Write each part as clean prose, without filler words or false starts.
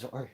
sorry.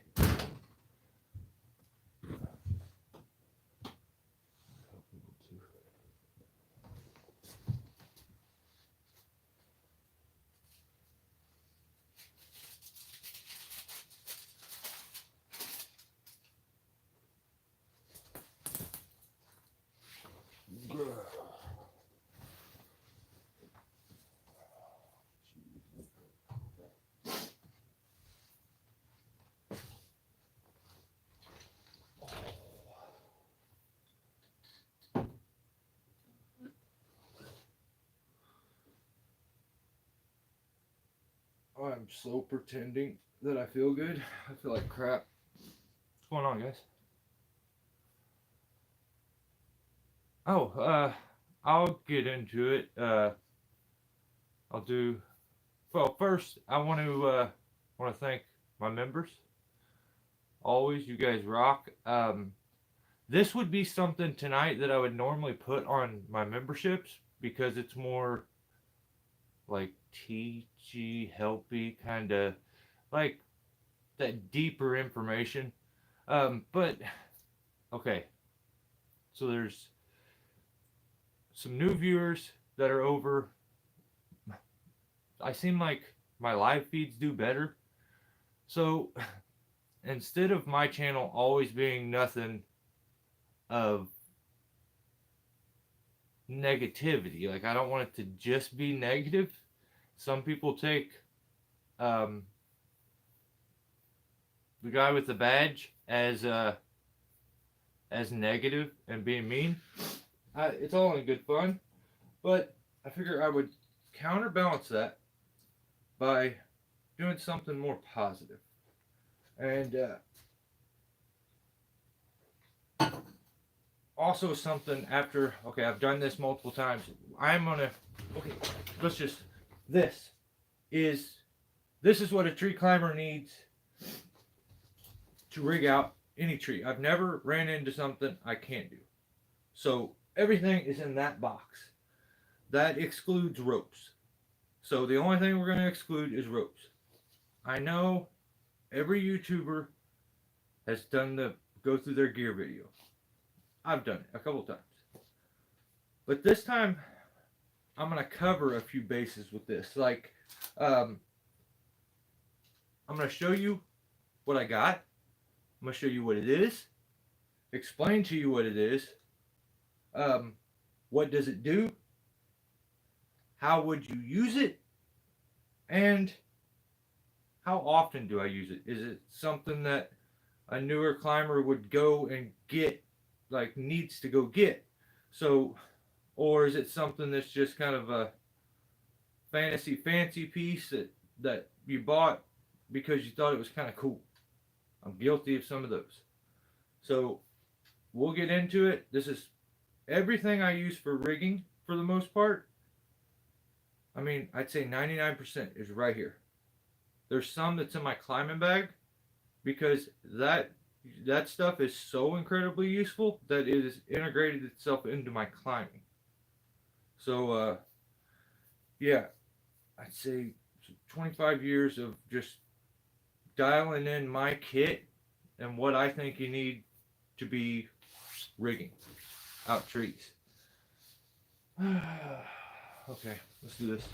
I'm so pretending that I feel good. I feel like crap. What's going on, guys? Oh, I'll get into it. I'll do. Well, first I want to thank my members. Always, you guys rock. This would be something tonight that I would normally put on my memberships because it's more like teachy, helpy, kind of like that deeper information. But okay, so there's some new viewers that are over. I seem like my live feeds do better. So instead of my channel always being nothing of negativity, like I don't want it to just be negative. Some people take the guy with the badge as negative and being mean. It's all in good fun, but I figure I would counterbalance that by doing something more positive. And also something after, okay, I've done this multiple times. I'm gonna, okay, let's just, this is what a tree climber needs to rig out any tree. I've never ran into something I can't do. So everything is in that box. That excludes ropes. So the only thing we're going to exclude is ropes. I know every YouTuber has done the go through their gear video. I've done it a couple times. But this time, I'm going to cover a few bases with this. Like, I'm going to show you what I got. I'm going to show you what it is. Explain to you what it is. What does it do? How would you use it? And how often do I use it? Is it something that a newer climber would go and get, like needs to go get? So, or is it something that's just kind of a fancy piece that you bought because you thought it was kind of cool? I'm guilty of some of those. So we'll get into it. This is everything I use for rigging for the most part. I mean, I'd say 99% is right here. There's some that's in my climbing bag because that stuff is so incredibly useful that it has integrated itself into my climbing. So, yeah, I'd say 25 years of just dialing in my kit and what I think you need to be rigging out trees. Okay, let's do this.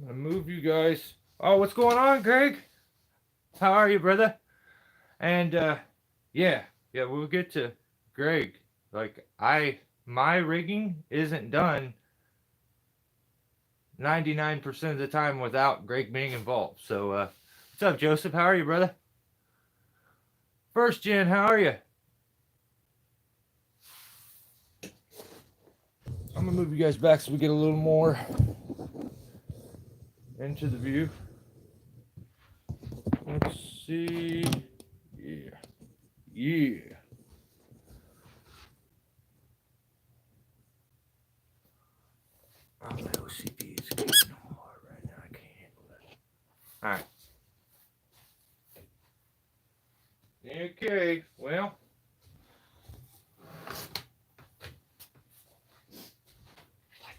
I'm gonna move you guys. Oh, what's going on, Greg? How are you, brother? And yeah, we'll get to Greg. Like my rigging isn't done 99% of the time without Greg being involved. So what's up, Joseph? How are you, brother? First Gen, how are you? I'm gonna move you guys back so we get a little more into the view. Let's see. Yeah. Oh, my OCD is getting hard right now. I can't handle that. All right. Okay, well,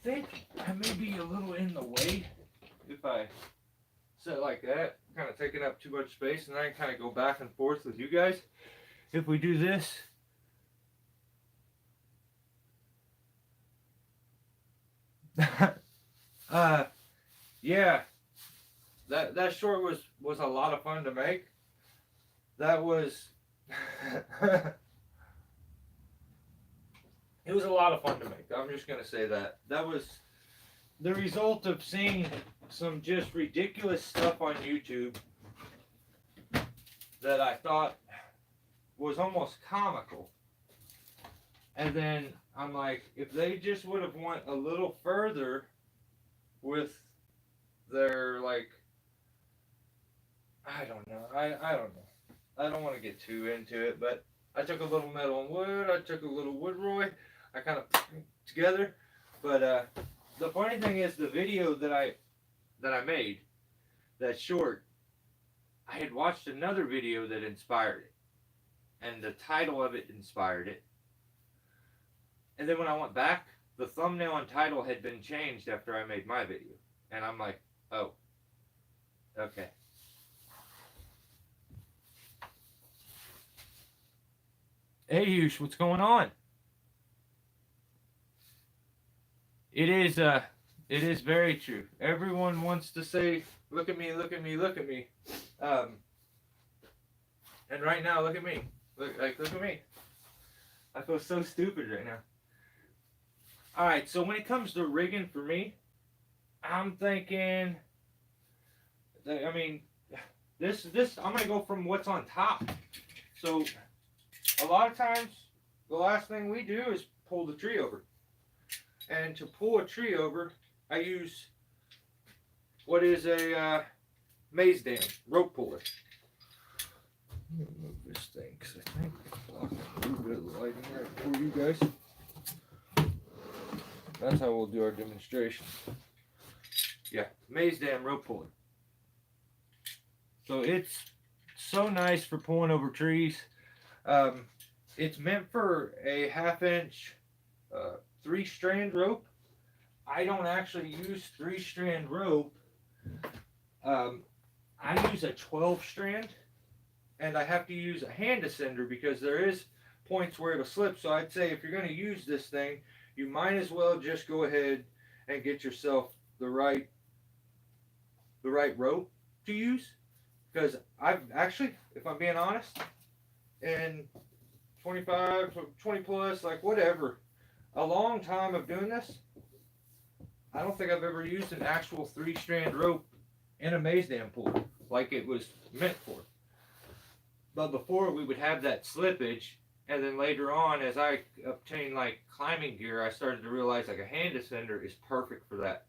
think I may be a little in the way if I sit like that, kind of taking up too much space, and I can kind of go back and forth with you guys. If we do this, yeah, that short was a lot of fun to make. That was it was a lot of fun to make. I'm just gonna say that. That was the result of seeing some just ridiculous stuff on YouTube that I thought was almost comical. And then I'm like, if they just would have went a little further with their, like, I don't know. I don't know. I don't want to get too into it, but I took a little metal and wood. I took a little woodroy. I kind of put it together. But the funny thing is, the video that I made, that short, I had watched another video that inspired it, and the title of it inspired it. And then when I went back, the thumbnail and title had been changed after I made my video, and I'm like, oh, okay. Hey, Yush, what's going on? It is very true. Everyone wants to say, look at me, look at me, look at me. And right now, look at me. Look at me. I feel so stupid right now. Alright, so when it comes to rigging for me, I'm thinking, I mean, this, I'm going to go from what's on top. So, a lot of times, the last thing we do is pull the tree over. And to pull a tree over, I use what is a maze dam rope puller. Let me move this thing because I think it's blocking a little bit of the lighting right for you guys. That's how we'll do our demonstration. Yeah, maze dam rope puller. So it's so nice for pulling over trees. It's meant for a 1/2 inch 3-strand rope. I don't actually use 3-strand rope. I use a 12-strand, and I have to use a hand ascender because there is points where it'll slip. So I'd say if you're going to use this thing, you might as well just go ahead and get yourself the right rope to use. Because I've actually, if I'm being honest, in 25, 20 plus, like whatever, a long time of doing this, I don't think I've ever used an actual 3-strand rope in a maze dam pull like it was meant for. But before, we would have that slippage, and then later on, as I obtained like climbing gear, I started to realize like a hand ascender is perfect for that.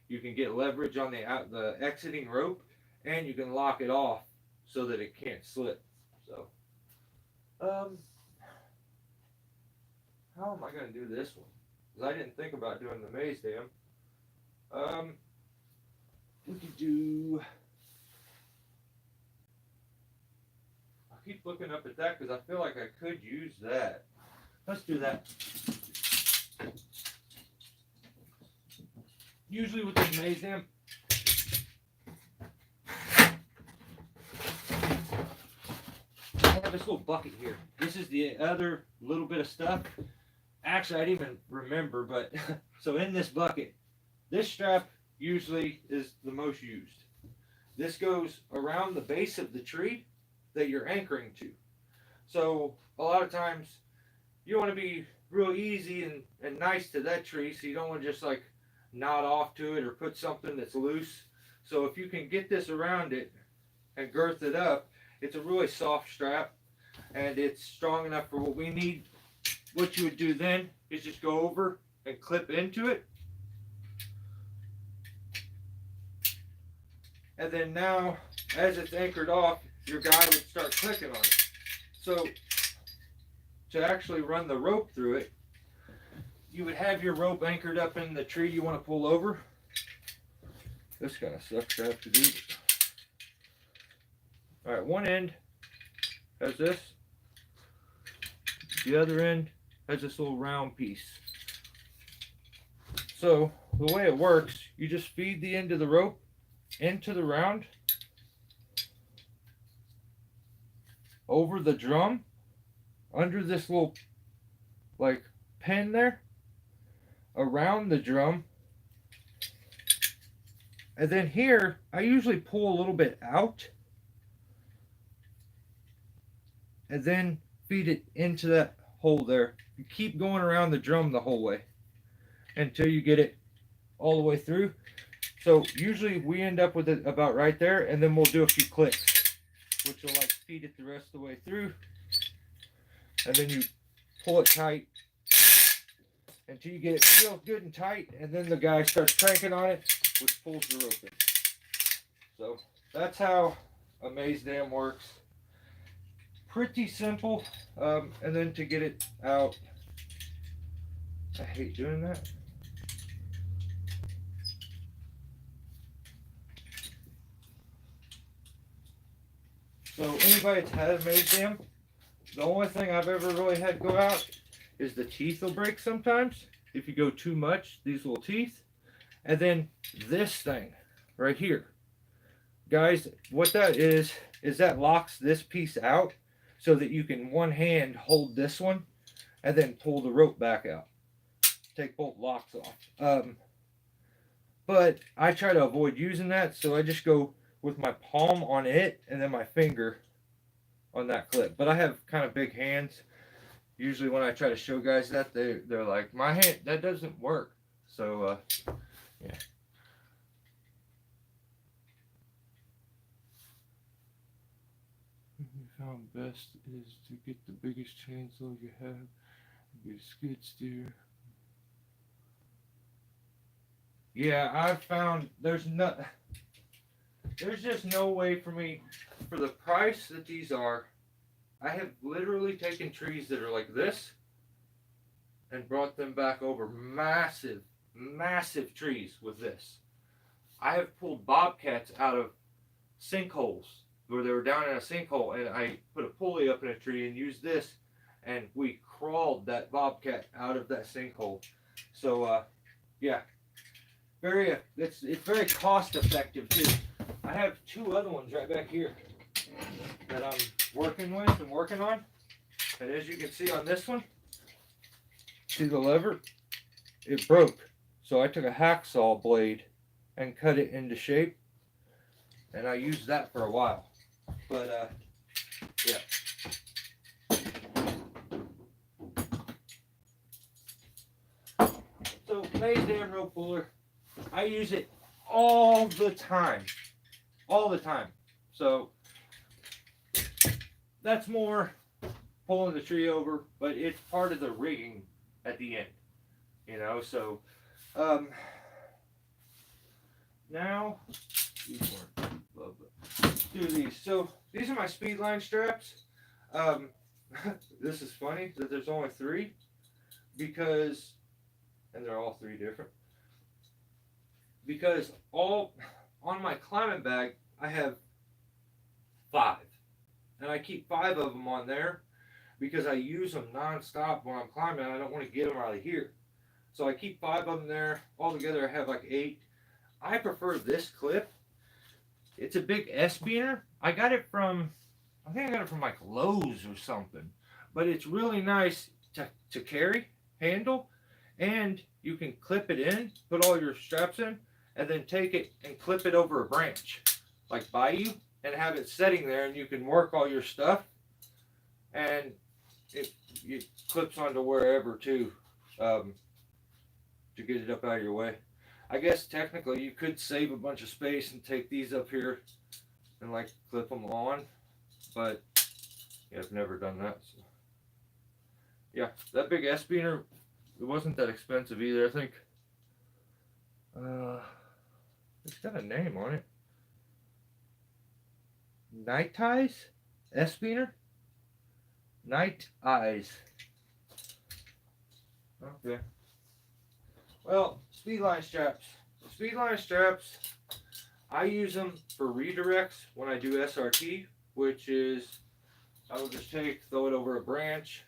You can get leverage on the exiting rope, and you can lock it off so that it can't slip. So, how am I going to do this one? Because I didn't think about doing the maze dam. We could do. I keep looking up at that because I feel like I could use that. Let's do that. Usually with this maze dam, I have this little bucket here. This is the other little bit of stuff. Actually, I didn't even remember, but so in this bucket, this strap usually is the most used. This goes around the base of the tree that you're anchoring to. So a lot of times you want to be real easy and nice to that tree, so you don't want to just like knot off to it or put something that's loose. So if you can get this around it and girth it up, it's a really soft strap and it's strong enough for what we need. What you would do then is just go over and clip into it. And then now, as it's anchored off, your guy would start clicking on it. So, to actually run the rope through it, you would have your rope anchored up in the tree you want to pull over. This kind of sucks to have to do. Alright, one end has this. The other end has this little round piece. So, the way it works, you just feed the end of the rope into the round over the drum under this little like pin there around the drum, and then here I usually pull a little bit out and then feed it into that hole there. You keep going around the drum the whole way until you get it all the way through. So usually we end up with it about right there, and then we'll do a few clicks, which will like feed it the rest of the way through. And then you pull it tight until you get it real good and tight, and then the guy starts cranking on it, which pulls the rope in. So that's how a maze dam works. Pretty simple. And then to get it out, I hate doing that. So anybody that's had a maze dam, the only thing I've ever really had go out is the teeth will break sometimes. If you go too much, these little teeth. And then this thing right here. Guys, what that is that locks this piece out so that you can one hand hold this one and then pull the rope back out. Take both locks off. But I try to avoid using that, so I just go with my palm on it and then my finger on that clip. But I have kind of big hands. Usually when I try to show guys that, they're like, my hand, that doesn't work. So, yeah. We found best is to get the biggest chainsaw you have, get a skid steer. Yeah, I've found there's just no way for me, for the price that these are. I have literally taken trees that are like this and brought them back over massive, massive trees with this. I have pulled bobcats out of sinkholes where they were down in a sinkhole, and I put a pulley up in a tree and used this, and we crawled that bobcat out of that sinkhole. So, yeah, it's very cost effective too. I have two other ones right back here that I'm working with and working on, and as you can see on this one, see the lever? It broke. So I took a hacksaw blade and cut it into shape, and I used that for a while. But yeah. So maze dam rope puller, I use it all the time. All the time. So that's more pulling the tree over, but it's part of the rigging at the end. You know, so now do these. So these are my speed line straps. This is funny that there's only 3 because, and they're all 3 different, because all on my climbing bag I have 5, and I keep 5 of them on there because I use them non-stop when I'm climbing. I don't want to get them out of here, so I keep 5 of them there. Altogether I have like 8. I prefer this clip. It's a big S-beaner. I got it from, I think I got it from like Lowe's or something. But it's really nice to carry, handle, and you can clip it in, put all your straps in, and then take it and clip it over a branch, like by you, and have it sitting there, and you can work all your stuff, and it clips onto wherever too, to get it up out of your way. I guess technically you could save a bunch of space and take these up here and like clip them on, but yeah, I've never done that. So. Yeah, that big S-beaner, it wasn't that expensive either. I think it's got a name on it. Night Eyes S-beaner. Night Eyes. Okay. Well, speedline straps. Speedline straps, I use them for redirects when I do SRT, which is I will just throw it over a branch,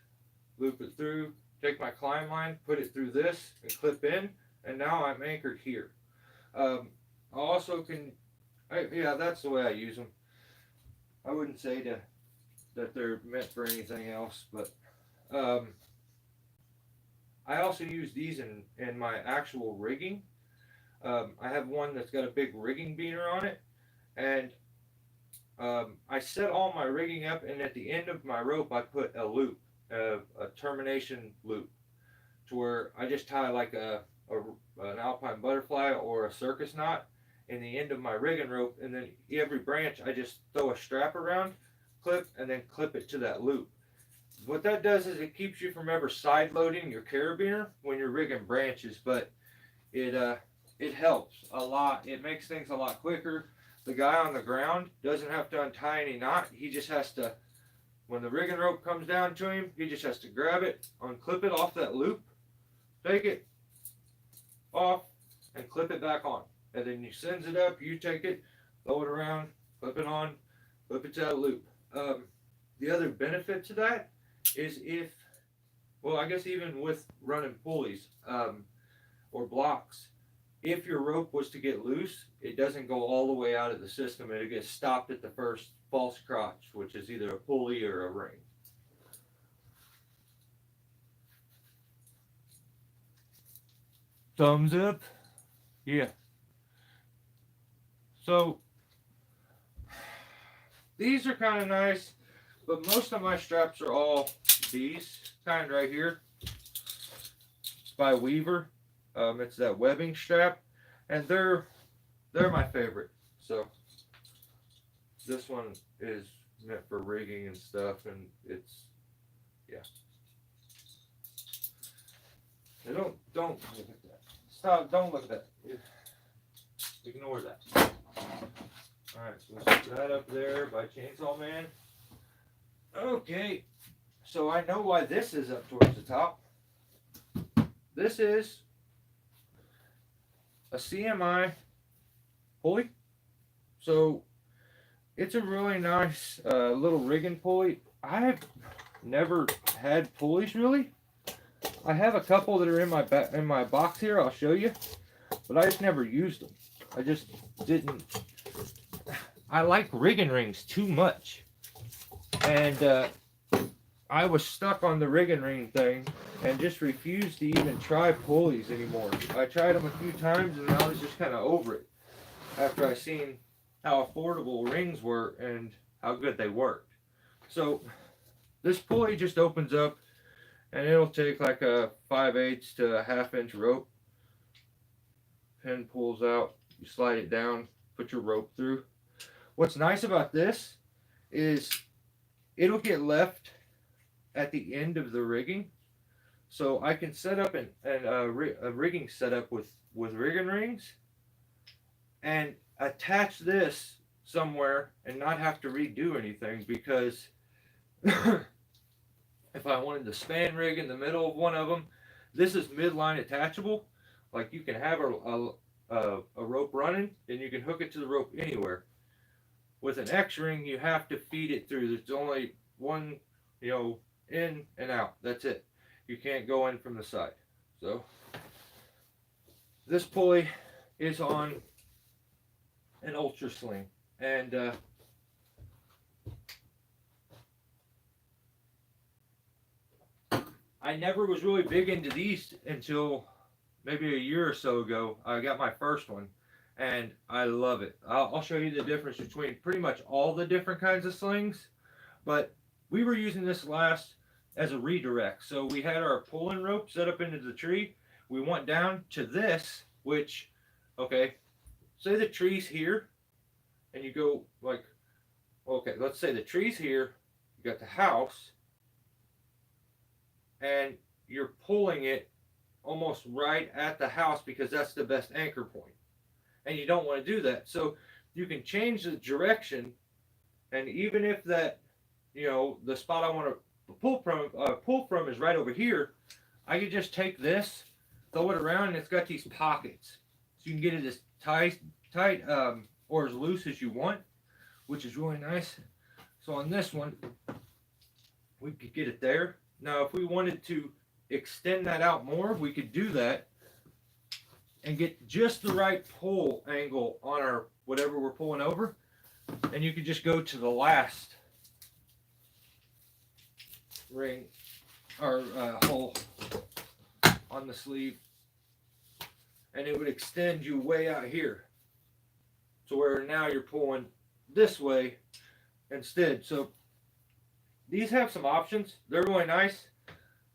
loop it through, take my climb line, put it through this, and clip in, and now I'm anchored here. I also can, yeah, that's the way I use them. I wouldn't say that they're meant for anything else, but um, I also use these in my actual rigging. I have one that's got a big rigging beater on it, and I set all my rigging up, and at the end of my rope, I put a loop, a termination loop, to where I just tie like an alpine butterfly or a circus knot in the end of my rigging rope, and then every branch I just throw a strap around, clip, and then clip it to that loop. What that does is it keeps you from ever side loading your carabiner when you're rigging branches, but it helps a lot. It makes things a lot quicker. The guy on the ground doesn't have to untie any knot. He just has to, when the rigging rope comes down to him, he just has to grab it, unclip it off that loop, take it off, and clip it back on. And then he sends it up, you take it, throw it around, clip it on, clip it to that loop. The other benefit to that is if, well, I guess even with running pulleys or blocks, if your rope was to get loose, it doesn't go all the way out of the system. It gets stopped at the first false crotch, which is either a pulley or a ring. Thumbs up? Yeah. So, these are kind of nice, but most of my straps are all these kind right here. It's by Weaver. It's that webbing strap, and they're my favorite. So this one is meant for rigging and stuff, and it's, yeah. Now don't look at that. Stop! Don't look at that. Ignore that. All right, so let's put that up there by Chainsaw Man. Okay, so I know why this is up towards the top. This is a CMI pulley. So it's a really nice little rigging pulley. I've never had pulleys really. I have a couple that are in my box here. I'll show you, but I just never used them. I just didn't. I like rigging rings too much, and I was stuck on the rigging ring thing and just refused to even try pulleys anymore. I tried them a few times and I was just kind of over it after I seen how affordable rings were and how good they worked. So this pulley just opens up, and it'll take like a 5/8 to a 1/2 inch rope. Pin pulls out, you slide it down, put your rope through. What's nice about this is it'll get left at the end of the rigging, so I can set up a rigging setup with rigging rings and attach this somewhere and not have to redo anything, because if I wanted to span rig in the middle of one of them, this is midline attachable. Like you can have a rope running and you can hook it to the rope anywhere. With an X ring, you have to feed it through. There's only one, in and out. That's it. You can't go in from the side. So this pulley is on an ultra sling, and I never was really big into these until maybe a year or so ago. I got my first one, and I love it. I'll show you the difference between pretty much all the different kinds of slings, but we were using this last as a redirect. So we had our pulling rope set up into the tree. We went down to this, which, okay, say the tree's here, and you go like, okay, let's say the tree's here, you got the house, and you're pulling it almost right at the house because that's the best anchor point. And you don't want to do that. So you can change the direction, and even if that, the spot I want to pull from is right over here, I could just take this, throw it around, and it's got these pockets. So you can get it as tight or as loose as you want, which is really nice. So on this one, we could get it there. Now, if we wanted to extend that out more, we could do that. and get just the right pull angle on our whatever we're pulling over, and you can just go to the last ring or hole on the sleeve, and it would extend you way out here to where now you're pulling this way instead. So these have some options. They're really nice.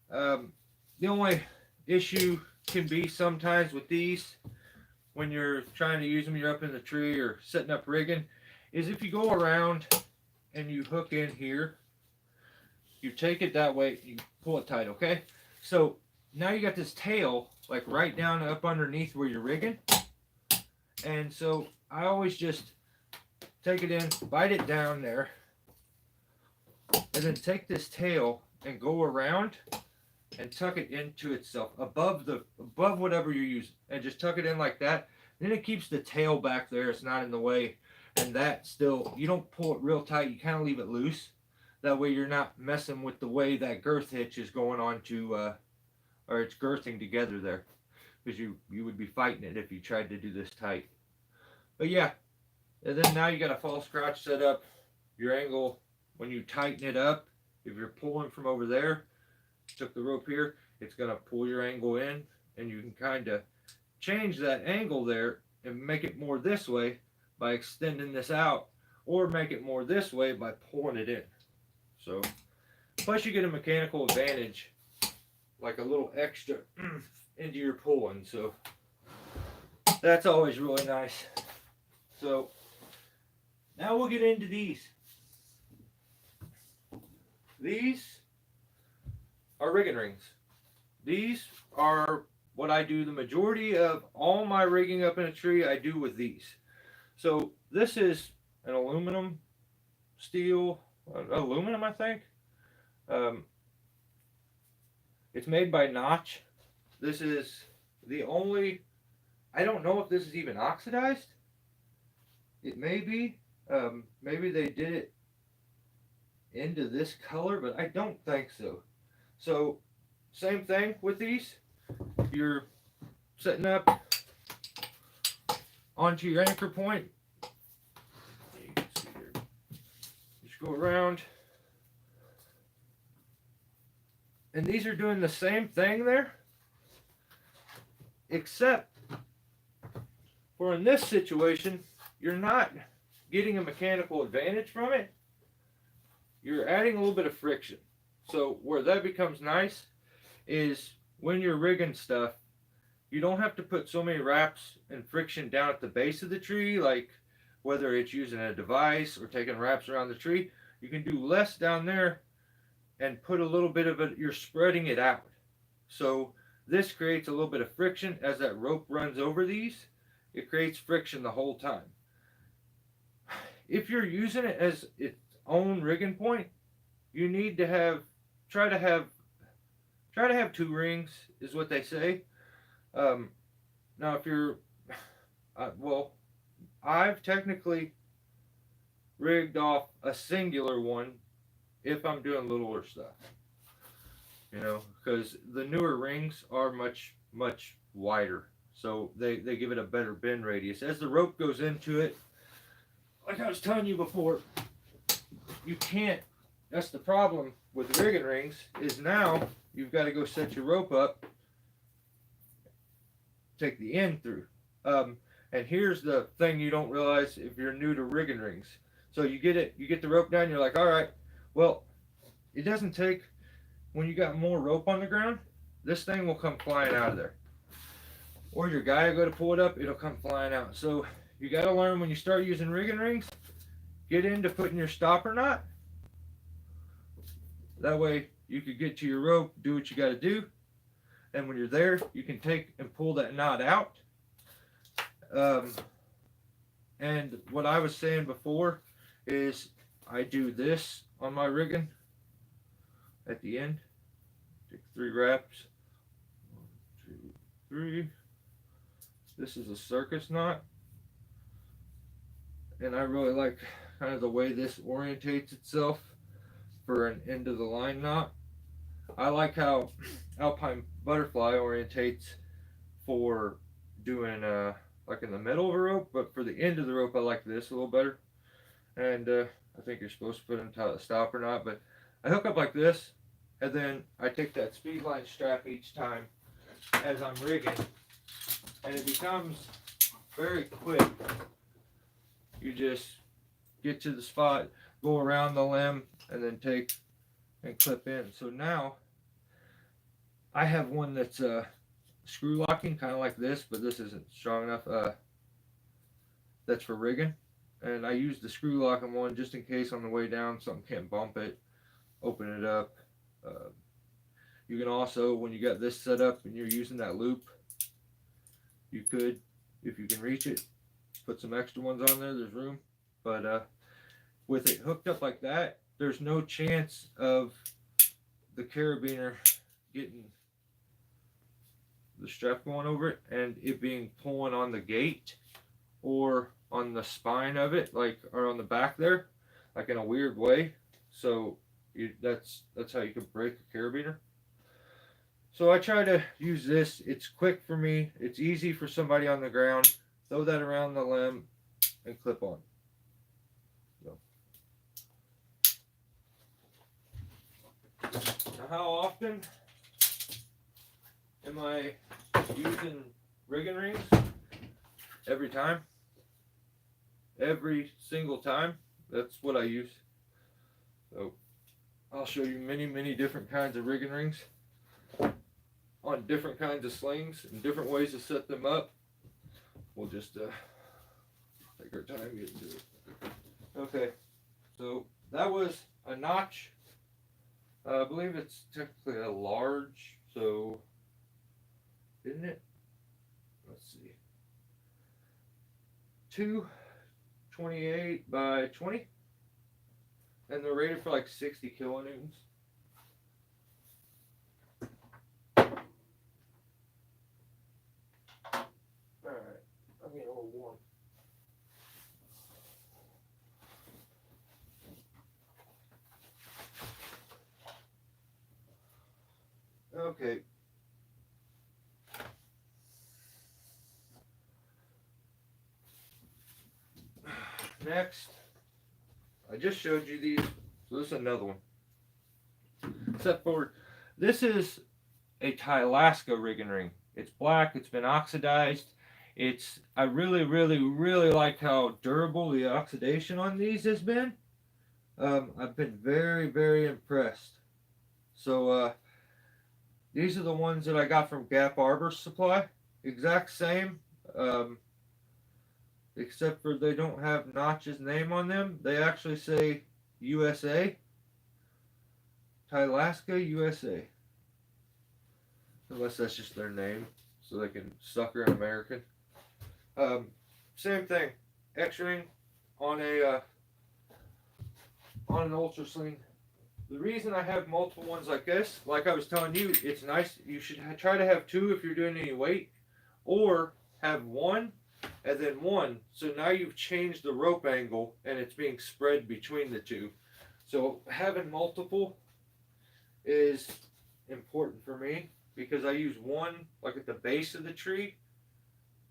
The only issue can be sometimes with these when you're trying to use them, you're up in the tree or setting up rigging, is if you go around and you hook in here, you take it that way, you pull it tight, okay? So now you got this tail like right down up underneath where you're rigging. And so I always just take it in, bite it down there, and then take this tail and go around and tuck it into itself above whatever you're using, and just tuck it in like that. Then it keeps the tail back there, it's not in the way, and that still, you don't pull it real tight, you kind of leave it loose. That way you're not messing with the way that girth hitch is going on to or it's girthing together there, because you would be fighting it if you tried to do this tight. But yeah, and then now you got a false crotch set up. Your angle, when you tighten it up, if you're pulling from over there, took the rope here, it's going to pull your angle in, and you can kind of change that angle there and make it more this way by extending this out, or make it more this way by pulling it in. So plus you get a mechanical advantage, like a little extra into your pulling, so that's always really nice. So now we'll get into these. These are rigging rings. These are what I do the majority of all my rigging up in a tree. I do with these. So this is an aluminum, steel, aluminum, I think. It's made by Notch. This is the only, I don't know if this is even oxidized. It may be. Maybe they did it into this color, but I don't think so. So same thing with these. You're setting up onto your anchor point. You can see here. Just go around. And these are doing the same thing there, except for in this situation, you're not getting a mechanical advantage from it. You're adding a little bit of friction. So where that becomes nice is when you're rigging stuff, you don't have to put so many wraps and friction down at the base of the tree, like whether it's using a device or taking wraps around the tree. You can do less down there and put a little bit of it, you're spreading it out. So this creates a little bit of friction as that rope runs over these. It creates friction the whole time. If you're using it as its own rigging point, you need to try to have two rings, is what they say. Now if you're well, I've technically rigged off a singular one if I'm doing littler stuff, because the newer rings are much wider, so they give it a better bend radius as the rope goes into it. Like I was telling you before, you can't, that's the problem with rigging rings, is now you've got to go set your rope up, take the end through. And here's the thing you don't realize if you're new to rigging rings. So you get the rope down, you're like, all right, well, it doesn't take, when you got more rope on the ground, this thing will come flying out of there. Or your guy will go to pull it up, it'll come flying out. So you got to learn when you start using rigging rings, get into putting your stopper knot. That way you can get to your rope, do what you got to do. And when you're there, you can take and pull that knot out. And what I was saying before is I do this on my rigging at the end. Take 3 wraps. 1, 2, 3. This is a circus knot. And I really like kind of the way this orientates itself for an end of the line knot. I like how Alpine Butterfly orientates for doing like in the middle of a rope, but for the end of the rope I like this a little better. And I think you're supposed to put it into a stop or not, but I hook up like this, and then I take that speed line strap each time as I'm rigging, and it becomes very quick. You just get to the spot, go around the limb, and then take and clip in. So now I have one that's screw locking, kind of like this, but this isn't strong enough. That's for rigging. And I use the screw locking one just in case on the way down something can't bump it, open it up. Uh, you can also, when you got this set up and you're using that loop, you could, if you can reach it, put some extra ones on there. There's room. But with it hooked up like that, there's no chance of the carabiner getting the strap going over it and it being pulling on the gate or on the spine of it, like, or on the back there, like in a weird way. So that's how you can break a carabiner. So I try to use this. It's quick for me. It's easy for somebody on the ground. Throw that around the limb and clip on. So. Now, how often am I using rigging rings? Every time. Every single time. That's what I use. So I'll show you many different kinds of rigging rings on different kinds of slings and different ways to set them up. We'll just take our time getting to it. Okay, so that was a notch. I believe it's technically a large, so isn't it? Let's see. 228 by 20, and they're rated for like 60 kilonewtons. Alright, I'm getting a little warm. Okay. Next, I just showed you these, so this is another one. Except for, this is a Alaska rigging ring. It's black, it's been oxidized. I really like how durable the oxidation on these has been. I've been very impressed. So these are the ones that I got from Gap Arbor Supply. Exact same, except for they don't have Notch's name on them. They actually say USA. Alaska, USA. Unless that's just their name, so they can sucker an American. Same thing. X-ring on an ultra sling. The reason I have multiple ones like this, like I was telling you, it's nice. You should try to have two if you're doing any weight, or have one and then one. So now you've changed the rope angle and it's being spread between the two. So having multiple is important for me because I use one like at the base of the tree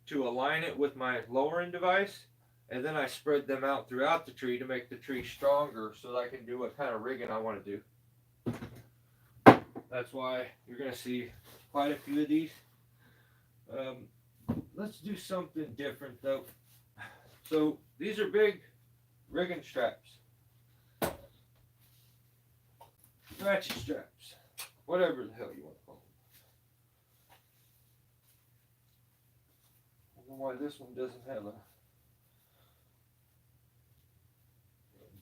to align it with my lowering device, and then I spread them out throughout the tree to make the tree stronger so that I can do what kind of rigging I want to do. That's why you're going to see quite a few of these. Let's do something different though. So these are big rigging straps. Ratchet straps. Whatever the hell you want to call them. I don't know why this one doesn't have a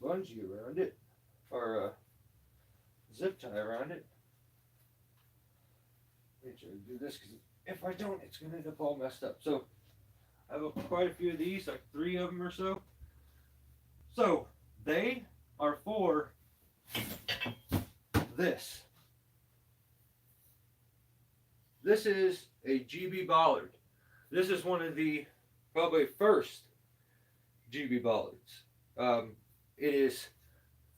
bungee around it, or a zip tie around it. Let me try to do this, because if I don't, it's going to end up all messed up. So I have quite a few of these, like 3 of them or so. So they are for this. This is a GB ballard. This is one of the probably first GB ballards. It is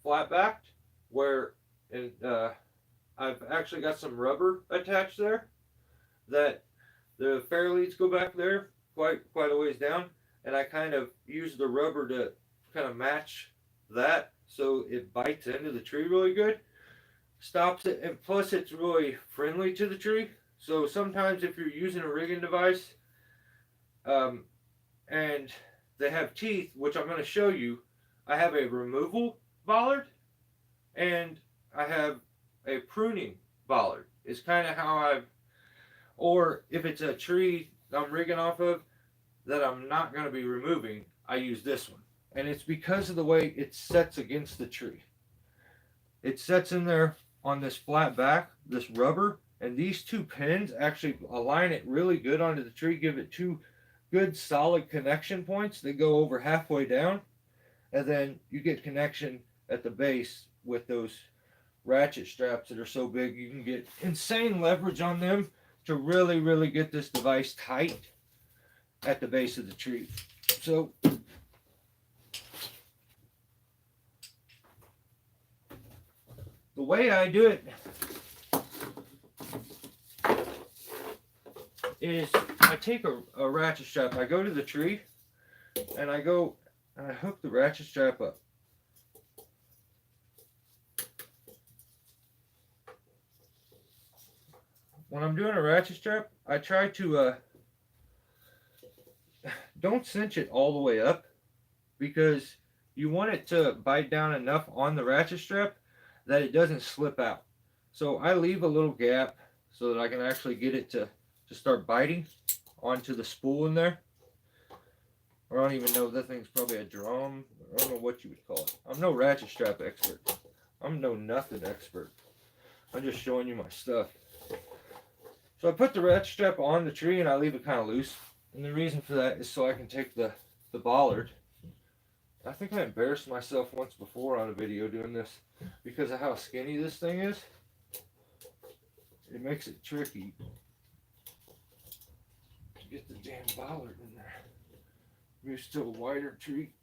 flat backed, where I've actually got some rubber attached there that The fair leads go back there quite a ways down, and I kind of use the rubber to kind of match that so it bites into the tree really good, stops it, and plus it's really friendly to the tree. So sometimes if you're using a rigging device, um, and they have teeth, which I'm going to show you, I have a removal bollard and I have a pruning bollard. It's kind of how I've, or if it's a tree I'm rigging off of that I'm not going to be removing, I use this one. And it's because of the way it sets against the tree. It sets in there on this flat back, this rubber, and these two pins actually align it really good onto the tree, give it two good solid connection points that go over halfway down, and then you get connection at the base with those ratchet straps that are so big you can get insane leverage on them to really get this device tight at the base of the tree. So the way I do it is I take a ratchet strap, I go to the tree and I go and I hook the ratchet strap up. When I'm doing a ratchet strap, I try to don't cinch it all the way up because you want it to bite down enough on the ratchet strap that it doesn't slip out. So I leave a little gap so that I can actually get it to start biting onto the spool in there. Or I don't even know, that thing's probably a drum. I don't know what you would call it. I'm no ratchet strap expert. I'm no nothing expert. I'm just showing you my stuff. So I put the ratchet strap on the tree and I leave it kind of loose. And the reason for that is so I can take the bollard. I think I embarrassed myself once before on a video doing this because of how skinny this thing is. It makes it tricky to get the damn bollard in there. I'm used to a wider tree.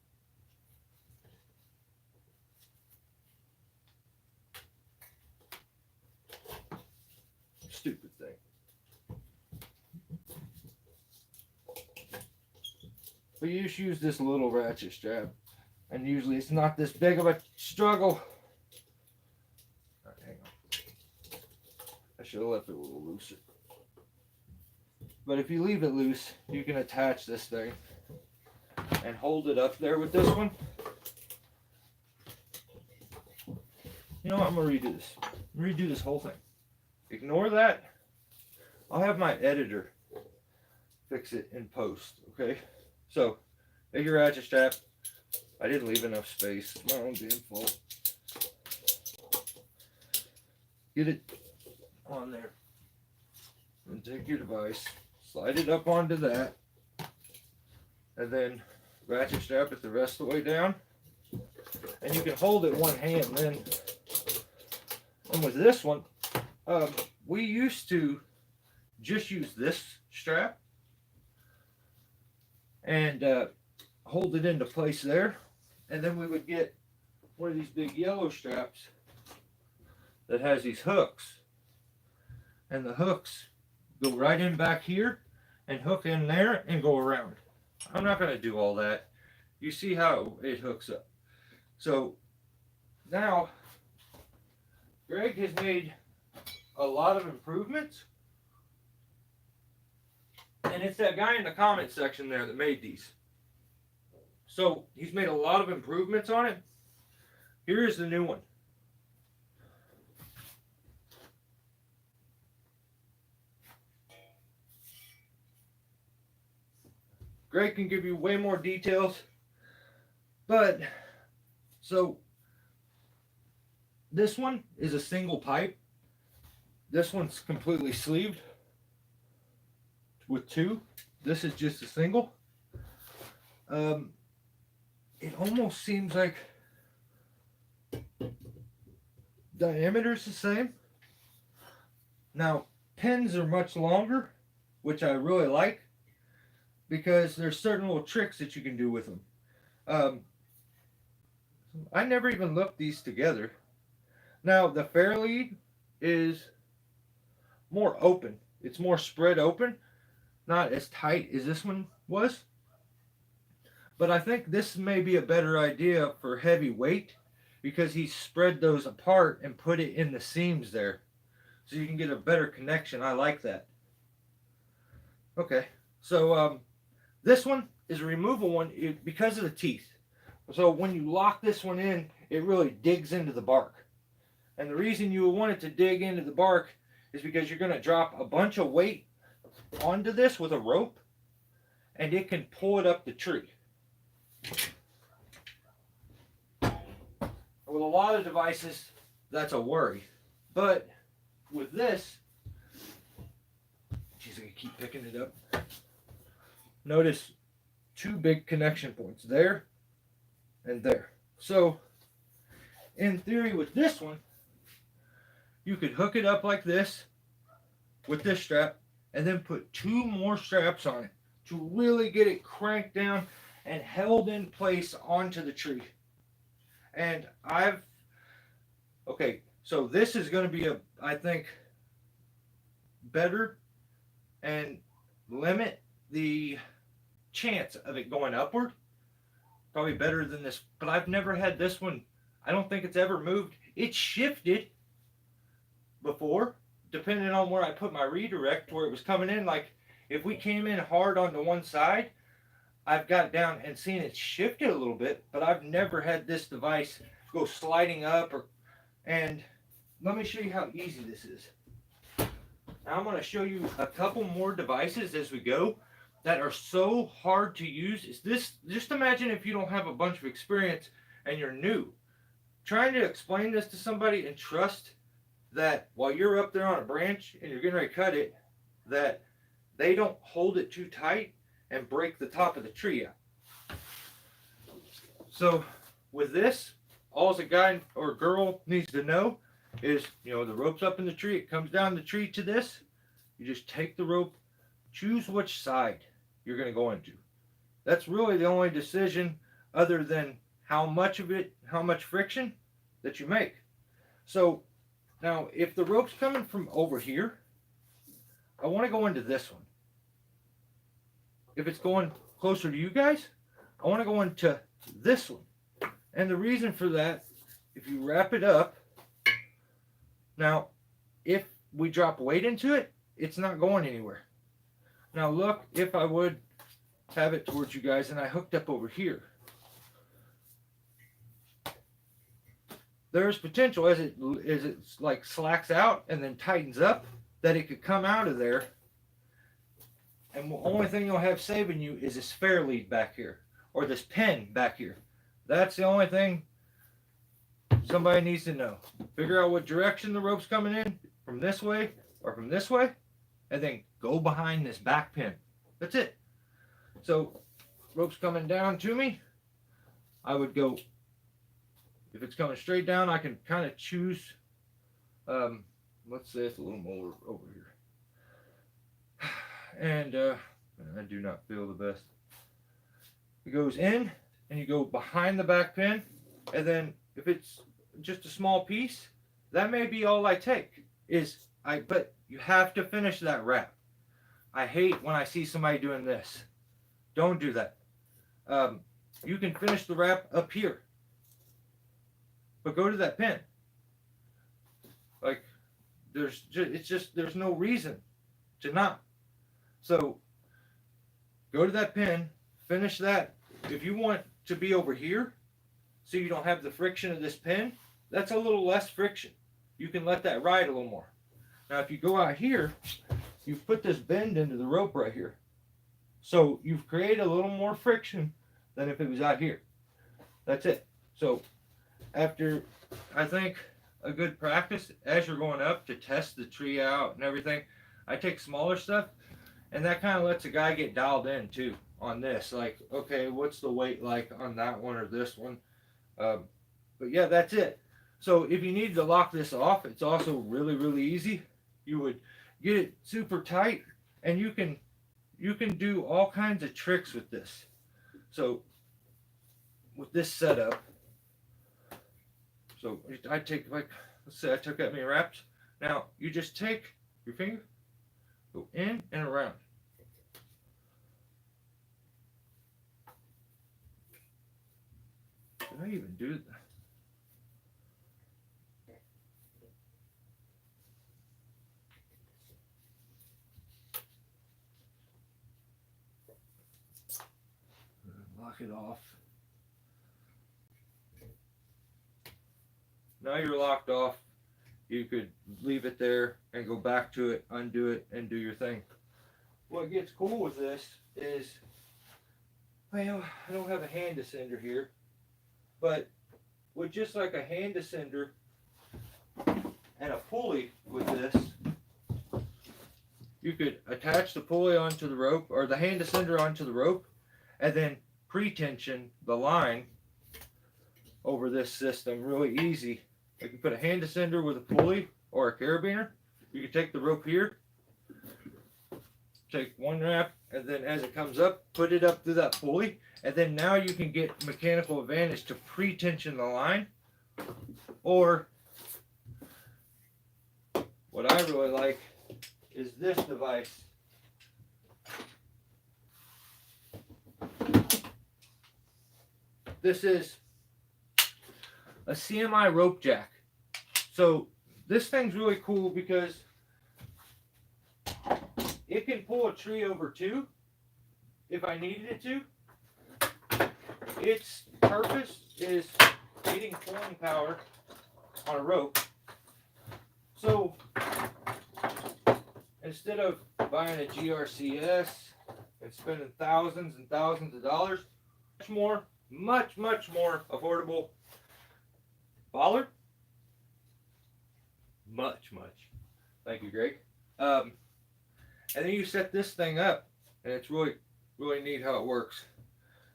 Stupid thing. But you just use this little ratchet strap, and usually it's not this big of a struggle. Right, hang on. I should have left it a little looser. But if you leave it loose, you can attach this thing and hold it up there with this one. You know what? I'm going to redo this. Redo this whole thing. Ignore that. I'll have my editor fix it in post, okay? So, take your ratchet strap. I didn't leave enough space. It's my own damn fault. Get it on there. And take your device. Slide it up onto that. And then ratchet strap it the rest of the way down. And you can hold it one hand then. And with this one, we used to just use this strap and hold it into place there, and then we would get one of these big yellow straps that has these hooks, and the hooks go right in back here and hook in there and go around. I'm not going to do all that. You see how it hooks up. So now Greg has made a lot of improvements, and it's that guy in the comment section there that made these. So he's made a lot of improvements on it. Here's the new one. Greg can give you way more details, but so this one is a single pipe. This one's completely sleeved with two. This is just a single. It almost seems like diameter's the same. Now, pins are much longer, which I really like because there's certain little tricks that you can do with them. I never even looked these together. Now, the fair lead is more open. It's more spread open. not as tight as this one was. But I think this may be a better idea for heavy weight because he spread those apart and put it in the seams there. So you can get a better connection. I like that. Okay, so this one is a removal one because of the teeth. So when you lock this one in, it really digs into the bark. And the reason you want it to dig into the bark is because you're going to drop a bunch of weight onto this with a rope, and it can pull it up the tree. With a lot of devices, that's a worry. But with this, geez, I keep picking it up. Notice two big connection points there and there. So, in theory, with this one, you could hook it up like this with this strap and then put two more straps on it to really get it cranked down and held in place onto the tree. And okay, so this is going to be I think, better and limit the chance of it going upward. Probably better than this, but I've never had this one. I don't think it's ever moved. It shifted before, depending on where I put my redirect, where it was coming in. Like, if we came in hard onto one side, I've got it down and seen it shifted a little bit, but I've never had this device go sliding up. And let me show you how easy this is. Now I'm going to show you a couple more devices as we go that are so hard to use. Is this, just imagine if you don't have a bunch of experience and you're new. Trying to explain this to somebody and trust that while you're up there on a branch and you're getting ready to cut it, that they don't hold it too tight and break the top of the tree out. So with this, all a guy or girl needs to know is, the rope's up in the tree. It comes down the tree to this. You just take the rope, choose which side you're going to go into. That's really the only decision other than how much friction that you make. So now if the rope's coming from over here, I want to go into this one. If it's going closer to you guys, I want to go into this one. And the reason for that, if you wrap it up, now if we drop weight into it, it's not going anywhere. Now look, if I would have it towards you guys and I hooked up over here, there's potential as it like slacks out and then tightens up that it could come out of there. And the only thing you'll have saving you is this fair lead back here or this pin back here. That's the only thing somebody needs to know. Figure out what direction the rope's coming in, from this way or from this way, and then go behind this back pin. That's it. So rope's coming down to me. I would go, if it's coming straight down, I can kind of choose, let's say it's a little more over here. And I do not feel the best. It goes in and you go behind the back pin, and then if it's just a small piece, that may be all I take. But you have to finish that wrap. I hate when I see somebody doing this. Don't do that. You can finish the wrap up here, but go to that pin. Like, there's no reason to not. So go to that pin, finish that. If you want to be over here so you don't have the friction of this pin, that's a little less friction. You can let that ride a little more. Now if you go out here, you've put this bend into the rope right here. So you've created a little more friction than if it was out here. That's it. So after, I think, a good practice as you're going up to test the tree out and everything, I take smaller stuff, and that kind of lets a guy get dialed in too on this. Like, okay, what's the weight like on that one or this one? But yeah, that's it. So if you need to lock this off, it's also really, really easy. You would get it super tight, and you can do all kinds of tricks with this. So with this setup, so I take, like, let's say I took that many wraps. Now you just take your finger, go in and around. Did I even do that? Lock it off. Now you're locked off. You could leave it there and go back to it, undo it, and do your thing. What gets cool with this is, well, I don't have a hand descender here, but with just like a hand descender and a pulley with this, you could attach the pulley onto the rope or the hand descender onto the rope and then pre-tension the line over this system really easy. You can put a hand descender with a pulley or a carabiner. You can take the rope here, take one wrap, and then as it comes up, put it up through that pulley, and then now you can get mechanical advantage to pre-tension the line. Or what I really like is this device. This is a CMI rope jack. So this thing's really cool because it can pull a tree over too if I needed it to. Its purpose is getting pulling power on a rope. So instead of buying a GRCS and spending thousands and thousands of dollars, much more affordable bollard. Much. Thank you, Greg. And then you set this thing up, and it's really neat how it works.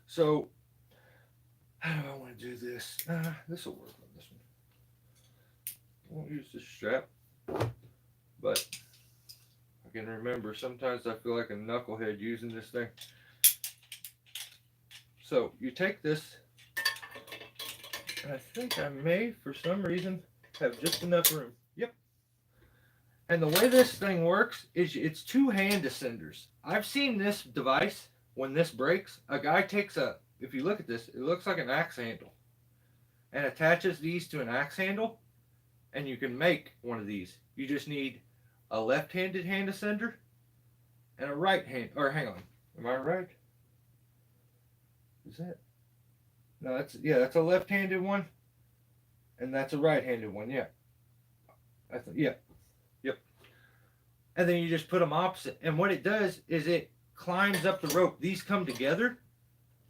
So, how do I want to do this? This will work on this one. I won't use this strap, but I can remember sometimes I feel like a knucklehead using this thing. So you take this, and I think I may, for some reason, have just enough room. Yep. And the way this thing works is it's two hand descenders. I've seen this device, when this breaks, a guy takes if you look at this, it looks like an axe handle, and attaches these to an axe handle, and you can make one of these. You just need a left-handed hand descender and a right hand, or hang on, am I right? Is that? No, that's a left-handed one, and that's a right-handed one. Yeah. Yep. And then you just put them opposite, and what it does is it climbs up the rope. These come together,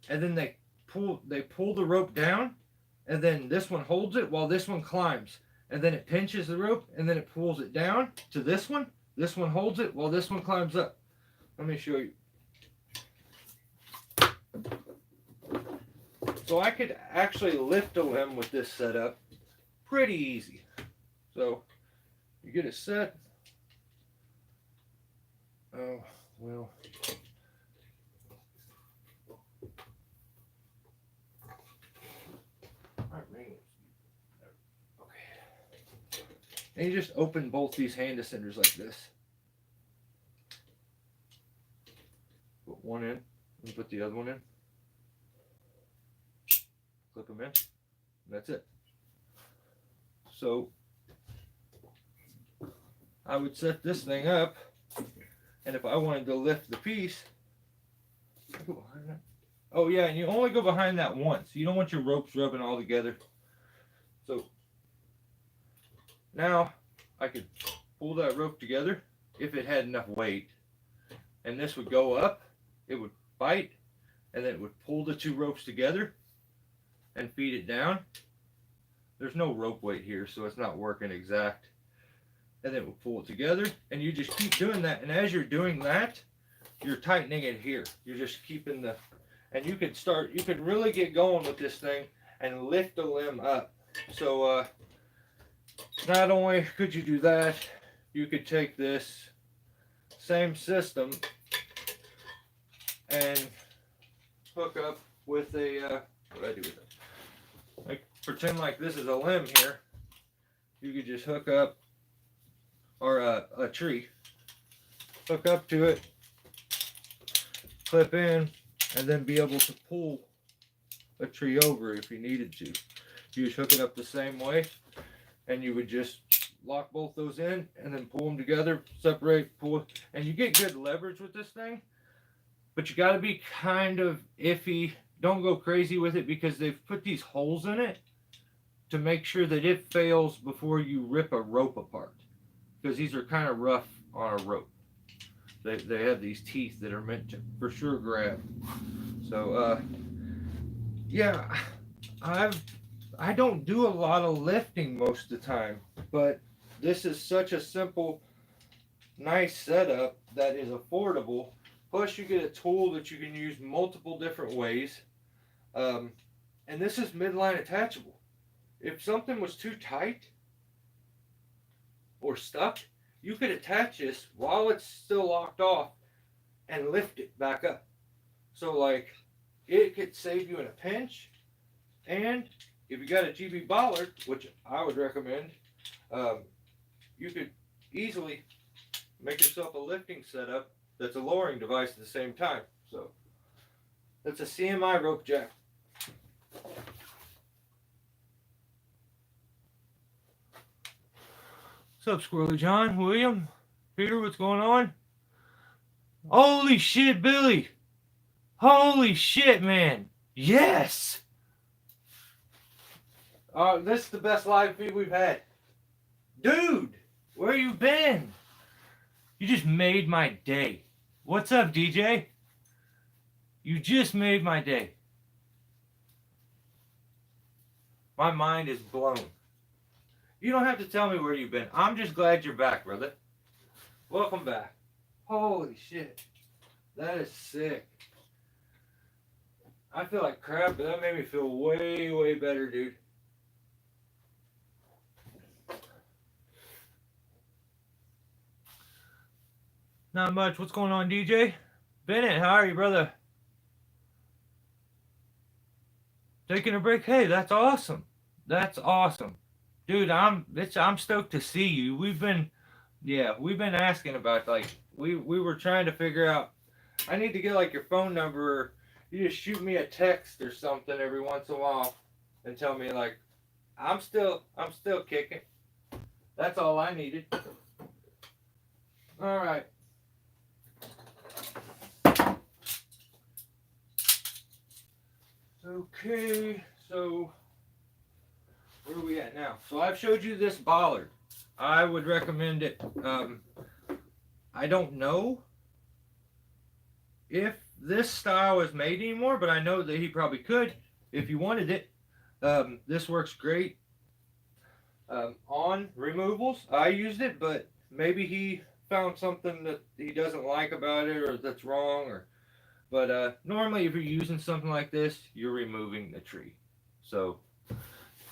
and then they pull the rope down, and then this one holds it while this one climbs, and then it pinches the rope, and then it pulls it down to this one. This one holds it while this one climbs up. Let me show you. So I could actually lift a limb with this setup pretty easy. So you get it set. Oh, well. Okay. And you just open both these hand descenders like this. Put one in and put the other one in. Clip them in. And that's it. So I would set this thing up, and if I wanted to lift the piece, I go behind that. Oh yeah, and you only go behind that once. You don't want your ropes rubbing all together. So now I could pull that rope together if it had enough weight, and this would go up, it would bite, and then it would pull the two ropes together and feed it down. There's no rope weight here, so it's not working exact. And then we'll pull it together, and you just keep doing that. And as you're doing that, you're tightening it here. You're just keeping and you could really get going with this thing and lift the limb up. So not only could you do that, you could take this same system and hook up with a, what do I do with it? Like, pretend like this is a limb here. You could just hook up, or a tree, hook up to it, clip in, and then be able to pull a tree over if you needed to. You just hook it up the same way, and you would just lock both those in and then pull them together, separate, pull, and you get good leverage with this thing. But you got to be kind of iffy. Don't go crazy with it because they've put these holes in it to make sure that it fails before you rip a rope apart. Because these are kind of rough on a rope. They have these teeth that are meant to for sure grab. So yeah, I don't do a lot of lifting most of the time, but this is such a simple, nice setup that is affordable. Plus, you get a tool that you can use multiple different ways. And this is midline attachable. If something was too tight or stuck, you could attach this while it's still locked off and lift it back up. So, like, it could save you in a pinch. And if you got a GB bollard, which I would recommend, you could easily make yourself a lifting setup that's a lowering device at the same time. So that's a CMI rope jack. What's up, Squirrely John, William, Peter, what's going on? Holy shit, Billy. Holy shit, man. Yes. This is the best live feed we've had. Dude, where you been? You just made my day. What's up, DJ? You just made my day. My mind is blown. You don't have to tell me where you've been. I'm just glad you're back, brother. Welcome back. Holy shit. That is sick. I feel like crap, but that made me feel way, way better, dude. Not much. What's going on, DJ? Bennett, how are you, brother? Taking a break? Hey, that's awesome. That's awesome. Dude, I'm stoked to see you. We've been asking about, like, we were trying to figure out, I need to get, like, your phone number, or you just shoot me a text or something every once in a while and tell me, like, I'm still kicking. That's all I needed. All right. Okay, so where are we at now? So I've showed you this bollard. I would recommend it. I don't know if this style is made anymore, but I know that he probably could if you wanted it. This works great on removals. I used it, but maybe he found something that he doesn't like about it or that's wrong, or but normally if you're using something like this, you're removing the tree. So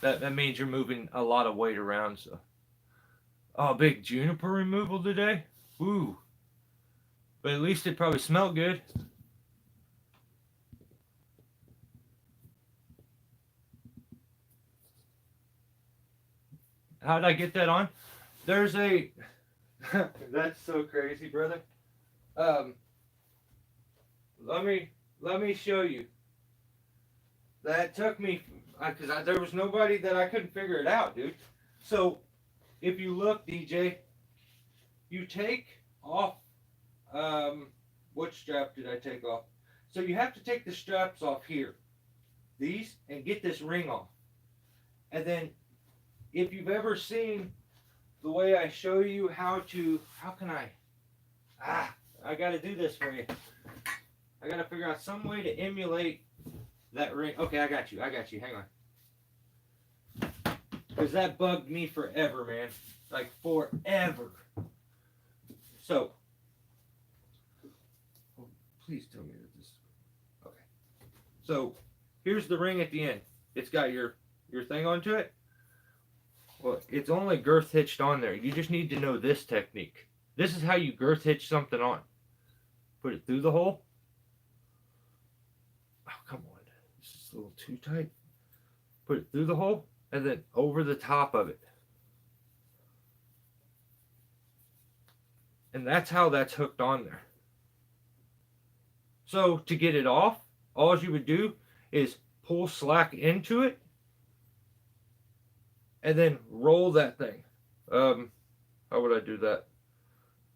that means you're moving a lot of weight around. So big juniper removal today. Ooh. But at least it probably smelled good. How did I get that on? There's a that's so crazy, brother. Let me show you. That took me because there was nobody that I couldn't figure it out, dude. So if you look, DJ, you take off. What strap did I take off? So you have to take the straps off here, these, and get this ring off. And then, if you've ever seen the way I show you how can I? I got to do this for you. I got to figure out some way to emulate that ring. Okay, I got you. Hang on. Because that bugged me forever, man. Like, forever. So, please tell me that this. Okay. So, here's the ring at the end. It's got your thing onto it. Well, it's only girth hitched on there. You just need to know this technique. This is how you girth hitch something on. Put it through the hole. Oh, come on. This is a little too tight. Put it through the hole and then over the top of it. And that's how that's hooked on there. So to get it off, all you would do is pull slack into it, and then roll that thing. How would I do that?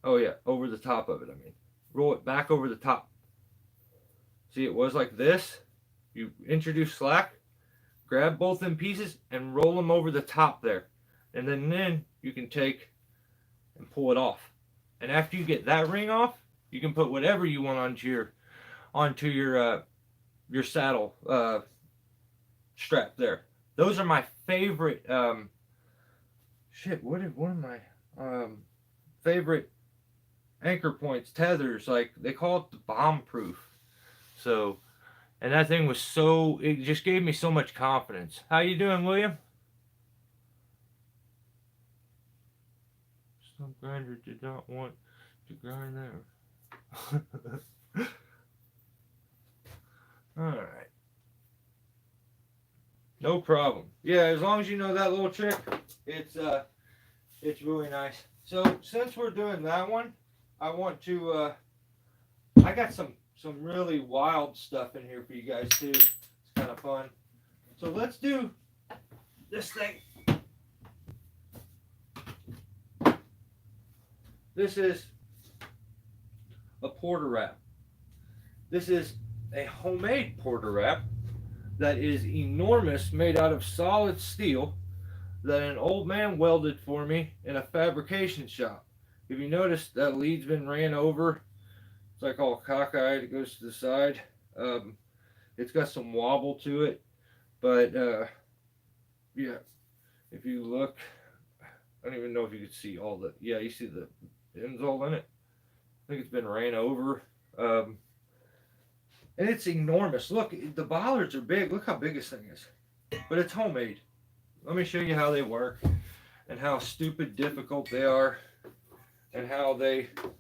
Oh yeah, over the top of it, I mean. Roll it back over the top. See, it was like this. You introduce slack, grab both them pieces, and roll them over the top there. And then you can take and pull it off. And after you get that ring off, you can put whatever you want onto your saddle strap there. Those are my favorite. What are my favorite anchor points, tethers? Like they call it the bomb proof. So, and that thing was so. It just gave me so much confidence. How you doing, William? Some grinder did not want to grind there. Alright. No problem. Yeah, as long as you know that little trick, it's really nice. So since we're doing that one, I want to I got some really wild stuff in here for you guys too. It's kind of fun. So let's do this thing. This is a porter wrap. This is a homemade porter wrap that is enormous, made out of solid steel, that an old man welded for me in a fabrication shop. If you notice, that lead's been ran over. It's like all cockeyed. It goes to the side. It's got some wobble to it, but yeah, if you look, I don't even know if you could see all the. Yeah, you see the pins all in it. I think it's been ran over. And it's enormous. Look, the ballards are big. Look how big this thing is. But it's homemade. Let me show you how they work and how stupid difficult they are and how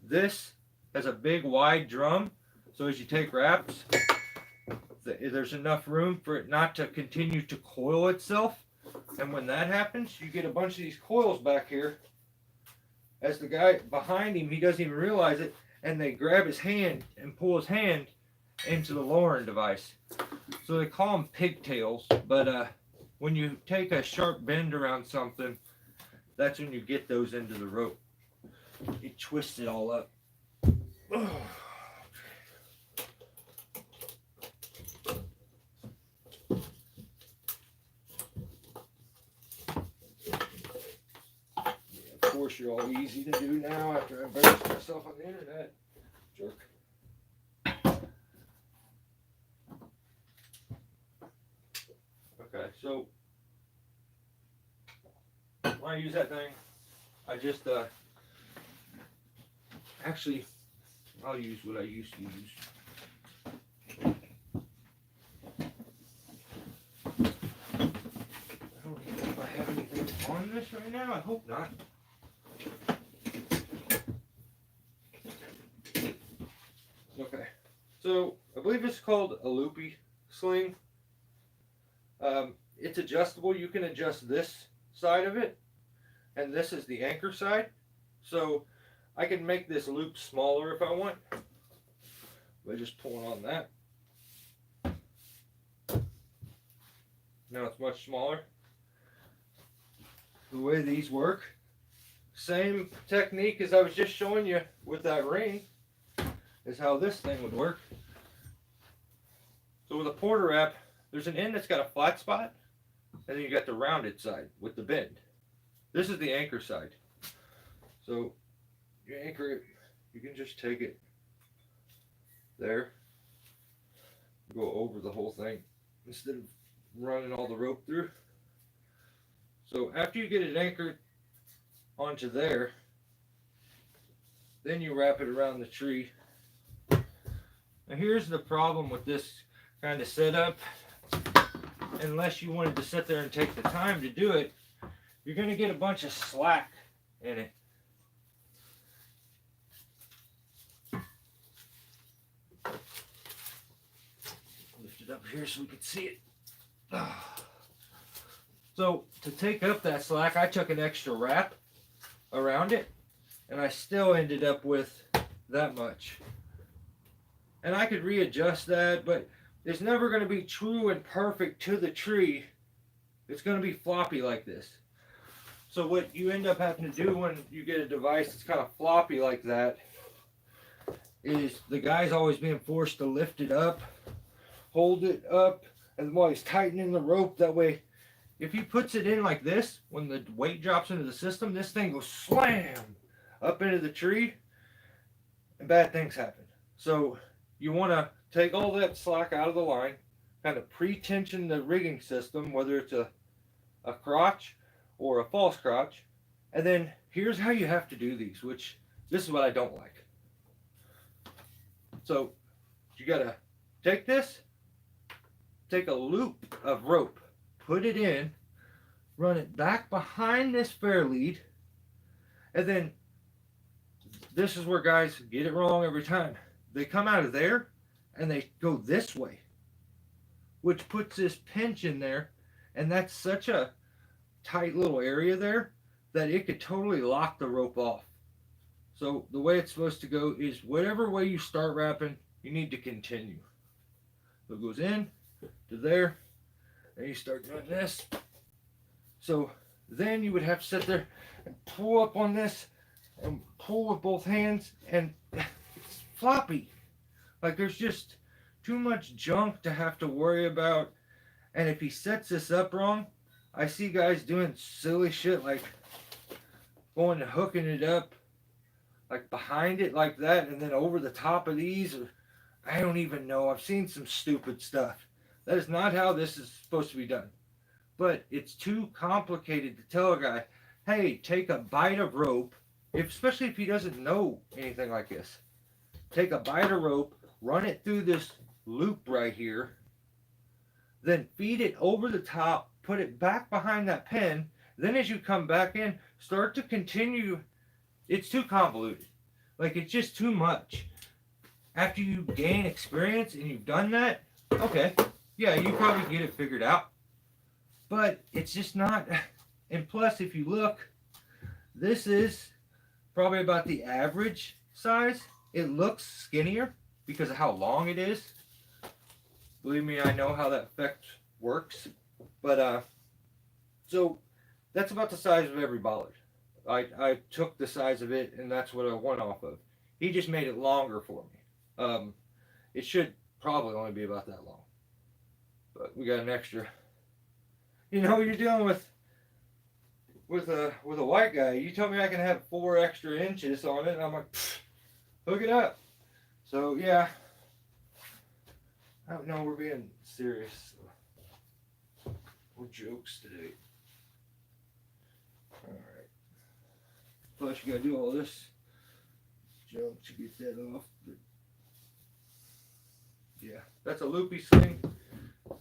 this has a big wide drum. So as you take wraps, there's enough room for it not to continue to coil itself. And when that happens, you get a bunch of these coils back here. As the guy behind him, he doesn't even realize it, and they grab his hand and pull his hand into the lowering device. So they call them pigtails, but when you take a sharp bend around something, that's when you get those into the rope. It twists it all up. Of course, you're all easy to do now after I embarrassed myself on the internet. Jerk. Okay, so when I use that thing, I just actually I'll use what I used to use. I don't even know if I have anything on this right now. I hope not. Okay, so I believe it's called a loopy sling. It's adjustable. You can adjust this side of it, and this is the anchor side. So I can make this loop smaller if I want by just pulling on that. Now it's much smaller. The way these work, same technique as I was just showing you with that ring, is how this thing would work. So with a porter wrap, there's an end that's got a flat spot, and then you got the rounded side with the bend. This is the anchor side. So you anchor it, you can just take it there, go over the whole thing instead of running all the rope through. So after you get it anchored onto there, then you wrap it around the tree. Now here's the problem with this kind of setup. Unless you wanted to sit there and take the time to do it, you're going to get a bunch of slack in it. Lift it up here so we can see it. So to take up that slack, I took an extra wrap around it, and I still ended up with that much. And I could readjust that, but is never going to be true and perfect to the tree. It's going to be floppy like this. So what you end up having to do when you get a device that's kind of floppy like that is the guy's always being forced to lift it up, hold it up, and while he's tightening the rope, that way if he puts it in like this, when the weight drops into the system, this thing goes slam up into the tree and bad things happen. So you want to take all that slack out of the line, kind of pre-tension the rigging system, whether it's a crotch or a false crotch. And then here's how you have to do these, which this is what I don't like. So you gotta take this, take a loop of rope, put it in, run it back behind this fair lead, and then this is where guys get it wrong every time. They come out of there and they go this way, which puts this pinch in there, and that's such a tight little area there that it could totally lock the rope off. So the way it's supposed to go is whatever way you start wrapping, you need to continue. So it goes in to there, and you start doing this. So then you would have to sit there and pull up on this and pull with both hands, and it's floppy. Like there's just too much junk to have to worry about. And if he sets this up wrong, I see guys doing silly shit like going and hooking it up like behind it like that and then over the top of these, or I don't even know. I've seen some stupid stuff. That is not how this is supposed to be done. But it's too complicated to tell a guy, hey, take a bite of rope, especially if he doesn't know anything like this. Take a bite of rope, run it through this loop right here, then feed it over the top, put it back behind that pin. Then as you come back in, start to continue. It's too convoluted. Like it's just too much. After you gain experience and you've done that, okay, yeah, you probably get it figured out. But it's just not. And plus, if you look, this is probably about the average size. It looks skinnier because of how long it is. Believe me, I know how that effect works. But so that's about the size of every bollard. I took the size of it, and that's what I went off of. He just made it longer for me. It should probably only be about that long. But we got an extra. You know, you're dealing with a white guy. You tell me I can have 4 extra inches on it, and I'm like, hook it up. So yeah, I don't know. We're being serious. No jokes today. All right. Plus, you gotta do all this junk to get that off. But yeah, that's a loopy sling,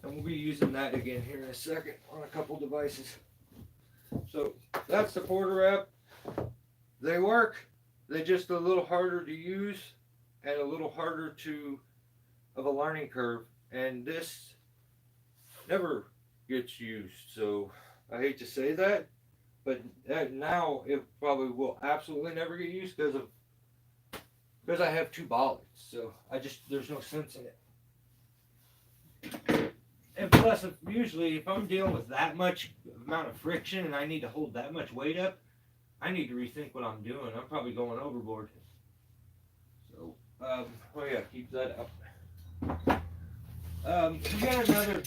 and we'll be using that again here in a second on a couple devices. So that's the quarter wrap. They work. They're just a little harder to use and a little harder of a learning curve. And this never gets used. So I hate to say that, but now it probably will absolutely never get used because I have 2 bollards. So there's no sense in it. And plus, usually if I'm dealing with that much amount of friction and I need to hold that much weight up, I need to rethink what I'm doing. I'm probably going overboard. So, oh yeah, keep that up. We got another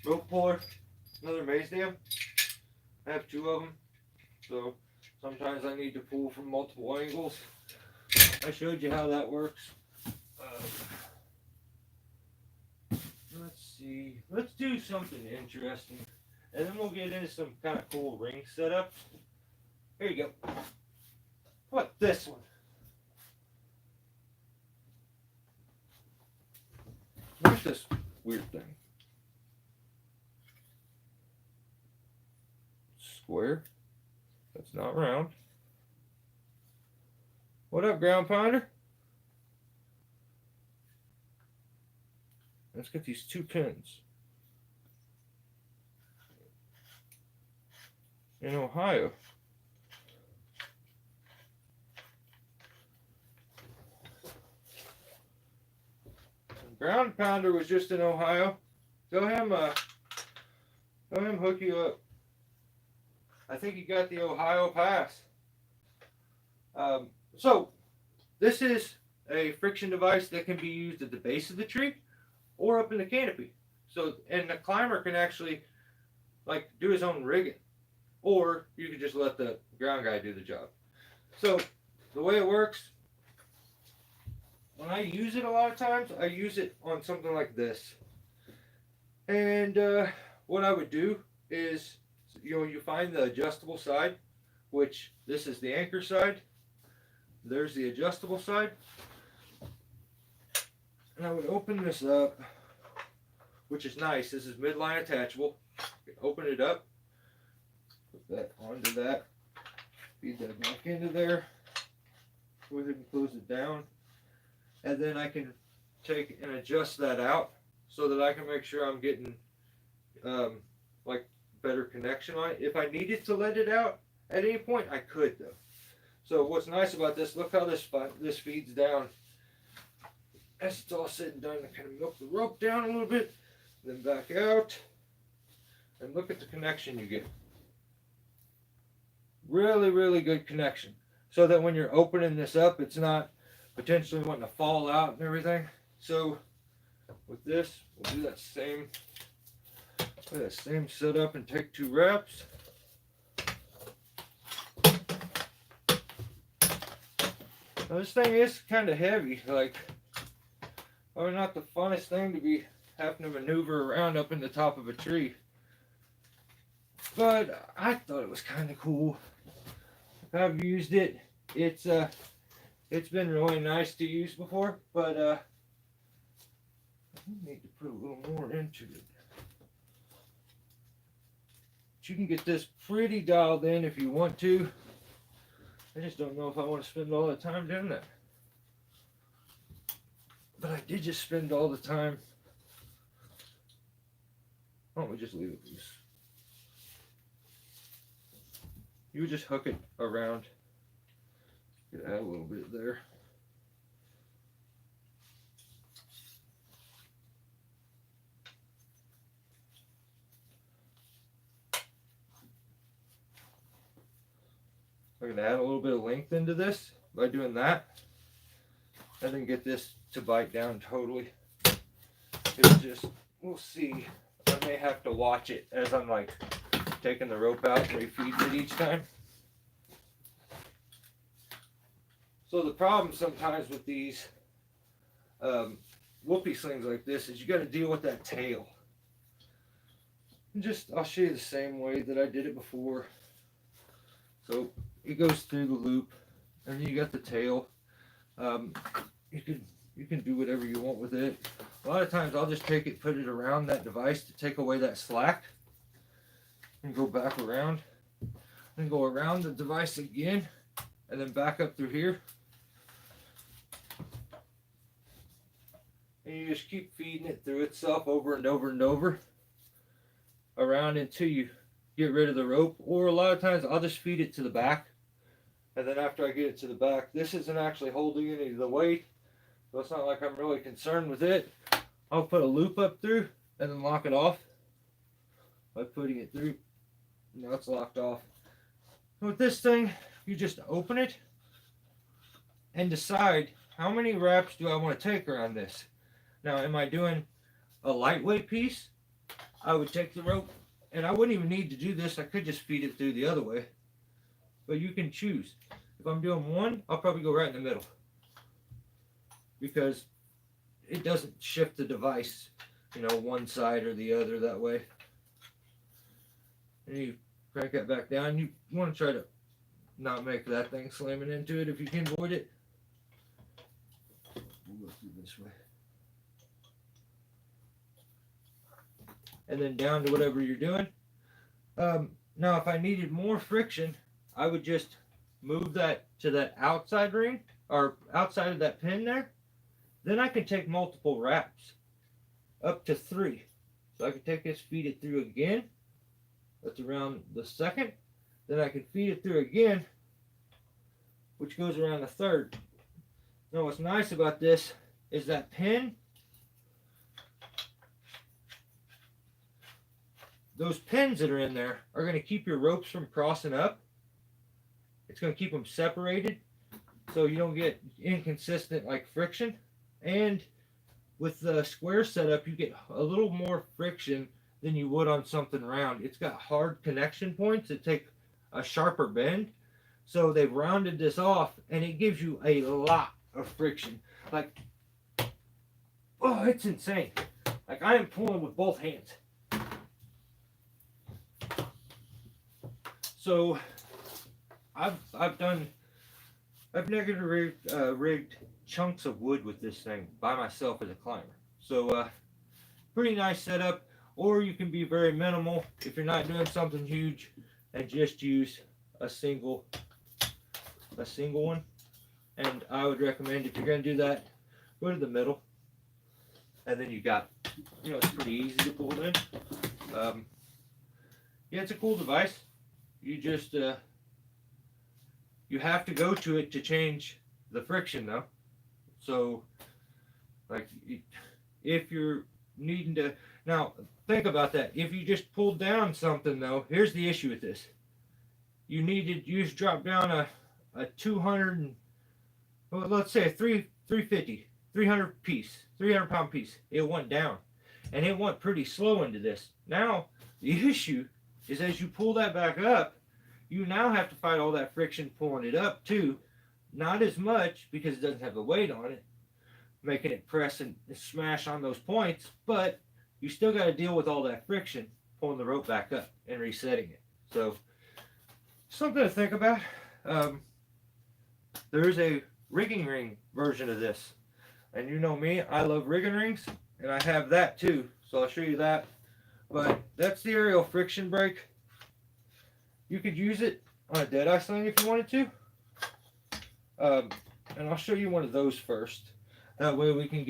rope puller, another maze dam. I have 2 of them, so sometimes I need to pull from multiple angles. I showed you how that works. Let's see. Let's do something interesting, and then we'll get into some kind of cool ring setup. Here you go. What this one? What's this weird thing? Square. That's not round. What up, ground pounder? Let's get these 2 pins. In Ohio. ground pounder was just in Ohio. Go him hook you up. I think he got the Ohio pass. So this is a friction device that can be used at the base of the tree or up in the canopy. So, and the climber can actually like do his own rigging, or you can just let the ground guy do the job. So the way it works, when I use it a lot of times, I use it on something like this. And what I would do is, you find the adjustable side, which this is the anchor side. There's the adjustable side. And I would open this up, which is nice. This is midline attachable. Open it up, put that onto that, feed that back into there, go ahead and close it down, and then I can take and adjust that out so that I can make sure I'm getting like better connection on it. If I needed to let it out at any point, I could though. So what's nice about this, look how this feeds down. As it's all said and done, I kind of milk the rope down a little bit, then back out, and look at the connection you get. Really, really good connection. So that when you're opening this up, it's not potentially wanting to fall out and everything. So with this, we'll do that same setup and take 2 wraps. Now this thing is kind of heavy, like probably not the funnest thing to be having to maneuver around up in the top of a tree. But I thought it was kind of cool. I've used it. It's been really nice to use before, but I need to put a little more into it. But you can get this pretty dialed in if you want to. I just don't know if I want to spend all the time doing that. But I did just spend all the time. Why don't we just leave it loose? You would just hook it around. Get out a little bit there. I'm going to add a little bit of length into this by doing that. And then get this to bite down totally. It's just, we'll see. I may have to watch it as I'm like taking the rope out and refeeding it each time. So the problem sometimes with these whoopee slings like this is you got to deal with that tail. And just, I'll show you the same way that I did it before. So it goes through the loop, and you got the tail. You can do whatever you want with it. A lot of times I'll just take it, put it around that device to take away that slack, and go back around, and go around the device again, and then back up through here. And you just keep feeding it through itself over and over and over around until you get rid of the rope. Or a lot of times I'll just feed it to the back, and then after I get it to the back, this isn't actually holding any of the weight, so it's not like I'm really concerned with it. I'll put a loop up through and then lock it off by putting it through. Now it's locked off. With this thing, you just open it and decide how many wraps do I want to take around this. Now, am I doing a lightweight piece? I would take the rope, and I wouldn't even need to do this. I could just feed it through the other way. But you can choose. If I'm doing one, I'll probably go right in the middle, because it doesn't shift the device, one side or the other that way. And you crank that back down. You want to try to not make that thing slamming into it if you can avoid it. We'll go through this way. And then down to whatever you're doing. Now, if I needed more friction, I would just move that to that outside ring, or outside of that pin there. Then I can take multiple wraps, up to 3. So I can take this, feed it through again. That's around the second. Then I can feed it through again, which goes around the third. Now what's nice about this is that pin those pins that are in there are going to keep your ropes from crossing up. It's going to keep them separated so you don't get inconsistent like friction. And with the square setup, you get a little more friction than you would on something round. It's got hard connection points that take a sharper bend. So they've rounded this off and it gives you a lot of friction. Like, oh, it's insane. Like I am pulling with both hands. So I've negative rigged chunks of wood with this thing by myself as a climber. So pretty nice setup. Or you can be very minimal if you're not doing something huge and just use a single one. And I would recommend if you're going to do that, go to the middle. And then you got, it's pretty easy to pull it in. Yeah, it's a cool device. You just, you have to go to it to change the friction though. So, like, if you're needing to, now think about that. If you just pulled down something though, here's the issue with this. You just drop down a 200, well, let's say a 350, 300 pound piece. It went down and it went pretty slow into this. Now, the issue is as you pull that back up, you now have to fight all that friction pulling it up too. Not as much because it doesn't have the weight on it, making it press and smash on those points, but you still got to deal with all that friction pulling the rope back up and resetting it. So something to think about. There's a rigging ring version of this, and you know me, I love rigging rings, and I have that too, so I'll show you that. But that's the aerial friction brake. You could use it on a deadeye sling if you wanted to. And I'll show you one of those first. That way we can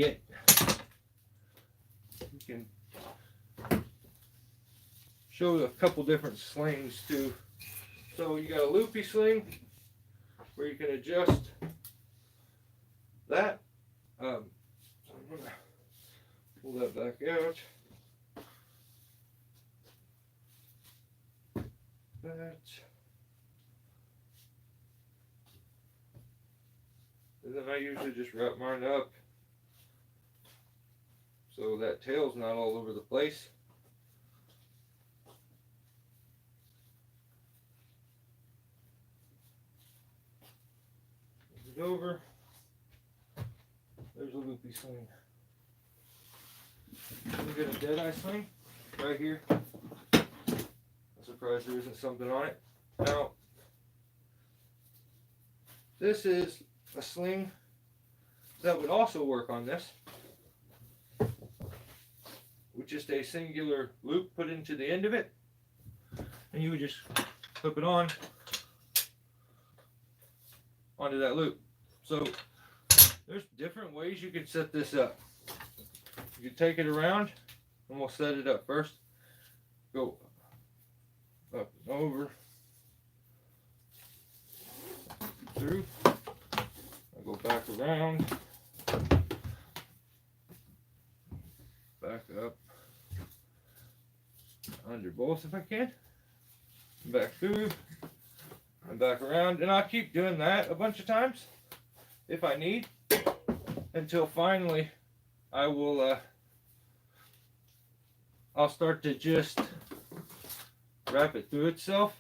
show a couple different slings too. So you got a loopy sling where you can adjust that. So I'm gonna pull that back out. That. And then I usually just wrap mine up so that tail's not all over the place. Move it over. There's a loopy sling. We got a deadeye sling right here. I'm surprised there isn't something on it. Now, this is a sling that would also work on this, with just a singular loop put into the end of it, and you would just clip it on onto that loop. So there's different ways you can set this up. You can take it around, and we'll set it up first. Go up and over, through. I'll go back around, back up, under both if I can, back through, and back around. And I'll keep doing that a bunch of times if I need, until finally I will, I'll start to just wrap it through itself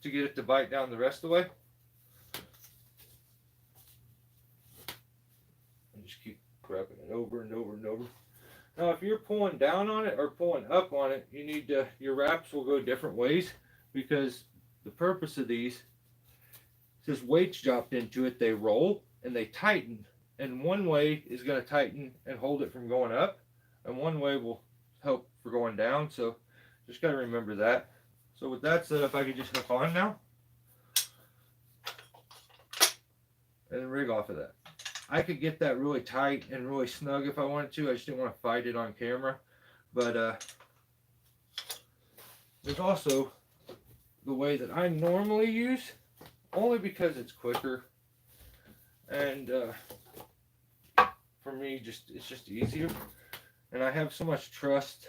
to get it to bite down the rest of the way. And just keep wrapping it over and over and over. Now, if you're pulling down on it or pulling up on it, you need to, your wraps will go different ways, because the purpose of these, since weight's dropped into it, they roll and they tighten. And one way is going to tighten and hold it from going up, and one way will help for going down. So just got to remember that. So with that set up, I can just hook on now and rig off of that. I could get that really tight and really snug if I wanted to. I just didn't want to fight it on camera. But there's also the way that I normally use, only because it's quicker, and for me, it's just easier, and I have so much trust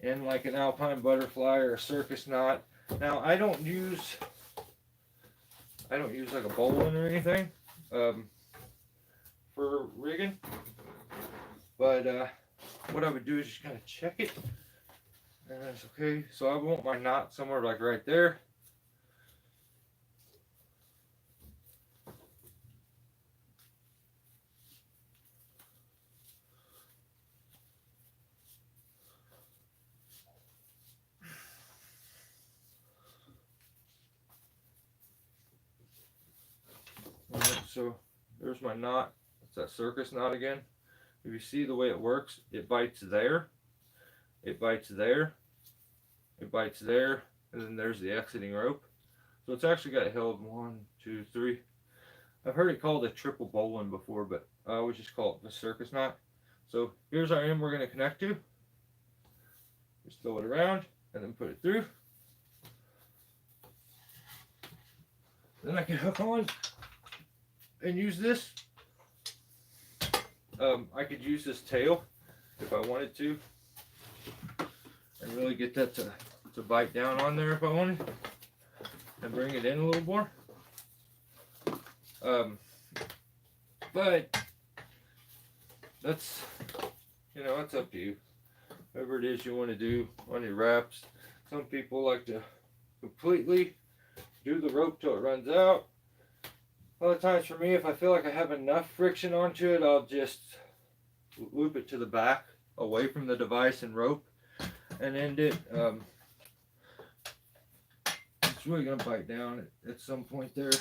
in like an alpine butterfly or a circus knot. Now I don't use like a bowline or anything for rigging, but what I would do is just kind of check it, and that's okay. So I want my knot somewhere like right there. Alright, so there's my knot. It's that circus knot again. If you see the way it works, it bites there, it bites there, it bites there, and then there's the exiting rope. So it's actually got held 1, 2, 3. I've heard it called a triple bowline before, but I always just call it the circus knot. So here's our end we're going to connect to. Just throw it around and then put it through. Then I can hook on and use this. I could use this tail if I wanted to, and really get that to bite down on there if I wanted, and bring it in a little more. But that's, that's up to you. Whatever it is you want to do on your wraps. Some people like to completely do the rope till it runs out. Other times for me, if I feel like I have enough friction onto it, I'll just loop it to the back away from the device and rope and end it. It's really going to bite down at some point there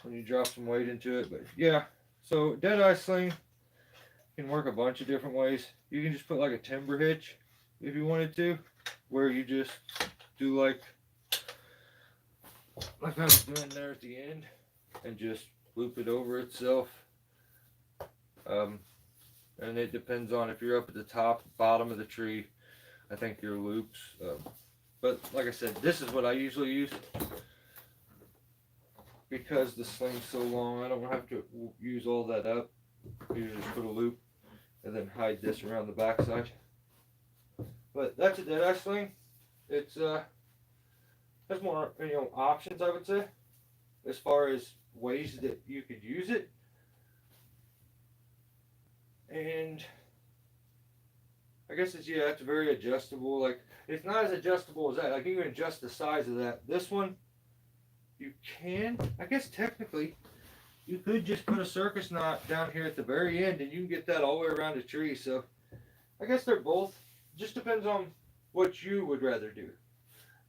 when you drop some weight into it. But yeah, so dead eye sling can work a bunch of different ways. You can just put like a timber hitch if you wanted to, where you just do like I was doing there at the end, and just loop it over itself. And it depends on if you're up at the top, bottom of the tree. I think your loops. But like I said, this is what I usually use because the sling's so long. I don't have to use all that up. You just put a loop and then hide this around the backside. But that's a dead eye sling. It's there's more options, I would say, as far as ways that you could use it. And I guess it's very adjustable. Like, it's not as adjustable as that. Like, you can adjust the size of that. This one, you can. I guess technically, you could just put a circus knot down here at the very end, and you can get that all the way around the tree. So, I guess they're both. Just depends on what you would rather do.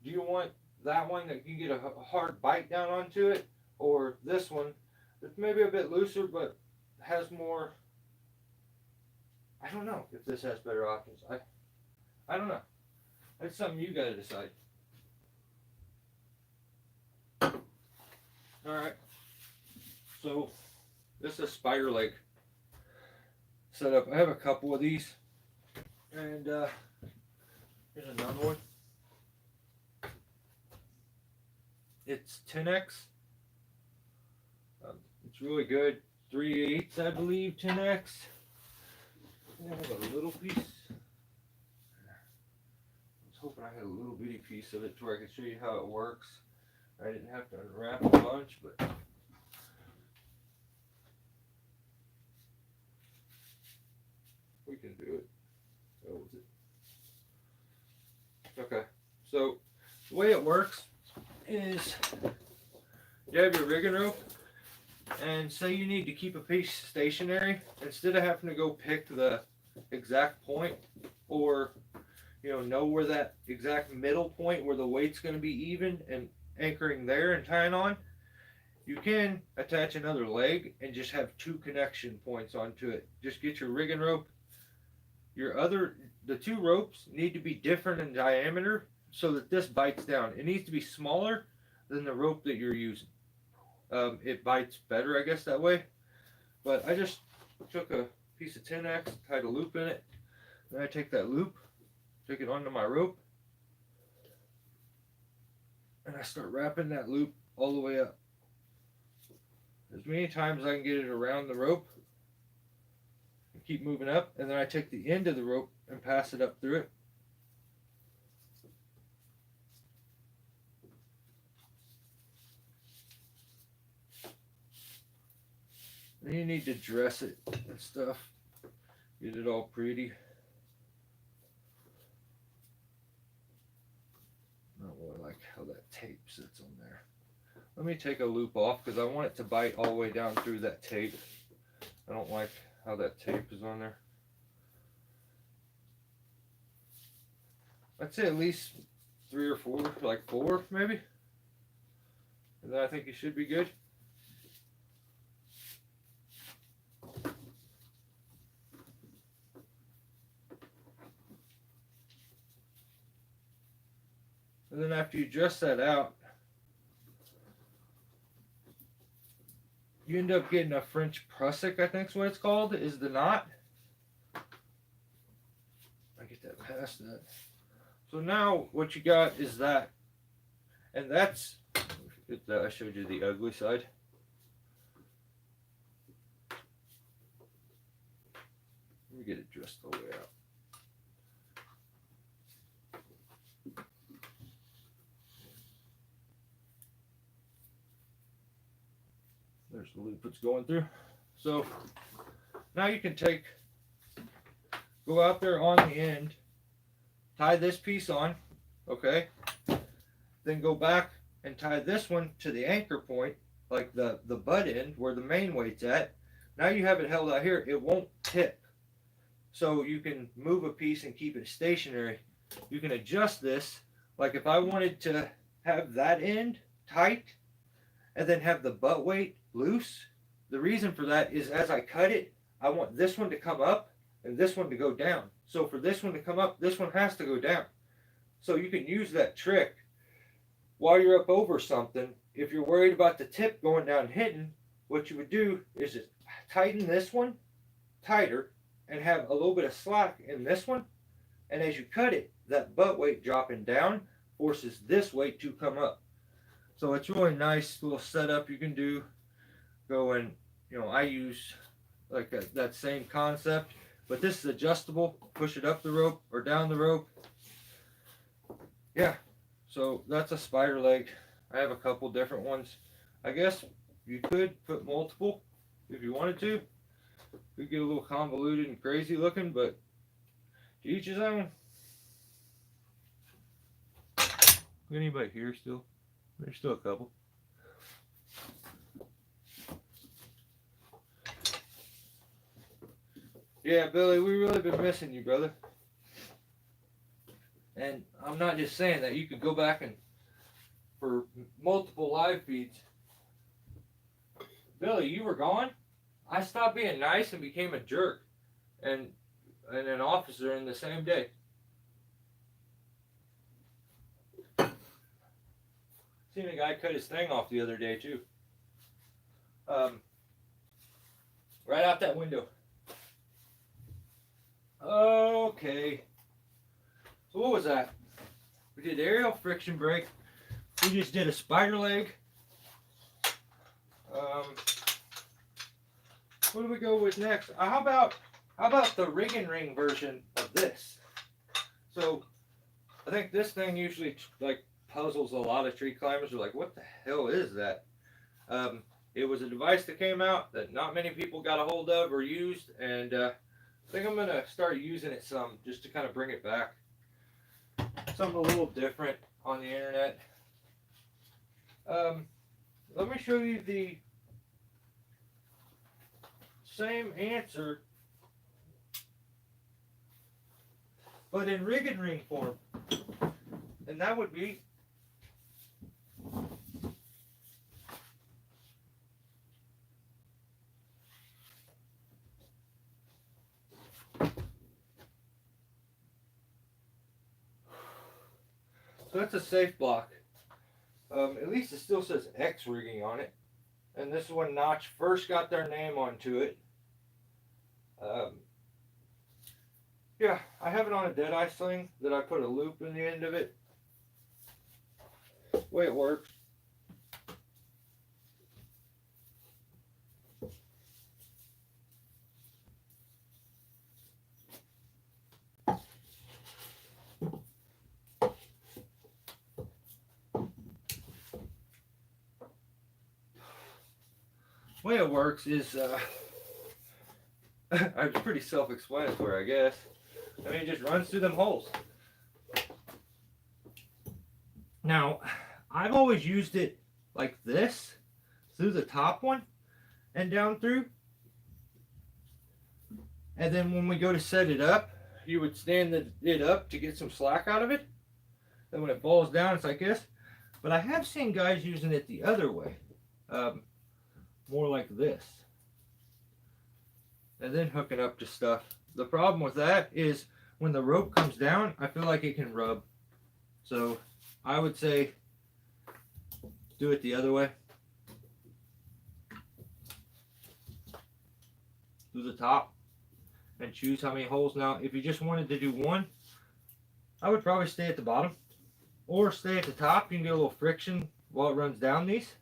Do you want that one that you can get a hard bite down onto it, or this one that's maybe a bit looser but has more? I don't know if this has better options. I don't know. That's something you gotta decide. Alright. So this is a spider leg setup. I have a couple of these. And here's another one. It's 10x. It's really good. 3/8, I believe, 10x. I have a little piece. I was hoping I had a little bitty piece of it to where I could show you how it works. I didn't have to unwrap a bunch, but we can do it. Oh, was it? Okay. So the way it works is you have your rigging rope, and say you need to keep a piece stationary, instead of having to go pick the exact point or know where that exact middle point where the weight's going to be even and anchoring there and tying on, you can attach another leg and just have 2 connection points onto it. Just get your rigging rope. The 2 ropes need to be different in diameter so that this bites down. It needs to be smaller than the rope that you're using. It bites better, I guess, that way. But I just took a piece of 10x, tied a loop in it. Then I take that loop, take it onto my rope, and I start wrapping that loop all the way up. As many times as I can get it around the rope, and keep moving up, and then I take the end of the rope and pass it up through it. Then you need to dress it and stuff. Get it all pretty. Not really like how that tape sits on there. Let me take a loop off because I want it to bite all the way down through that tape. I don't like how that tape is on there. I'd say at least 3 or 4, like 4 maybe. And then I think you should be good. And then after you dress that out, you end up getting a French prusik, I think is what it's called, is the knot. I get that past that. So now what you got is that. And that's, I showed you the ugly side. Let me get it dressed all the way out. There's the loop it's going through. So now you can go out there on the end, tie this piece on, okay? Then go back and tie this one to the anchor point, like the butt end where the main weight's at. Now you have it held out here, it won't tip. So you can move a piece and keep it stationary. You can adjust this, like if I wanted to have that end tight and then have the butt weight loose, the reason for that is as I cut it, I want this one to come up and this one to go down. So for this one to come up, this one has to go down. So you can use that trick while you're up over something. If you're worried about the tip going down and hitting, what you would do is just tighten this one tighter and have a little bit of slack in this one. And as you cut it, that butt weight dropping down forces this weight to come up. So it's really nice little setup you can do. Go and, I use like that same concept, but this is adjustable. Push it up the rope or down the rope. Yeah, so that's a spider leg. I have a couple different ones. I guess you could put multiple if you wanted to. Could get a little convoluted and crazy looking, but to each his own. Anybody here still? There's still a couple. Yeah, Billy, we really been missing you, brother. And I'm not just saying that. You could go back and for multiple live feeds. Billy, you were gone? I stopped being nice and became a jerk. And an officer in the same day. Seen a guy cut his thing off the other day too. Right out that window. Okay. So what was that? We did aerial friction brake. We just did a spider leg. What do we go with next? How about the rig and ring version of this? So I think this thing usually like puzzles a lot of tree climbers. They're like, what the hell is that? It was a device that came out that not many people got a hold of or used, and I think I'm gonna start using it some just to kind of bring it back. Something a little different on the internet. Let me show you the same answer, but in rig and ring form, and that would be so that's a safe block. At least it still says X rigging on it. And this is when Notch first got their name onto it. Yeah, I have it on a deadeye sling that I put a loop in the end of it. The way it works. The way it works is it's pretty self-explanatory, I guess. I mean, it just runs through them holes. Now, I've always used it like this, through the top one and down through. And then when we go to set it up, you would stand it up to get some slack out of it. Then when it falls down, it's like this. But I have seen guys using it the other way, more like this, and then hooking up to stuff. The problem with that is when the rope comes down, I feel like it can rub. So I would say do it the other way. Do the top and choose how many holes. Now, if you just wanted to do one, I would probably stay at the bottom or stay at the top. You can get a little friction while it runs down these.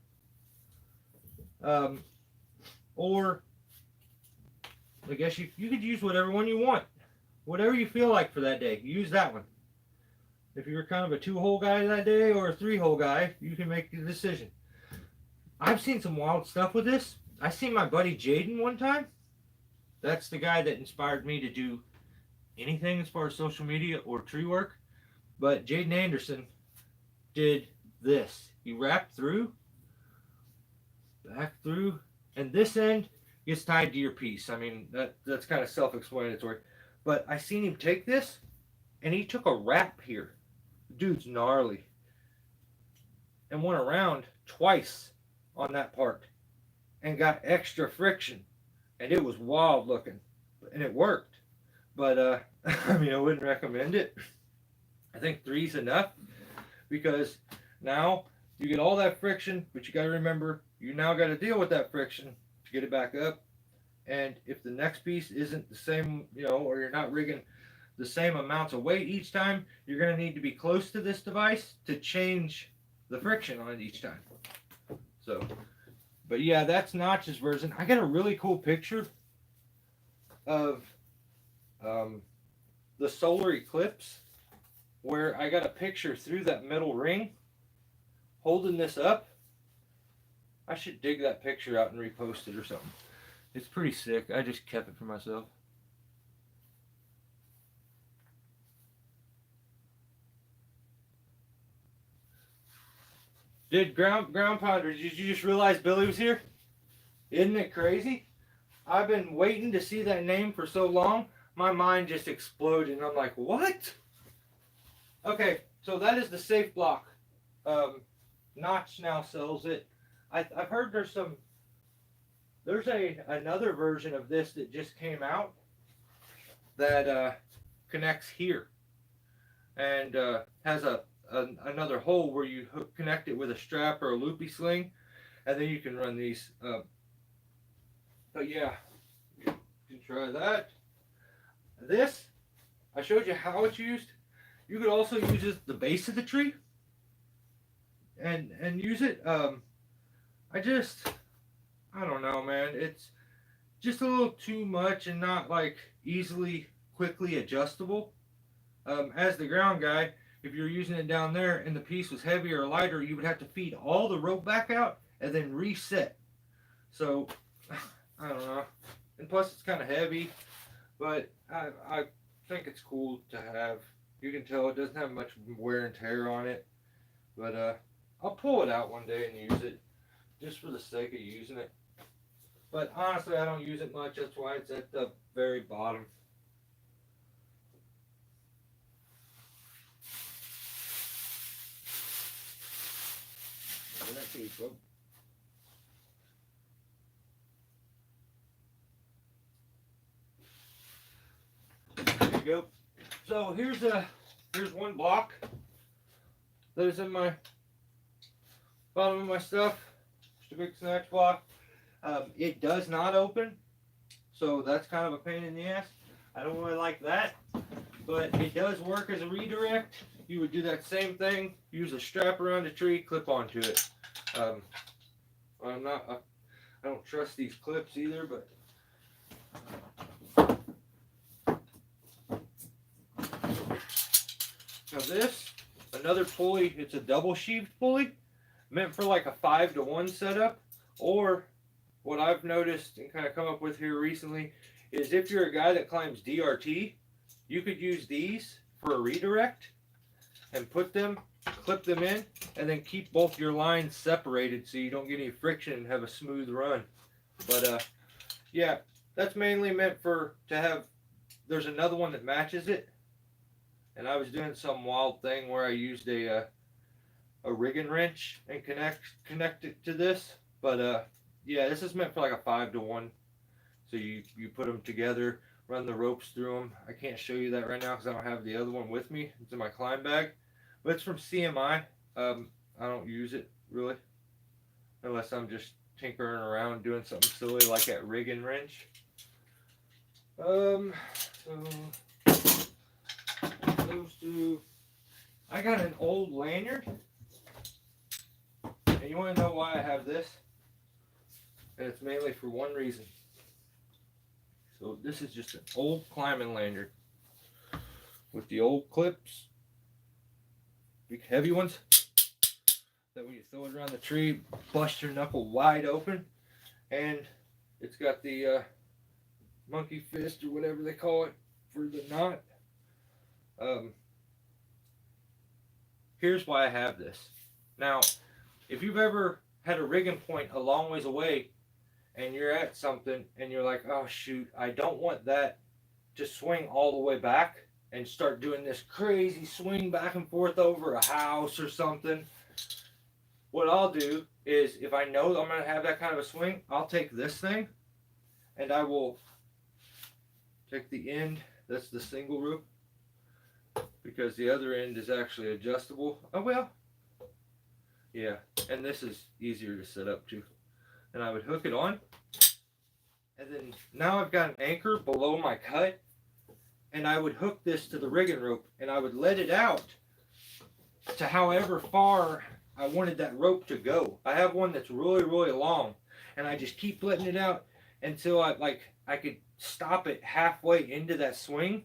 Or I guess you could use whatever one you want. Whatever you feel like for that day, use that one. If you're kind of a 2-hole guy that day or a 3-hole guy, you can make the decision. I've seen some wild stuff with this. I seen my buddy Jaden one time. That's the guy that inspired me to do anything as far as social media or tree work. But Jaden Anderson did this. He wrapped through, back through, and this end gets tied to your piece. I mean, that's kind of self-explanatory. But I seen him take this, and he took a wrap here. Dude's gnarly. And went around twice on that part and got extra friction. And it was wild looking. And it worked. But, I mean, I wouldn't recommend it. I think 3's enough. Because now you get all that friction, but you got to remember, you now got to deal with that friction to get it back up. And if the next piece isn't the same, or you're not rigging the same amounts of weight each time, you're going to need to be close to this device to change the friction on it each time. So, but yeah, that's Notch's version. I got a really cool picture of the solar eclipse where I got a picture through that metal ring holding this up. I should dig that picture out and repost it or something. It's pretty sick. I just kept it for myself. Ground Pounder, did you just realize Billy was here? Isn't it crazy? I've been waiting to see that name for so long. My mind just exploded and I'm like, what? Okay, so that is the safe block. Notch now sells it. I've heard there's another version of this that just came out that connects here and has another hole where you connect it with a strap or a loopy sling, and then you can run these. But yeah, you can try that. This, I showed you how it's used. You could also use it at the base of the tree and use it. I don't know, man. It's just a little too much and not like quickly adjustable. As the ground guy, if you're using it down there and the piece was heavier or lighter, you would have to feed all the rope back out and then reset. So, I don't know. And plus it's kind of heavy, but I think it's cool to have. You can tell it doesn't have much wear and tear on it. But I'll pull it out one day and use it just for the sake of using it. But honestly, I don't use it much. That's why it's at the very bottom. There you go. So here's one block that is in my bottom of my stuff. Just a big snatch block. It does not open, so that's kind of a pain in the ass. I don't really like that, but it does work as a redirect. You would do that same thing, use a strap around a tree, clip onto it. I don't trust these clips either, but now this, another pulley, it's a double sheaved pulley, meant for like a 5-to-1 setup, or what I've noticed and kind of come up with here recently is if you're a guy that climbs DRT, you could use these for a redirect and put them, clip them in, and then keep both your lines separated so you don't get any friction and have a smooth run. But yeah, that's mainly meant to have. There's another one that matches it, and I was doing some wild thing where I used a rigging wrench and connect it to this. But yeah, this is meant for like a 5-to-1. So you put them together, run the ropes through them. I can't show you that right now because I don't have the other one with me. It's in my climb bag, but it's from CMI. I don't use it really unless I'm just tinkering around doing something silly like that rigging wrench. So those two. I got an old lanyard, and you want to know why I have this? And it's mainly for one reason. So this is just an old climbing lanyard with the old clips, big heavy ones, that when you throw it around the tree, bust your knuckle wide open. And it's got the monkey fist or whatever they call it for the knot. Here's why I have this. Now, if you've ever had a rigging point a long ways away and you're at something and you're like, oh shoot, I don't want that to swing all the way back and start doing this crazy swing back and forth over a house or something. What I'll do is, if I know I'm going to have that kind of a swing, I'll take this thing and I will take the end, that's the single rope, because the other end is actually adjustable. Oh well, yeah, and this is easier to set up too. And I would hook it on, and then now I've got an anchor below my cut, and I would hook this to the rigging rope, and I would let it out to however far I wanted that rope to go. I have one that's really, really long, and I just keep letting it out until I could stop it halfway into that swing,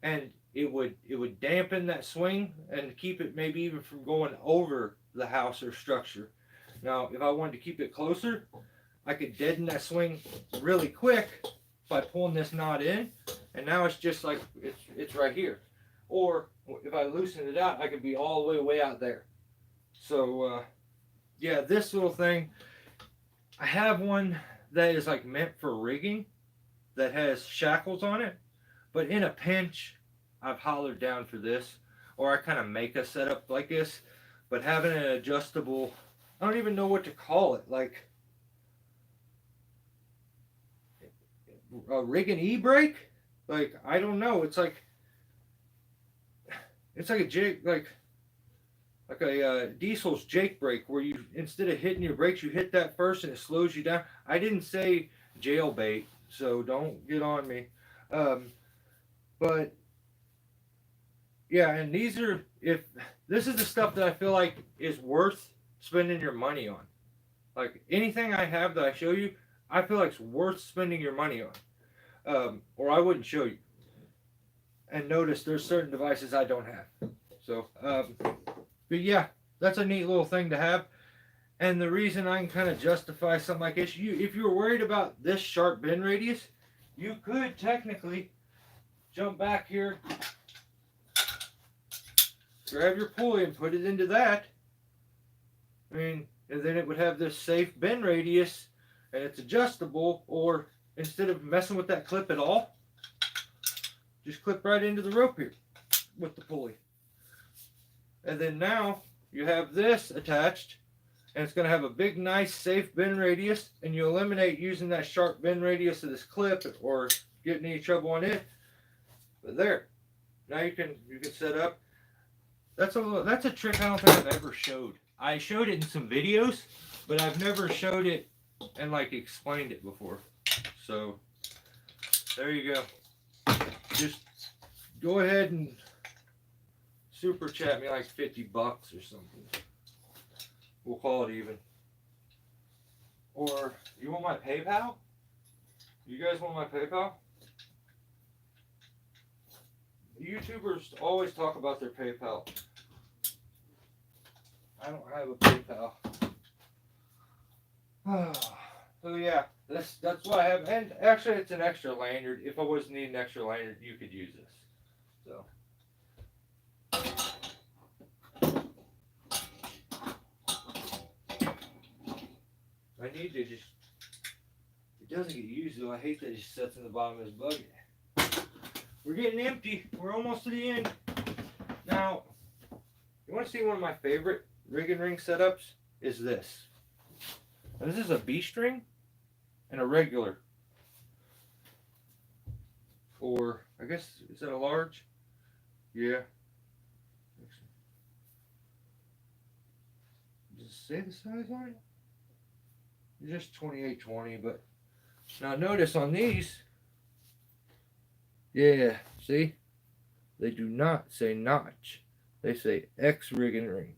and it would dampen that swing and keep it maybe even from going over the house or structure. Now, if I wanted to keep it closer, I could deaden that swing really quick by pulling this knot in, and now it's just like it's right here. Or if I loosen it out, I could be all the way out there. So yeah, this little thing, I have one that is like meant for rigging that has shackles on it, but in a pinch, I've hollered down for this, or I kind of make a setup like this. But having an adjustable, I don't even know what to call it, like a rigging e-brake, like I don't know. It's like a jig, like a diesel's jake brake, where you, instead of hitting your brakes, you hit that first and it slows you down. I didn't say jailbait, so don't get on me. But yeah, and these are, if this is the stuff that I feel like is worth spending your money on. Like anything I have that I show you, I feel like it's worth spending your money on, or I wouldn't show you. And notice there's certain devices I don't have. So, but yeah, that's a neat little thing to have. And the reason I can kind of justify something like this, if you were worried about this sharp bend radius, you could technically jump back here, grab your pulley and put it into that. I mean, and then it would have this safe bend radius, and it's adjustable. Or instead of messing with that clip at all, just clip right into the rope here with the pulley. And then now you have this attached, and it's going to have a big, nice, safe bend radius, and you eliminate using that sharp bend radius of this clip or getting any trouble on it. But there, now you can set up. That's a trick I don't think I've ever showed. I showed it in some videos, but I've never showed it and like explained it before. So there you go. Just go ahead and super chat me like $50 or something. We'll call it even. Or you want my PayPal? You guys want my PayPal? YouTubers always talk about their PayPal. I don't have a PayPal. So yeah, that's what I have. And actually, it's an extra lanyard. If I was needing an extra lanyard, you could use this. So. I need to just. It doesn't get used though. I hate that it just sits in the bottom of this bucket. We're getting empty. We're almost to the end. Now, you want to see one of my favorite rigging ring setups? Is this. Now, this is a B string and a regular. Or, I guess, is that a large? Yeah. Does it say the size on it? It's just 2820, but now notice on these, yeah, see? They do not say notch. They say X rigging ring.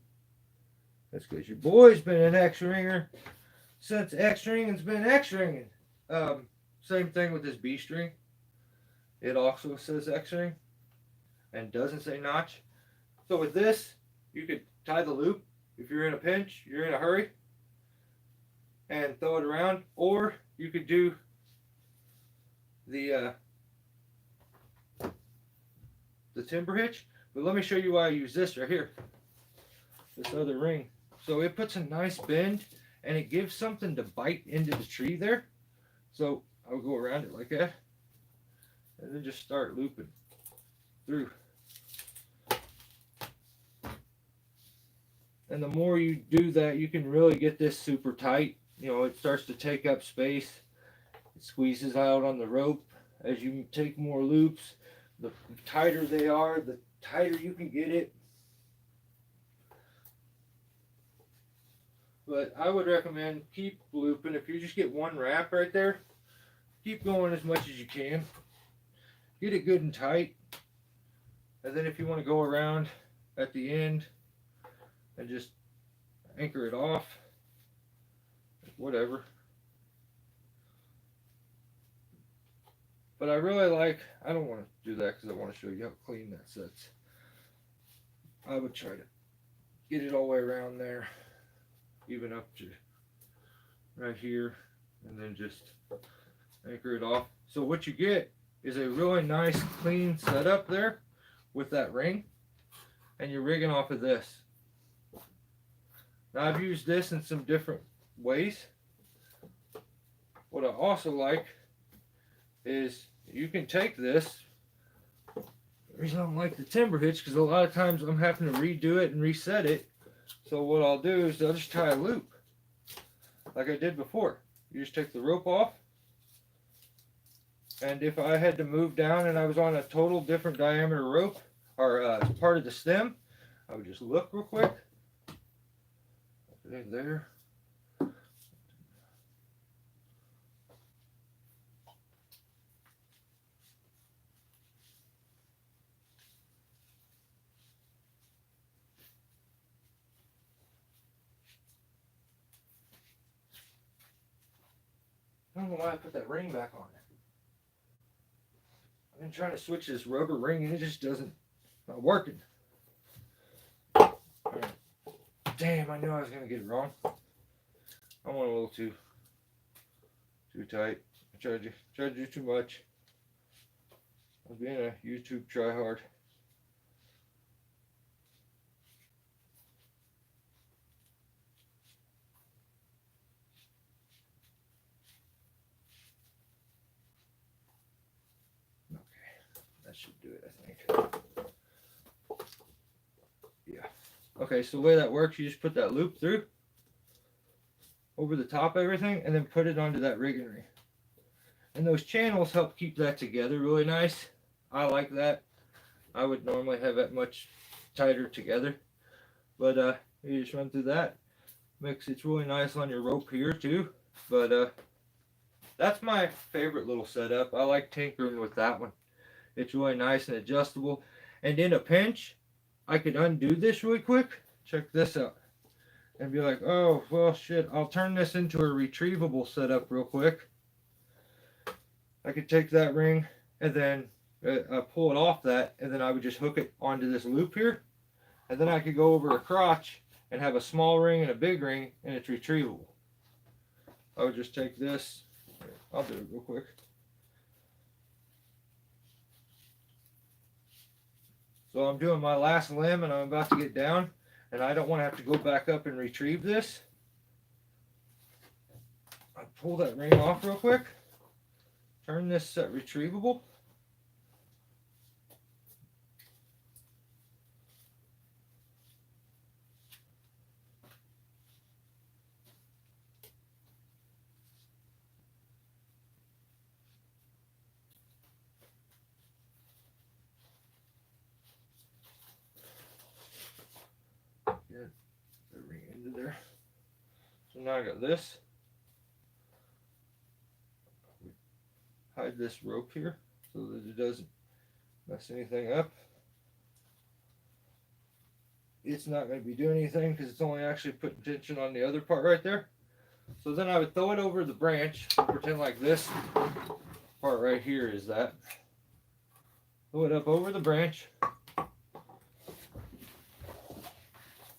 That's because your boy's been an X ringer since X ringing's been X ringing. Same thing with this B string. It also says X ring and doesn't say notch. So with this, you could tie the loop if you're in a pinch, you're in a hurry, and throw it around, or you could do the timber hitch. But let me show you why I use this right here, this other ring. So it puts a nice bend and it gives something to bite into the tree there. So I'll go around it like that and then just start looping through. And the more you do that, you can really get this super tight. You know, it starts to take up space. It squeezes out on the rope as you take more loops. The tighter they are, the tighter you can get it. But I would recommend keep looping. If you just get one wrap right there, keep going as much as you can. Get it good and tight. And then if you want to go around at the end and just anchor it off, whatever. But I really like, I don't want to do that because I want to show you how clean that sits. I would try to get it all the way around there, even up to right here, and then just anchor it off. So what you get is a really nice clean setup there with that ring, and you're rigging off of this. Now I've used this in some different ways. What I also like is you can take this. The reason I don't like the timber hitch because a lot of times I'm having to redo it and reset it. So what I'll do is I'll just tie a loop like I did before. You just take the rope off, and if I had to move down and I was on a total different diameter rope or part of the stem, I would just look real quick. There. I don't know why I put that ring back on it. I've been trying to switch this rubber ring and it just doesn't, not working. Right. Damn, I knew I was gonna get it wrong. I went a little too tight. I tried to do too much. I was being a YouTube tryhard. That should do it, I think. Yeah. Okay, so the way that works, you just put that loop through over the top of everything and then put it onto that rigging ring. And those channels help keep that together really nice. I like that. I would normally have that much tighter together. But you just run through that. It's really nice on your rope here too. But that's my favorite little setup. I like tinkering with that one. It's really nice and adjustable. And in a pinch, I could undo this really quick. Check this out. And be like, oh, well, shit, I'll turn this into a retrievable setup real quick. I could take that ring and then pull it off that. And then I would just hook it onto this loop here. And then I could go over a crotch and have a small ring and a big ring, and it's retrievable. I would just take this. I'll do it real quick. So I'm doing my last limb and I'm about to get down, and I don't want to have to go back up and retrieve this. I pull that ring off real quick. Turn this set retrievable. Get the ring into there. So now I got this. Hide this rope here so that it doesn't mess anything up. It's not going to be doing anything because it's only actually putting tension on the other part right there. So then I would throw it over the branch, pretend like this part right here is that. Throw it up over the branch.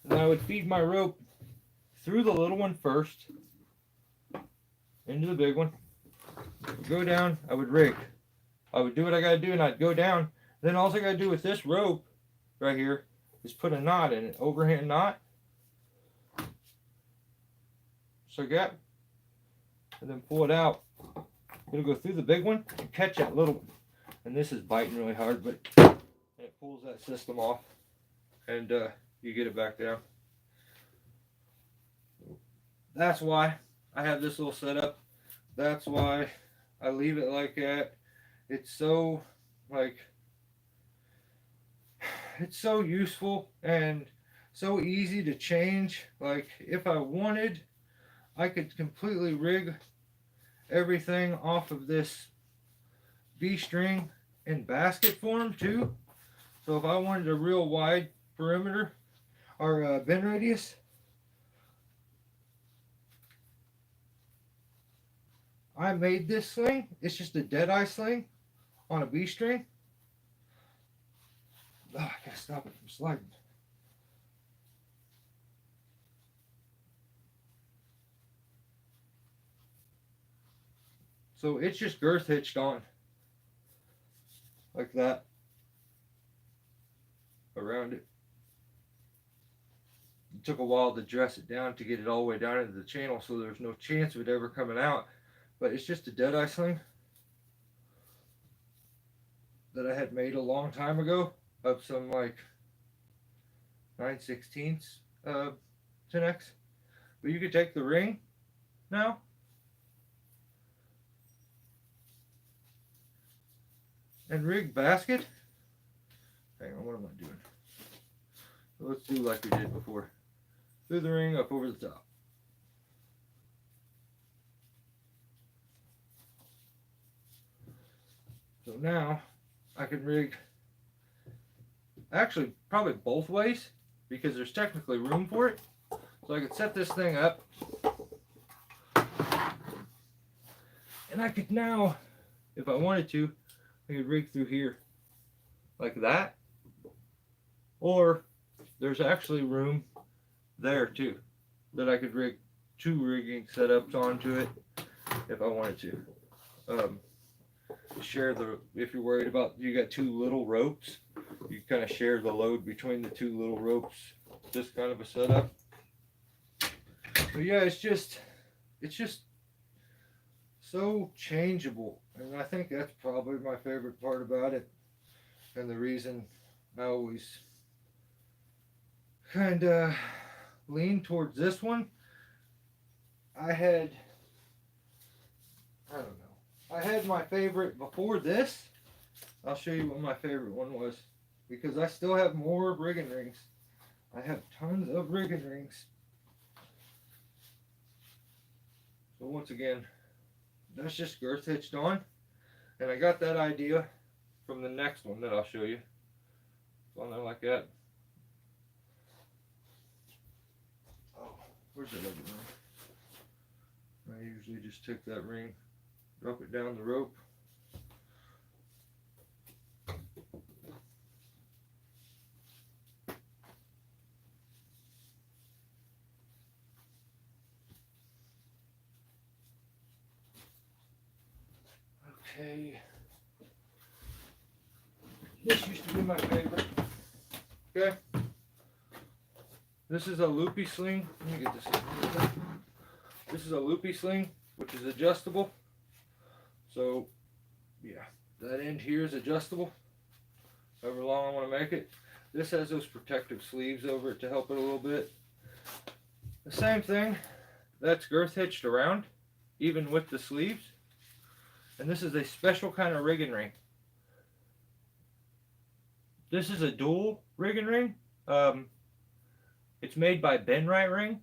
And I would feed my rope through the little one first, into the big one. Go down, I would rig. I would do what I gotta do and I'd go down. Then all I gotta do with this rope right here is put a knot in it, overhand knot. So gap, and then pull it out. It'll go through the big one and catch that little one. And this is biting really hard, but it pulls that system off, and you get it back down. That's why I have this little setup. That's why I leave it like that. It's so it's so useful and so easy to change. Like if I wanted, I could completely rig everything off of this B string in basket form too. So if I wanted a real wide perimeter or bend radius, I made this sling. It's just a dead-eye sling on a B string. Oh, I gotta stop it from sliding. So it's just girth hitched on like that around it. It took a while to dress it down to get it all the way down into the channel, so there's no chance of it ever coming out. But it's just a dead-eye sling that I had made a long time ago of some like 9/16 10x. But you could take the ring now and rig basket. Hang on, what am I doing? Let's do like we did before. Through the ring, up over the top. So now I can rig, actually probably both ways, because there's technically room for it. So I could set this thing up, and I could now, if I wanted to, I could rig through here like that. Or there's actually room there too that I could rig two rigging setups onto it if I wanted to. Share the, if you're worried about, you got two little ropes, you kind of share the load between the two little ropes. This kind of a setup. But yeah, it's just so changeable, and I think that's probably my favorite part about it, and the reason I always kind of lean towards this one. I had my favorite before this. I'll show you what my favorite one was, because I still have more rigging rings. I have tons of rigging rings. So once again, that's just girth hitched on, and I got that idea from the next one that I'll show you. So on there like that. Oh, where's the other ring? I usually just take that ring, drop it down the rope. Okay. This used to be my favorite. Okay. This is a loopy sling. Let me get this. This is a loopy sling, which is adjustable. So, yeah, that end here is adjustable. However long I want to make it. This has those protective sleeves over it to help it a little bit. The same thing. That's girth hitched around, even with the sleeves. And this is a special kind of rigging ring. This is a dual rigging ring. It's made by Benrite Ring,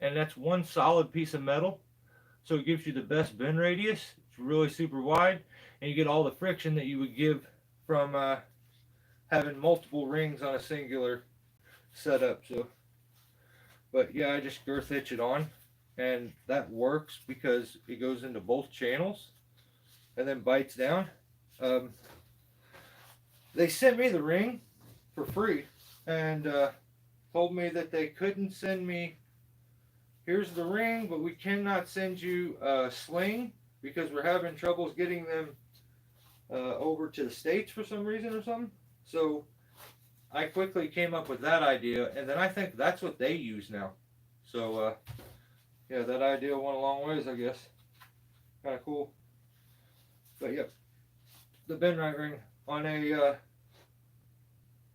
and that's one solid piece of metal. So it gives you the best bend radius. It's really super wide, and you get all the friction that you would give from having multiple rings on a singular setup. So, but yeah, I just girth hitch it on, and that works because it goes into both channels and then bites down. They sent me the ring for free, and told me that they couldn't send me, here's the ring, but we cannot send you a sling because we're having troubles getting them over to the States for some reason or something. So I quickly came up with that idea, and then I think that's what they use now. So yeah, that idea went a long ways, I guess. Kind of cool. But yep, the Benrite ring on a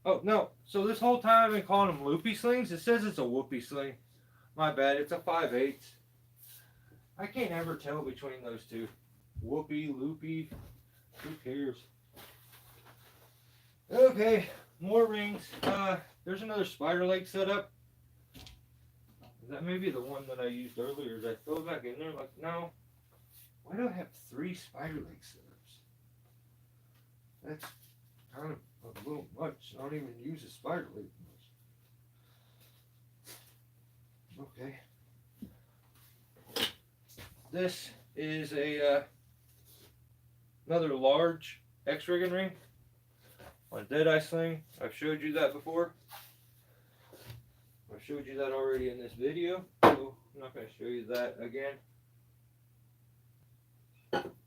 oh no, so this whole time I've been calling them loopy slings. It says it's a whoopee sling. My bad, it's a 5/8. I can't ever tell between those two. Whoopee, loopy, who cares? Okay, more rings. There's another spider leg setup. That may be the one that I used earlier. Did I throw it back in there? Like, no. Why do I have 3 spider leg setups? That's kind of a little much. I don't even use a spider leg much. Okay. This is a another large X-rigging ring on a dead eye sling. I've showed you that before. I've showed you that already in this video, so I'm not going to show you that again.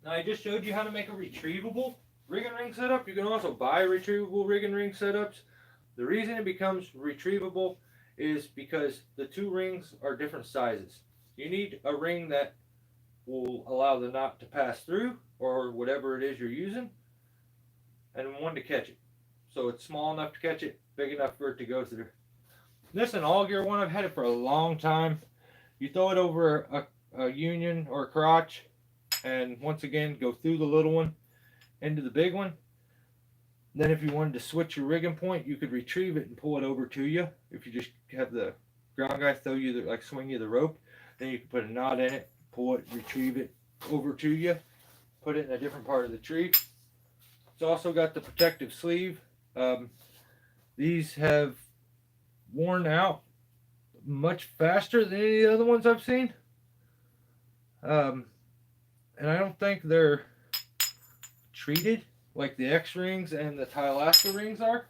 Now I just showed you how to make a retrievable rigging ring setup. You can also buy retrievable rigging ring setups. The reason it becomes retrievable is because the 2 rings are different sizes. You need a ring that will allow the knot to pass through, or whatever it is you're using, and one to catch it. So it's small enough to catch it, big enough for it to go through. This is an all gear one. I've had it for a long time. You throw it over a union or a crotch, and once again go through the little one into the big one. Then if you wanted to switch your rigging point, you could retrieve it and pull it over to you. If you just have the ground guy throw you like swing you the rope, then you can put a knot in it, pull it, retrieve it over to you, put it in a different part of the tree. It's also got the protective sleeve. These have worn out much faster than any of the other ones I've seen. And I don't think they're treated like the X rings and the Alaska rings are,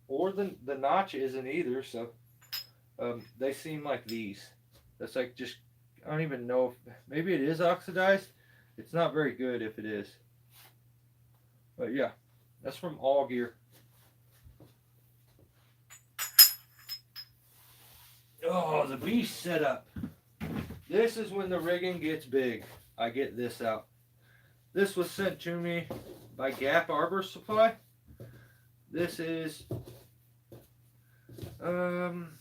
or the notch isn't either. So they seem like these. That's like just, I don't even know if maybe it is oxidized. It's not very good if it is. But yeah, that's from All Gear. Oh, the beast setup. This is when the rigging gets big. I get this out. This was sent to me by Gap Arbor Supply. This is, I'm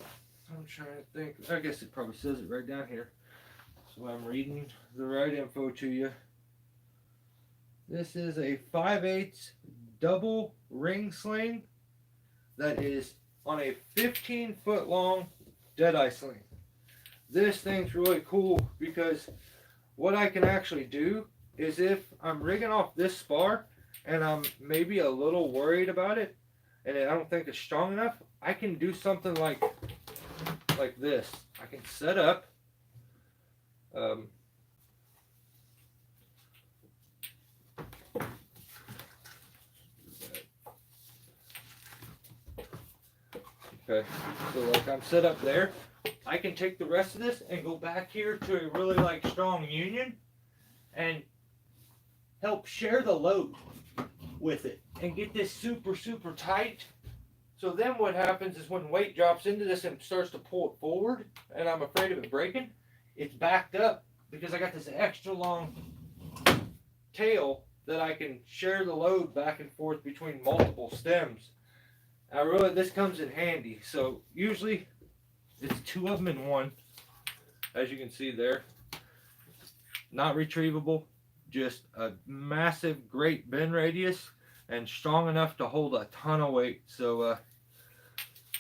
trying to think. I guess it probably says it right down here. So I'm reading the right info to you. This is a 5/8 double ring sling that is on a 15-foot long deadeye sling. This thing's really cool because what I can actually do is if I'm rigging off this spar and I'm maybe a little worried about it and I don't think it's strong enough, I can do something like this. I can set up okay, so like I'm set up there. I can take the rest of this and go back here to a really like strong union and help share the load with it and get this super, super tight. So then what happens is when weight drops into this and starts to pull it forward, and I'm afraid of it breaking, it's backed up because I got this extra long tail that I can share the load back and forth between multiple stems. This comes in handy. So usually it's two of them in one, as you can see there. Not retrievable, just a massive, great bend radius and strong enough to hold a ton of weight. So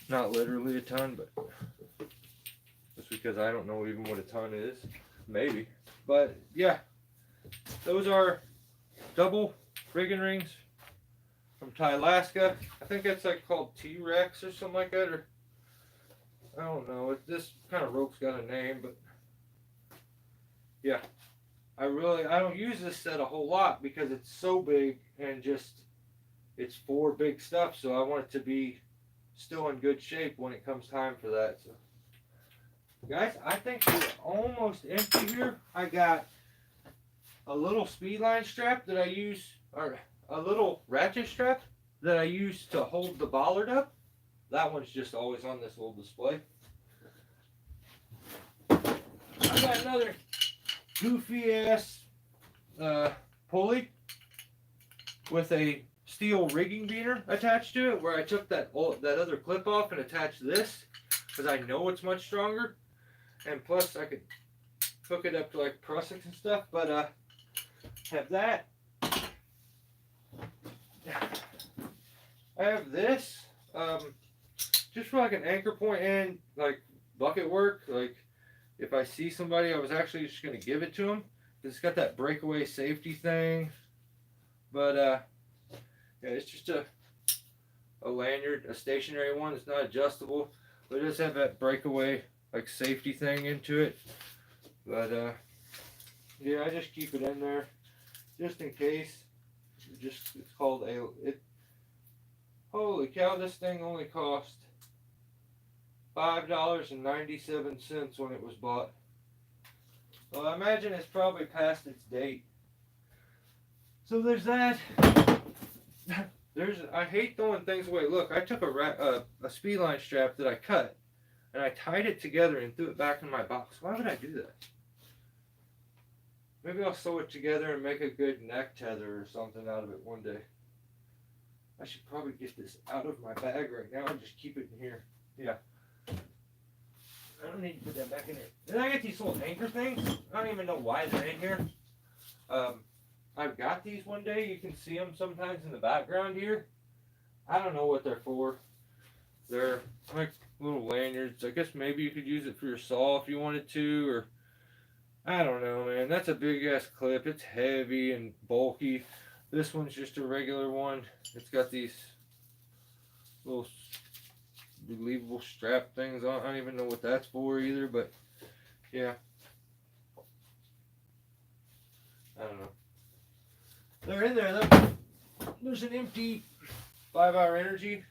not literally a ton, but just because I don't know even what a ton is, maybe. But yeah, those are double rigging rings from Alaska. I think that's like called T-Rex or something like that, or I don't know. This kind of rope's got a name, but yeah, I don't use this set a whole lot because it's so big and just it's for big stuff. So I want it to be still in good shape when it comes time for that. So guys, I think we're almost empty here. I got a little speed line strap that I use, or a little ratchet strap that I use to hold the bollard up. That one's just always on this little display. I got another goofy ass pulley with a steel rigging beater attached to it, where I took that other clip off and attached this because I know it's much stronger, and plus I could hook it up to like prussics and stuff. But have that. I have this just for like an anchor point and like bucket work. Like if I see somebody, I was actually just gonna give it to them. It's got that breakaway safety thing, but yeah, it's just a lanyard, a stationary one. It's not adjustable, but it does have that breakaway like safety thing into it. But yeah, I just keep it in there just in case. It's called holy cow, this thing only cost $5.97 when it was bought. Well, I imagine it's probably past its date. So there's that. I hate throwing things away. Look, I took a speed line strap that I cut and I tied it together and threw it back in my box. Why would I do that? Maybe I'll sew it together and make a good neck tether or something out of it one day. I should probably get this out of my bag right now and just keep it in here. Yeah. I don't need to put that back in here. Then I got these little anchor things. I don't even know why they're in here. I've got these one day. You can see them sometimes in the background here. I don't know what they're for. They're like little lanyards. I guess maybe you could use it for your saw if you wanted to, or I don't know, man. That's a big ass clip. It's heavy and bulky. This one's just a regular one. It's got these little relievable strap things on. I don't even know what that's for either, but yeah. I don't know. They're in there though. There's an empty 5-hour energy.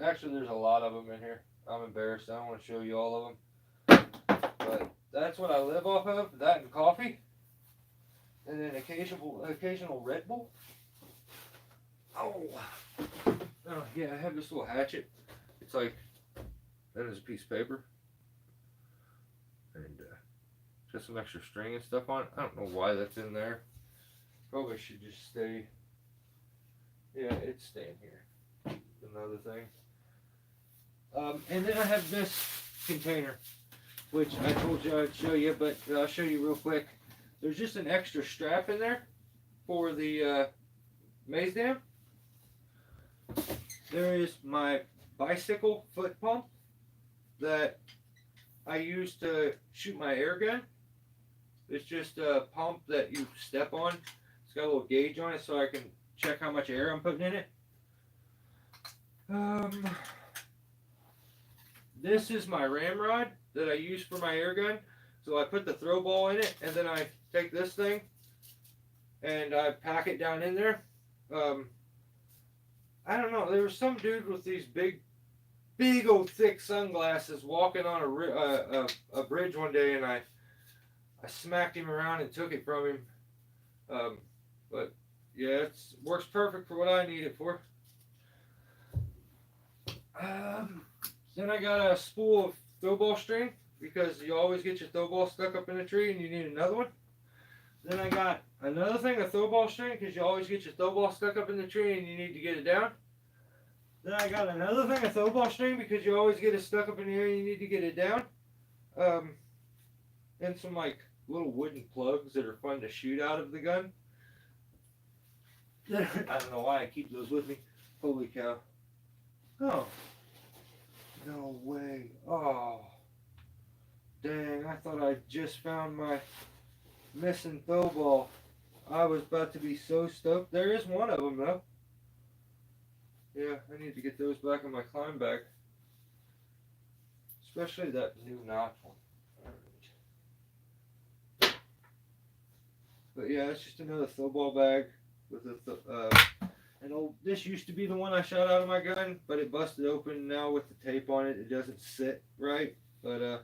Actually, there's a lot of them in here. I'm embarrassed. I don't want to show you all of them. But that's what I live off of. That and coffee. And then occasional Red Bull. Oh yeah, I have this little hatchet. It's like, that is a piece of paper. And it's got some extra string and stuff on it. I don't know why that's in there. Probably should just stay. Yeah, it's staying here. Another thing. And then I have this container, which I told you I'd show you, but I'll show you real quick. There's just an extra strap in there for the maze dam. There is my bicycle foot pump that I use to shoot my air gun. It's just a pump that you step on. It's got a little gauge on it so I can check how much air I'm putting in it. This is my ramrod that I use for my air gun. So I put the throw ball in it, and then I take this thing and I pack it down in there. I don't know. There was some dude with these big old thick sunglasses walking on a bridge one day, and I smacked him around and took it from him. But yeah, it works perfect for what I need it for. Then I got a spool of throw ball string because you always get your throw ball stuck up in a tree and you need another one. Then I got another thing of throw ball string because you always get your throw ball stuck up in the tree and you need to get it down. Then I got another thing of throw ball string because you always get it stuck up in the air and you need to get it down. And some like little wooden plugs that are fun to shoot out of the gun. I don't know why I keep those with me. Holy cow. Oh. No way. Oh. Dang, I thought I just found my missing throw ball. I was about to be so stoked. There is one of them though. Yeah, I need to get those back in my climb bag. Especially that new notch one. Alright. But yeah, it's just another throw ball bag with an old. This used to be the one I shot out of my gun, but it busted open. Now with the tape on it, it doesn't sit right. But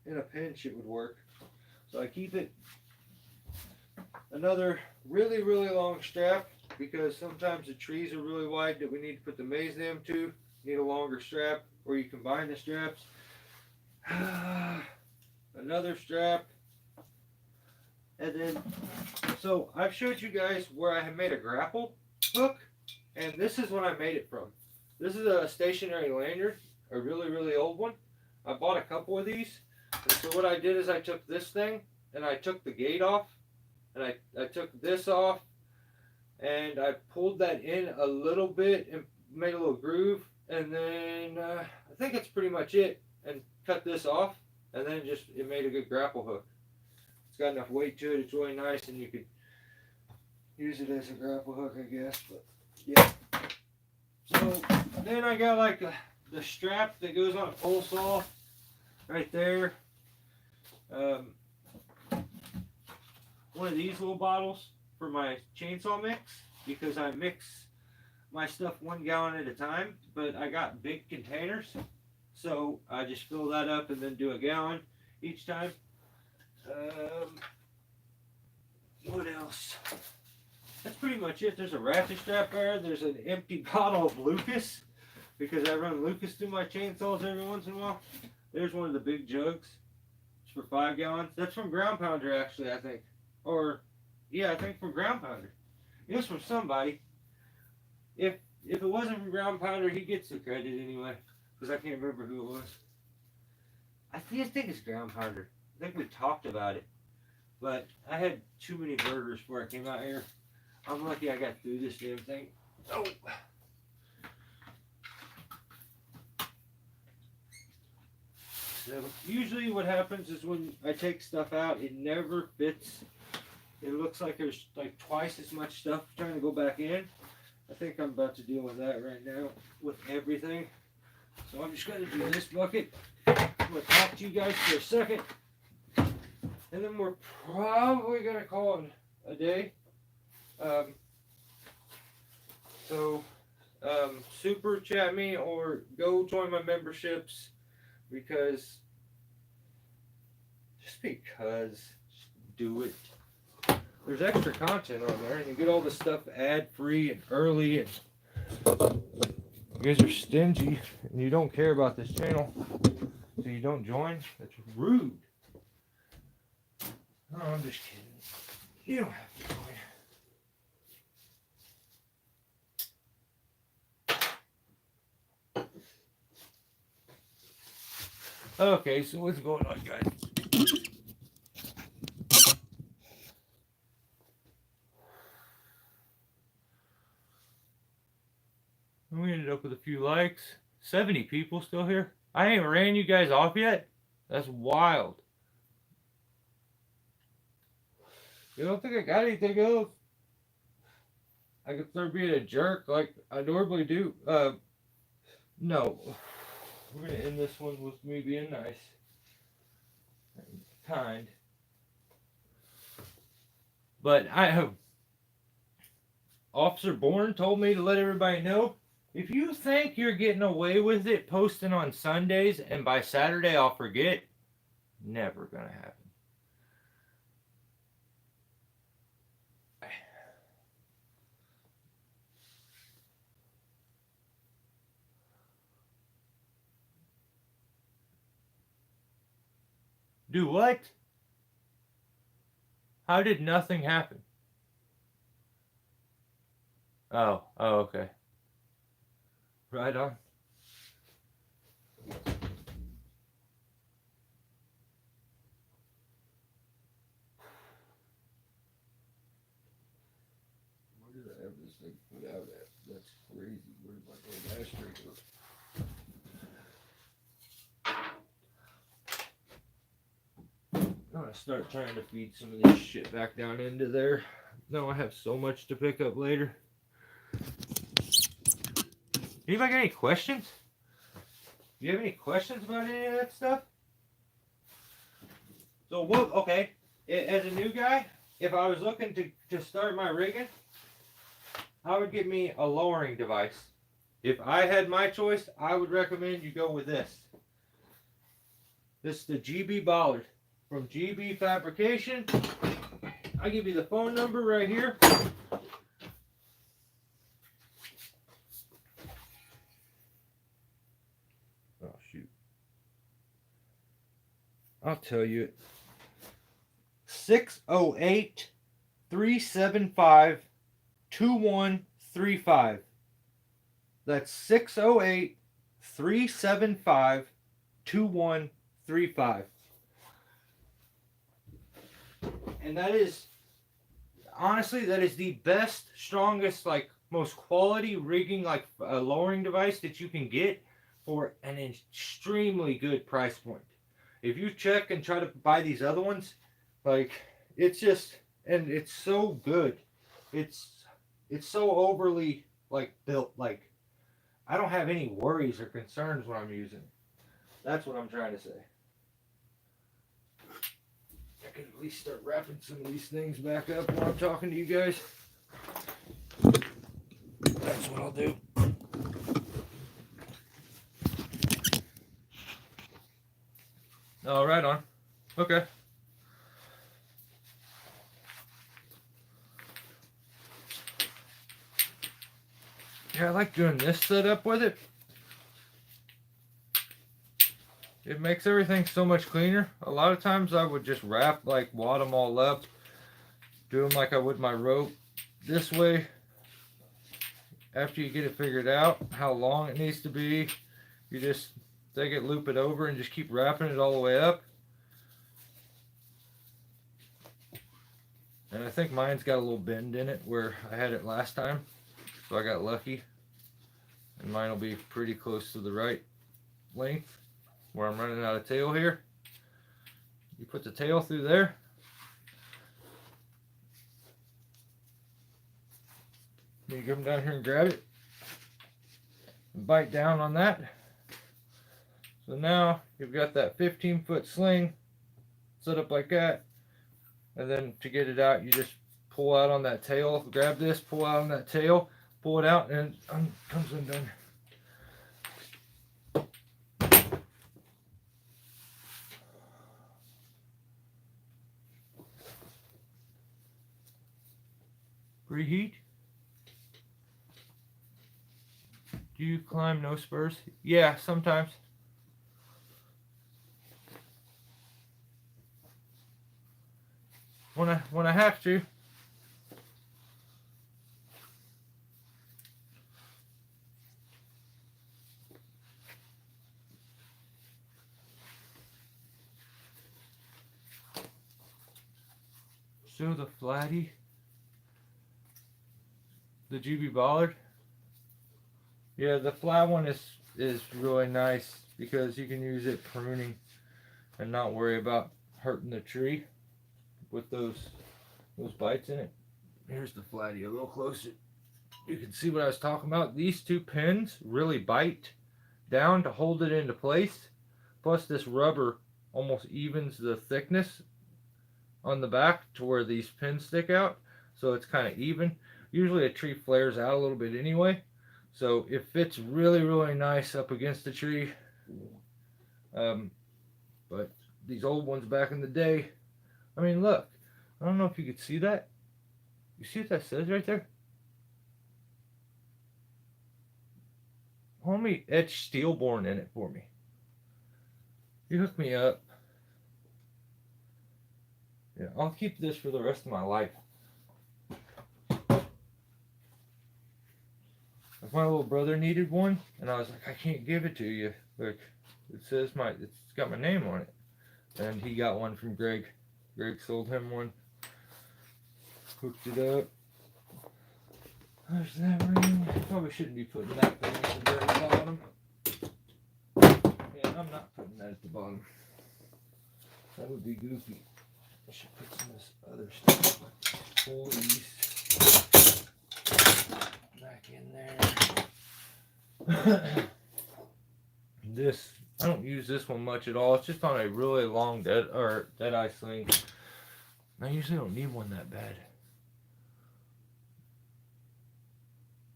in a pinch, it would work. So I keep it. Another really, really long strap because sometimes the trees are really wide that we need to put the maze dam to. Need a longer strap, or you combine the straps. Another strap. And then, so I've showed you guys where I have made a grapple hook, and this is what I made it from. This is a stationary lanyard, a really, really old one. I bought a couple of these. And so what I did is I took this thing, and I took the gate off, and I took this off, and I pulled that in a little bit and made a little groove, and then I think that's pretty much it, and cut this off, and then just it made a good grapple hook. It's got enough weight to it, it's really nice, and you could use it as a grapple hook, I guess, but yeah. So then I got like the strap that goes on a pole saw right there. One of these little bottles for my chainsaw mix because I mix my stuff 1 gallon at a time, but I got big containers, so I just fill that up and then do a gallon each time. What else? That's pretty much it. There's a ratchet strap there. There's an empty bottle of Lucas because I run Lucas through my chainsaws every once in a while. There's one of the big jugs. It's for 5 gallons. That's from Ground Pounder, actually, I think. Or, yeah, I think from Ground Pounder. It was from somebody. If it wasn't from Ground Pounder, he gets the credit anyway. Because I can't remember who it was. I think it's Ground Pounder. I think we talked about it. But I had too many burgers before I came out here. I'm lucky I got through this damn thing. Oh. So usually what happens is when I take stuff out, it never fits. It looks like there's like twice as much stuff trying to go back in. I think I'm about to deal with that right now with everything. So I'm just going to do this bucket. I'm going to talk to you guys for a second. And then we're probably going to call it a day. Super chat me or go join my memberships because just do it. There's extra content on there and you get all the stuff ad free and early, and you guys are stingy and you don't care about this channel, so you don't join. That's rude. No, I'm just kidding. You don't have to join. Okay, so what's going on, guys? We ended up with a few likes. 70 people still here. I ain't ran you guys off yet? That's wild. You don't think I got anything else? I could start being a jerk like I normally do. No. We're going to end this one with me being nice. And kind. But I have... Officer Bourne told me to let everybody know, if you think you're getting away with it posting on Sundays and by Saturday I'll forget, never going to happen. Do what? How did nothing happen? Oh, okay. Right on. Where did I have this thing put out at? That's crazy. Where did my old ashtray go? I'm gonna start trying to feed some of this shit back down into there. No, I have so much to pick up later. Anybody got any questions? Do you have any questions about any of that stuff? So what? Okay, as a new guy, if I was looking to start my rigging, I would get me a lowering device. If I had my choice, I would recommend you go with this. This is the GB Ballard from GB Fabrication. I'll give you the phone number right here. Oh, shoot. I'll tell you. 608-375-2135. That's 608-375-2135. And that is, honestly, that is the best, strongest, like, most quality rigging, like, lowering device that you can get for an extremely good price point. If you check and try to buy these other ones, like, it's just, and it's so good. It's so overly, like, built. Like, I don't have any worries or concerns when I'm using it. That's what I'm trying to say. I can at least start wrapping some of these things back up while I'm talking to you guys. That's what I'll do. Oh, right on. Okay. Yeah, I like doing this setup with it. It makes everything so much cleaner. A lot of times I would just wrap, like, wad them all up, do them like I would my rope. This way, after you get it figured out how long it needs to be, you just take it, loop it over, and just keep wrapping it all the way up. And I think mine's got a little bend in it where I had it last time, so I got lucky. And mine will be pretty close to the right length where I'm running out of tail here. You put the tail through there. You come down here and grab it and bite down on that. So now you've got that 15-foot sling set up like that. And then to get it out, you just pull out on that tail. Grab this, pull out on that tail, pull it out, and it comes undone. Preheat. Do you climb no spurs? Yeah, sometimes. When I have to. So the flatty, the GB Ballard. Yeah, the flat one is really nice because you can use it pruning and not worry about hurting the tree with those bites in it. Here's the flatty a little closer. You can see what I was talking about. These two pins really bite down to hold it into place. Plus this rubber almost evens the thickness on the back to where these pins stick out. So it's kind of even. Usually a tree flares out a little bit anyway. So it fits really, really nice up against the tree. But these old ones back in the day, I mean, look. I don't know if you could see that. You see what that says right there? Homie etched Steelborn in it for me. You hooked me up. Yeah, I'll keep this for the rest of my life. If my little brother needed one, and I was like, I can't give it to you. Like, it's got my name on it. And he got one from Greg. Greg sold him one. Hooked it up. There's that ring. Probably shouldn't be putting that thing at the very bottom. Yeah, I'm not putting that at the bottom. That would be goofy. I should put some of this other stuff, pulleys, back in there. This, I don't use this one much at all. It's just on a really long dead-eye sling. I usually don't need one that bad.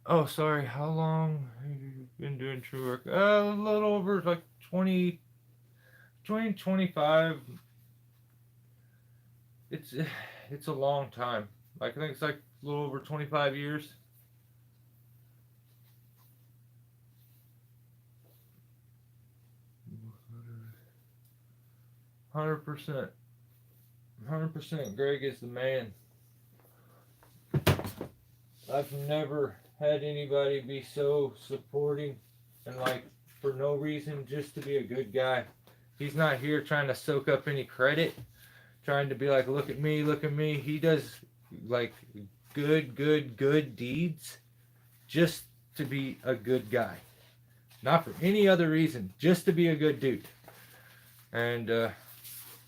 Oh, sorry. How long have you been doing true work? A little over like 20, 25. It's a long time. Like, I think it's like a little over 25 years. 100%. 100%. Greg is the man. I've never had anybody be so supporting and like for no reason, just to be a good guy. He's not here trying to soak up any credit, trying to be like, look at me, look at me. He does like good deeds just to be a good guy. Not for any other reason, just to be a good dude. And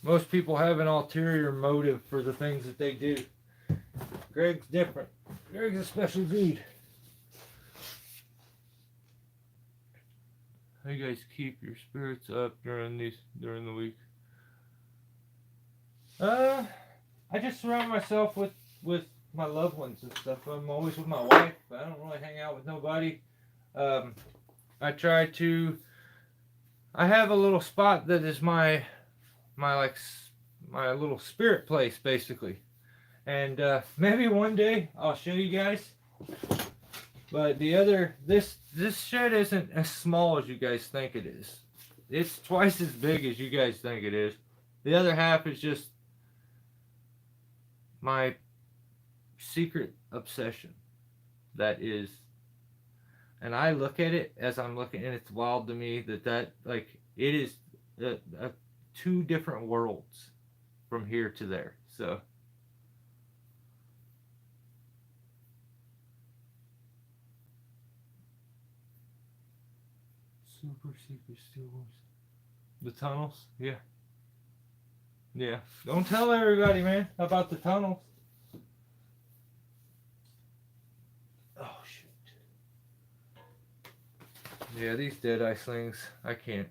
most people have an ulterior motive for the things that they do. Greg's different. Greg's a special dude. How you guys keep your spirits up during the week? I just surround myself with my loved ones and stuff. I'm always with my wife. I don't really hang out with nobody. I try to. I have a little spot that is my little spirit place, basically. And maybe one day I'll show you guys. But this shed isn't as small as you guys think it is. It's twice as big as you guys think it is. The other half is just my secret obsession. That is, and I look at it as I'm looking, and it's wild to me that like it is two different worlds from here to there. So. Super secret steel rooms. The tunnels? Yeah. Yeah. Don't tell everybody, man, about the tunnels. Oh, shoot. Yeah, these dead-eye slings, I can't.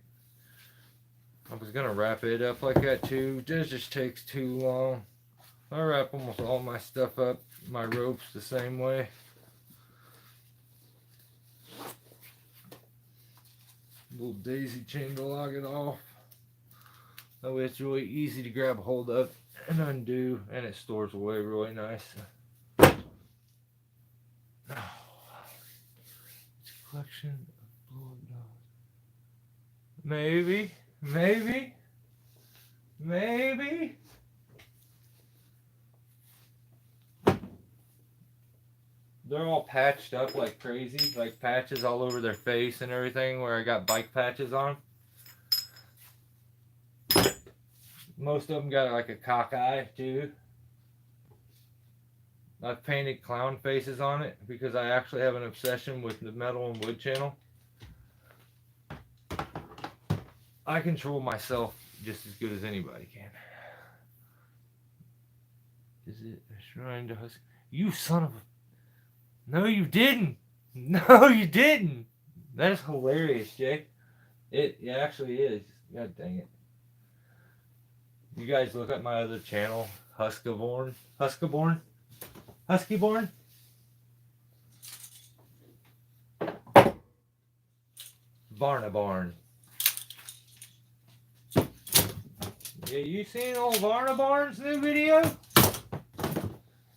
I was going to wrap it up like that, too. This just takes too long. I wrap almost all my stuff up, my ropes the same way. Little daisy chain to lock it off. That way it's really easy to grab a hold of and undo, and it stores away really nice. Oh, it's a collection of blow-up dolls. Maybe. They're all patched up like crazy, like patches all over their face and everything where I got bike patches on. Most of them got like a cock eye too. I've painted clown faces on it because I actually have an obsession with the metal and wood channel. I control myself just as good as anybody can. Is it a shrine to Husky? You son of a... No, you didn't. No, you didn't. That is hilarious, Jake. It actually is. God dang it. You guys look at my other channel, Huskyborn. Barn. Yeah, you seen old Barn's new video?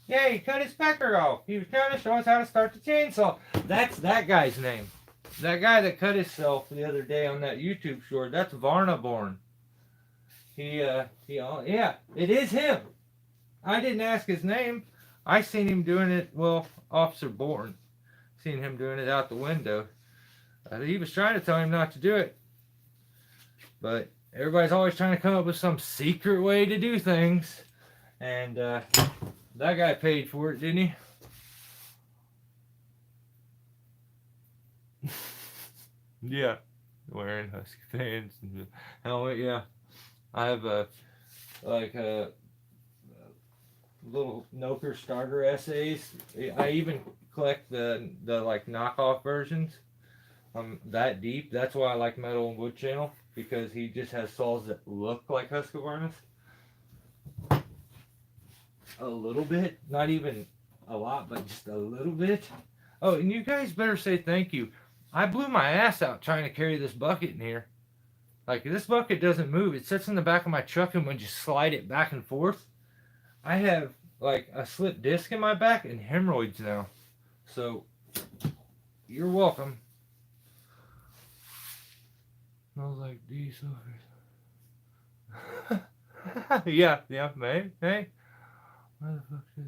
Yeah, he cut his pecker off. He was trying to show us how to start the chainsaw. That's that guy's name. That guy that cut himself the other day on that YouTube short, that's Varnaborn. Yeah, it is him. I didn't ask his name. I seen him doing it. Well, Officer Bourne, seen him doing it out the window. He was trying to tell him not to do it, but everybody's always trying to come up with some secret way to do things. And that guy paid for it, didn't he? Yeah, wearing Husky pants and helmet. Yeah, I have a little Noker starter essays. I even collect the like knockoff versions. I'm that deep. That's why I like Metal and Wood Channel, because he just has saws that look like Husqvarna's. A little bit, not even a lot, but just a little bit. Oh, and you guys better say thank you. I blew my ass out trying to carry this bucket in here. Like, this bucket doesn't move. It sits in the back of my truck, and when you slide it back and forth, I have like a slipped disc in my back and hemorrhoids now. So, you're welcome. Smells like diesel. Yeah, man. Hey, where the fuck is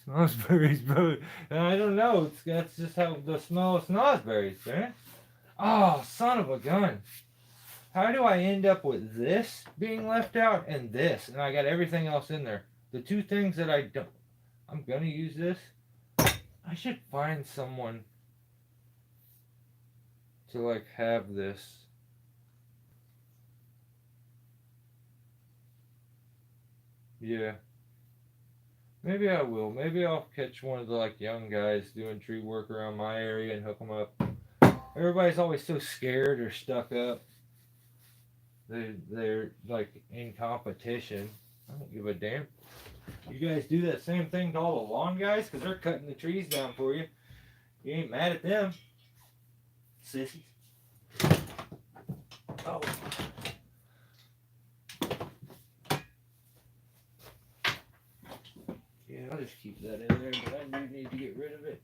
snozzberries, bro? I don't know. That's just how the smell of snozzberries, man. Oh, son of a gun. How do I end up with this being left out and this? And I got everything else in there. The two things that I don't. I'm going to use this. I should find someone to like have this. Yeah. Maybe I will. Maybe I'll catch one of the like young guys doing tree work around my area and hook them up. Everybody's always so scared or stuck up. They're like in competition. I don't give a damn. You guys do that same thing to all the lawn guys, because they're cutting the trees down for you. You ain't mad at them, sissies. Oh. Yeah, I'll just keep that in there, but I do need to get rid of it.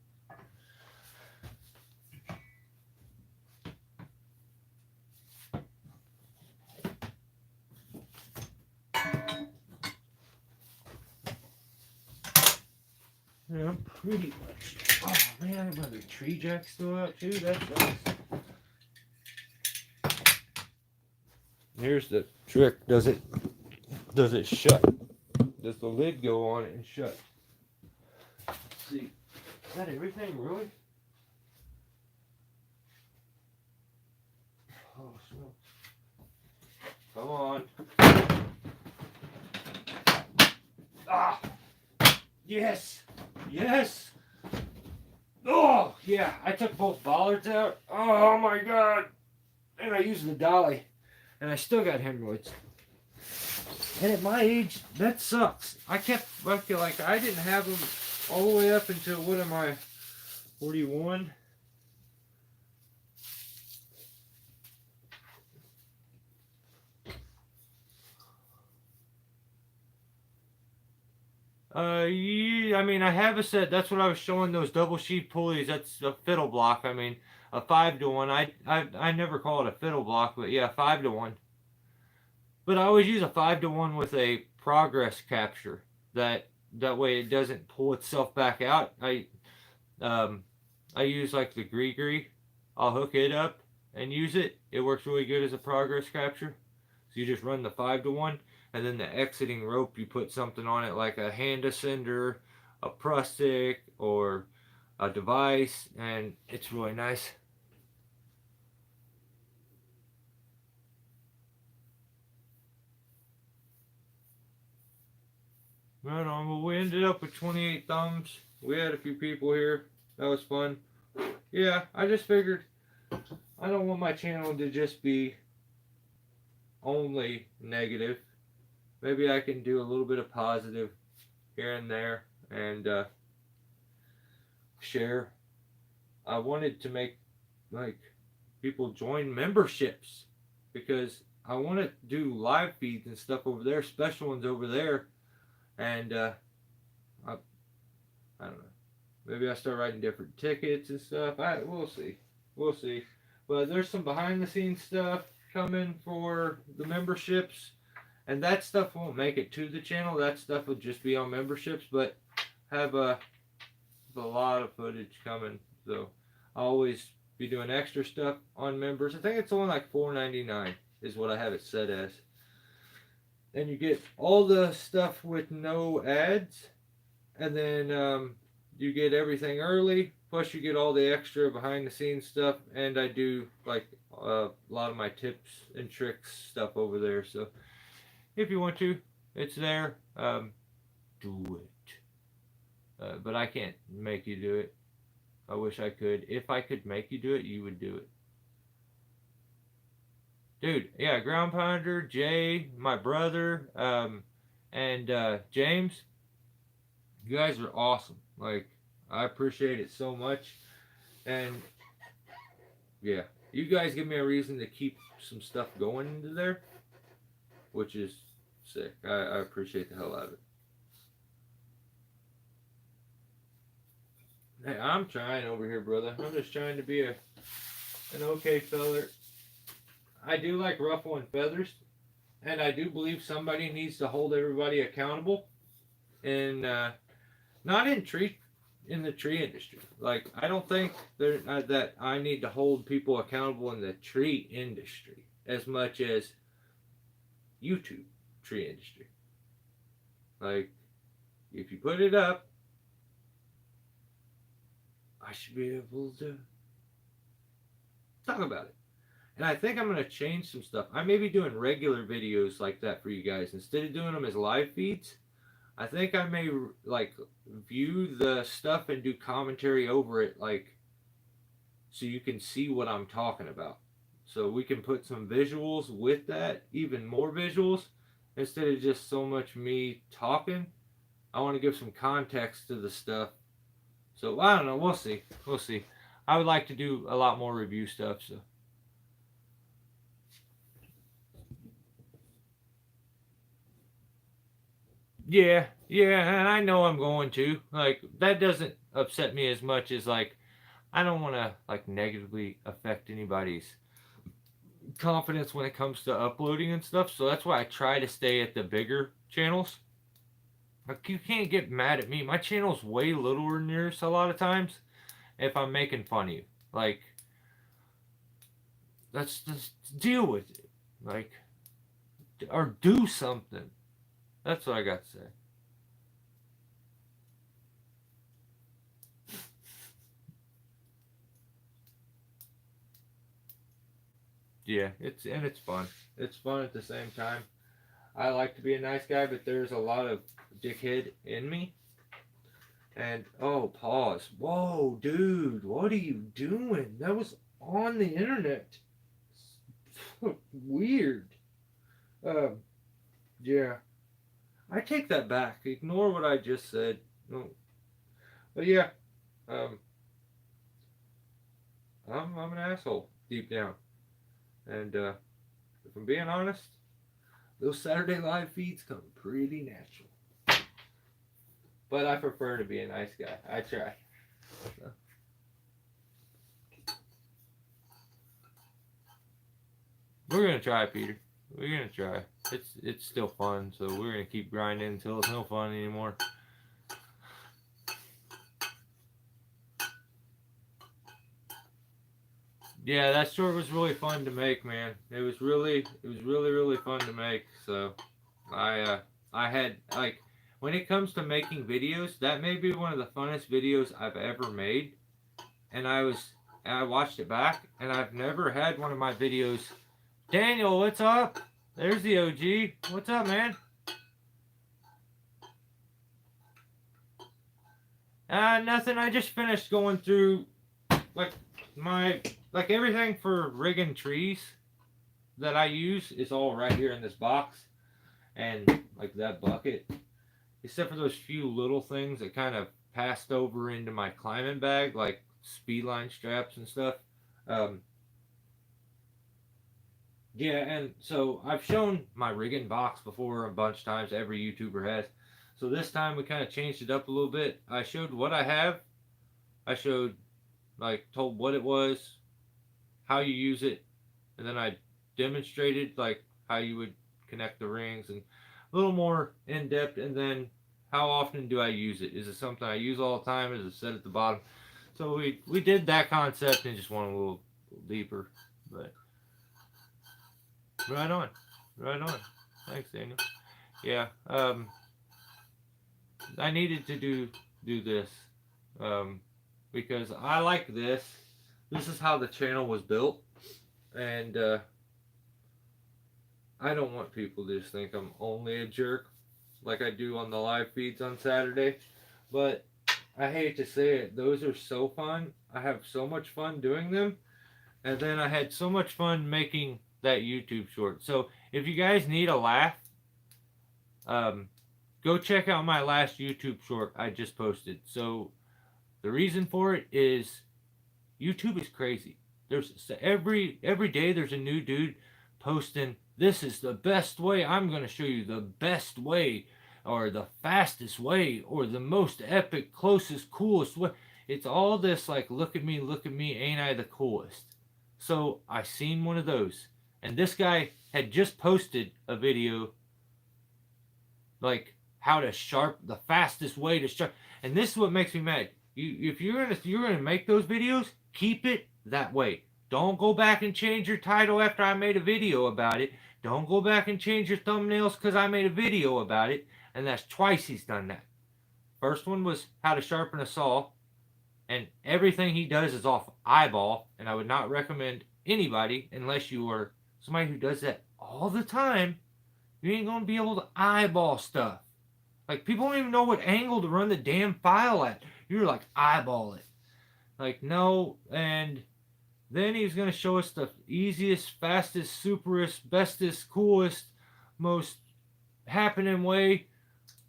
Yeah, I'm pretty much. Oh man, I got the tree jack still out too. That sucks. Here's the trick. Does it shut? Does the lid go on it and shut? Let's see. Is that everything really? Oh, smell. Come on. Ah! Yes! Yes! Oh, yeah. I took both bollards out. Oh my god. And I used the dolly. And I still got hemorrhoids. And at my age, that sucks. I kept fucking like, I didn't have them all the way up until, what am I, 41? Yeah, I mean, I have a set. That's what I was showing, those double sheet pulleys. That's a fiddle block. I mean, a 5-to-1. I never call it a fiddle block, but yeah, 5-to-1. But I always use a 5-to-1 with a progress capture. That way it doesn't pull itself back out. I use like the gree. I'll hook it up and use it. It works really good as a progress capture. So you just run the 5-to-1, and then the exiting rope, you put something on it like a hand ascender, a prusik, or a device, and it's really nice. Right on. Well, we ended up with 28 thumbs. We had a few people here. That was fun. Yeah, I just figured I don't want my channel to just be only negative. Maybe I can do a little bit of positive here and there and share. I wanted to make like people join memberships, because I want to do live feeds and stuff over there, special ones over there, and I don't know. Maybe I start writing different tickets and stuff. We'll see. We'll see. But there's some behind the scenes stuff coming for the memberships, And that stuff won't make it to the channel. That stuff will just be on memberships, but have a lot of footage coming. So I'll always be doing extra stuff on members. I think it's only like $4.99 is what I have it set as. And you get all the stuff with no ads, and then you get everything early. Plus, you get all the extra behind the scenes stuff, and I do like a lot of my tips and tricks stuff over there. So if you want to, it's there. Do it. But I can't make you do it. I wish I could. If I could make you do it, you would do it. Dude, yeah, Ground Pounder, Jay, my brother, and James, you guys are awesome. Like, I appreciate it so much. And, yeah, you guys give me a reason to keep some stuff going into there, which is sick. I appreciate the hell out of it. Hey, I'm trying over here, brother. I'm just trying to be an okay feller. I do like ruffling feathers, and I do believe somebody needs to hold everybody accountable, and not in the tree industry. Like, I don't think that I need to hold people accountable in the tree industry as much as YouTube tree industry. Like, if you put it up, I should be able to talk about it. And I think I'm going to change some stuff. I may be doing regular videos like that for you guys. Instead of doing them as live feeds, I think I may like view the stuff and do commentary over it, like, so you can see what I'm talking about. So we can put some visuals with that, even more visuals, instead of just so much me talking. I want to give some context to the stuff. So I don't know. We'll see. We'll see. I would like to do a lot more review stuff. So. Yeah, and I know I'm going to. Like, that doesn't upset me as much as, like, I don't want to, like, negatively affect anybody's confidence when it comes to uploading and stuff. So that's why I try to stay at the bigger channels. Like, you can't get mad at me. My channel's way littler than yours a lot of times if I'm making fun of you. Like, let's just deal with it. Like, or do something. That's what I got to say. Yeah, it's fun. It's fun at the same time. I like to be a nice guy, but there's a lot of dickhead in me. And oh, pause. Whoa, dude, what are you doing? That was on the internet. Weird. Yeah. I take that back. Ignore what I just said. No. But yeah, um, I'm an asshole deep down. And if I'm being honest, those Saturday live feeds come pretty natural. But I prefer to be a nice guy. I try. So. We're gonna try, Peter. We're gonna try. It's still fun, so we're gonna keep grinding until it's no fun anymore. Yeah, that short was really fun to make, man. It was really fun to make. So I had, like, when it comes to making videos, that may be one of the funnest videos I've ever made. And I watched it back, and I've never had one of my videos. Daniel, what's up? There's the OG. What's up, man? Nothing. I just finished going through, like, like everything for rigging trees that I use is all right here in this box. And, like, that bucket. Except for those few little things that kind of passed over into my climbing bag, like speed line straps and stuff. Yeah, and so I've shown my rigging box before a bunch of times. Every YouTuber has. So this time we kind of changed it up a little bit. I showed what I have. I showed, like, told what it was, how you use it, and then I demonstrated, like, how you would connect the rings, and a little more in depth. And then how often do I use it? Is it something I use all the time? Is it set at the bottom? So we did that concept and just went a little deeper. But right on, right on. Thanks, Daniel. Yeah, I needed to do this because I like this. This is how the channel was built, and I don't want people to just think I'm only a jerk like I do on the live feeds on Saturday. But I hate to say it, those are so fun. I have so much fun doing them, and then I had so much fun making that YouTube short. So if you guys need a laugh, um, go check out my last YouTube short I just posted. So the reason for it is YouTube is crazy. There's every day there's a new dude posting, this is the best way. I'm going to show you the best way or the fastest way or the most epic, closest, coolest way. It's all this like, look at me, ain't I the coolest? So I seen one of those, and this guy had just posted a video like how to sharp the fastest way to sharp, and this is what makes me mad. If you're gonna make those videos, keep it that way. Don't go back and change your title after I made a video about it. Don't go back and change your thumbnails because I made a video about it. And that's twice he's done that. First one was how to sharpen a saw, and everything he does is off eyeball, and I would not recommend anybody unless you are somebody who does that all the time. You ain't gonna be able to eyeball stuff. Like, people don't even know what angle to run the damn file at. You're like, eyeball it. Like, no. And then he's going to show us the easiest, fastest, superest, bestest, coolest, most happening way.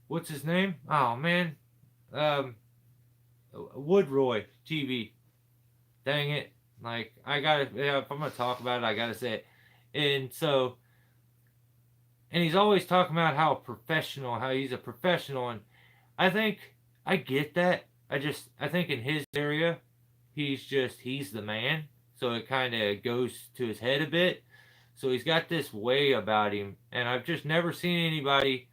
What's his name? Oh, man. Woodroy TV. Dang it. Like, I got to, if I'm going to talk about it, I got to say it. And so, and he's always talking about how he's a professional. And I think I get that. I think in his area, he's the man. So it kind of goes to his head a bit. So he's got this way about him. And I've just never seen anybody.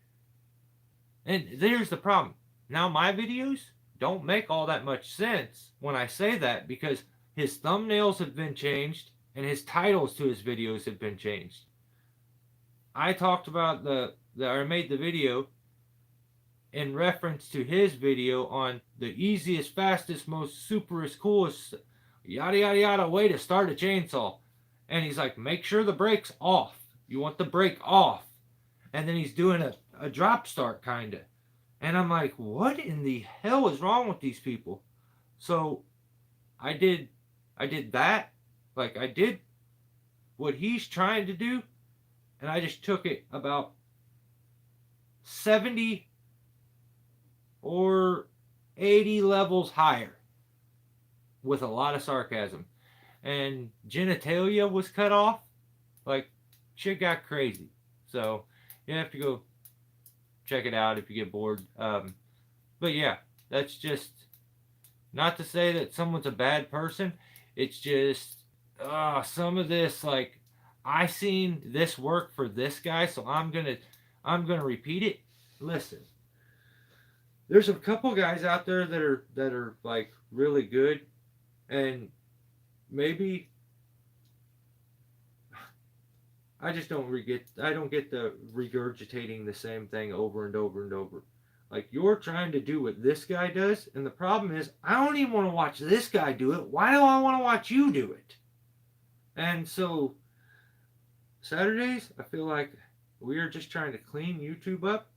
And there's the problem. Now my videos don't make all that much sense when I say that, because his thumbnails have been changed and his titles to his videos have been changed. I talked about I made the video in reference to his video on the easiest, fastest, most superest, coolest, yada, yada, yada, way to start a chainsaw. And he's like, make sure the brake's off. You want the brake off. And then he's doing a drop start, kind of. And I'm like, what in the hell is wrong with these people? So I did that. Like, I did what he's trying to do, and I just took it about 70 or 80 levels higher with a lot of sarcasm. And genitalia was cut off. Like, shit got crazy. So you have to go check it out if you get bored. But yeah, that's just not to say that someone's a bad person. It's just some of this, like, I seen this work for this guy, so I'm gonna repeat it. Listen, there's a couple guys out there that are like really good, and maybe I just don't get the regurgitating the same thing over and over and over. Like, you're trying to do what this guy does, and the problem is I don't even want to watch this guy do it. Why do I want to watch you do it? And so Saturdays, I feel like we are just trying to clean YouTube up.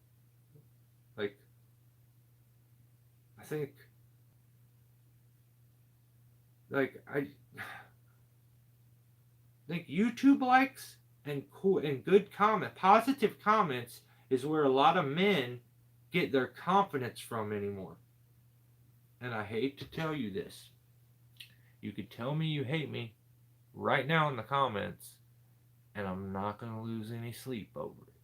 Like, I think, like, I think YouTube likes and cool and good positive comments is where a lot of men get their confidence from anymore. And I hate to tell you this. You could tell me you hate me right now in the comments, and I'm not going to lose any sleep over it.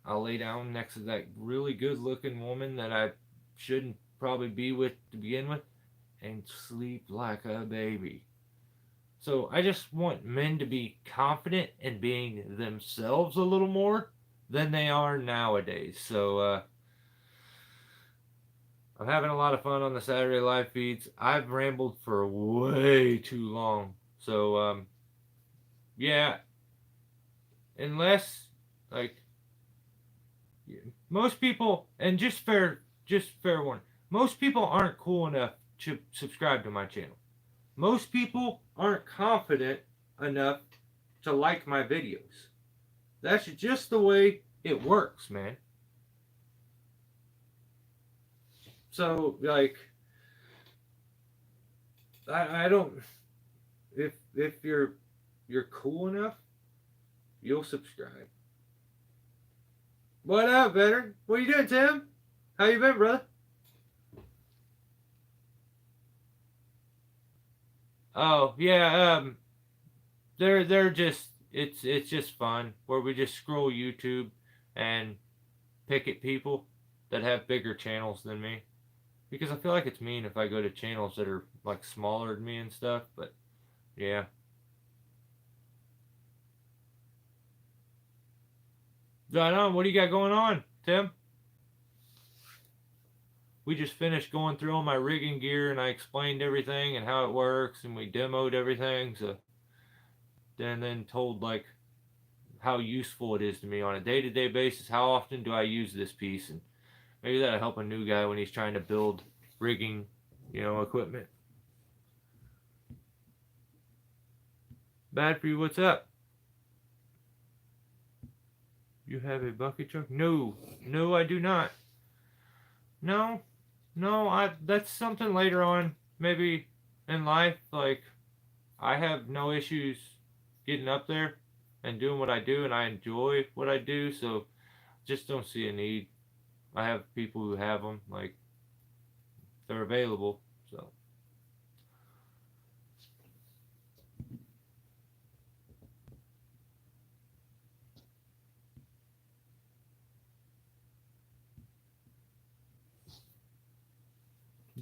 I'll lay down next to that really good looking woman that I shouldn't probably be with to begin with and sleep like a baby. So I just want men to be confident in being themselves a little more than they are nowadays. So I'm having a lot of fun on the Saturday live feeds. I've rambled for way too long. So yeah, unless like most people, and just fair warning, most people aren't cool enough to subscribe to my channel. Most people aren't confident enough to like my videos. That's just the way it works, man. So like I don't, if you're cool enough, you'll subscribe. What up, veteran? What you doing, Tim? How you been, brother? Oh yeah, they're just it's just fun where we just scroll YouTube and pick at people that have bigger channels than me because I feel like it's mean if I go to channels that are like smaller than me and stuff. But yeah, right on. What do you got going on, Tim? We just finished going through all my rigging gear and I explained everything and how it works and we demoed everything. So then told like how useful it is to me on a day-to-day basis. How often do I use this piece? And maybe that'll help a new guy when he's trying to build rigging, equipment. Bad for you. What's up? You have a bucket truck? No, no, I do not. No, no, that's something later on, maybe in life. Like I have no issues getting up there and doing what I do, and I enjoy what I do. So just don't see a need. I have people who have them, like they're available. So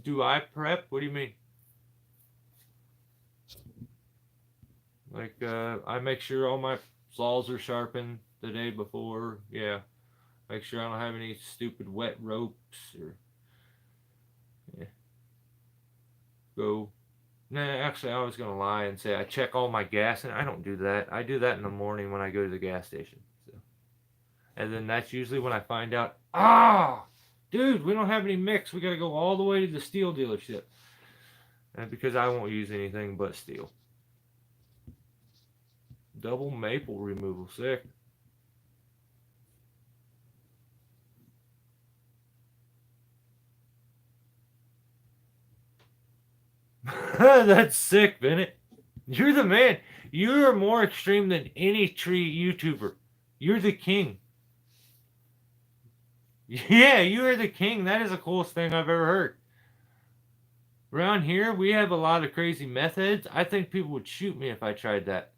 do I prep? What do you mean? Like I make sure all my saws are sharpened the day before. Yeah, make sure I don't have any stupid wet ropes or yeah, go. Nah, actually, I was gonna lie and say I check all my gas, and I don't do that. I do that in the morning when I go to the gas station. So, and then that's usually when I find out, dude, we don't have any mix. We gotta go all the way to the steel dealership, and because I won't use anything but steel. Double maple removal, sick. That's sick, Bennett. You're the man. You're more extreme than any tree YouTuber. You're the king. Yeah, you are the king. That is the coolest thing I've ever heard. Around here, we have a lot of crazy methods. I think people would shoot me if I tried that.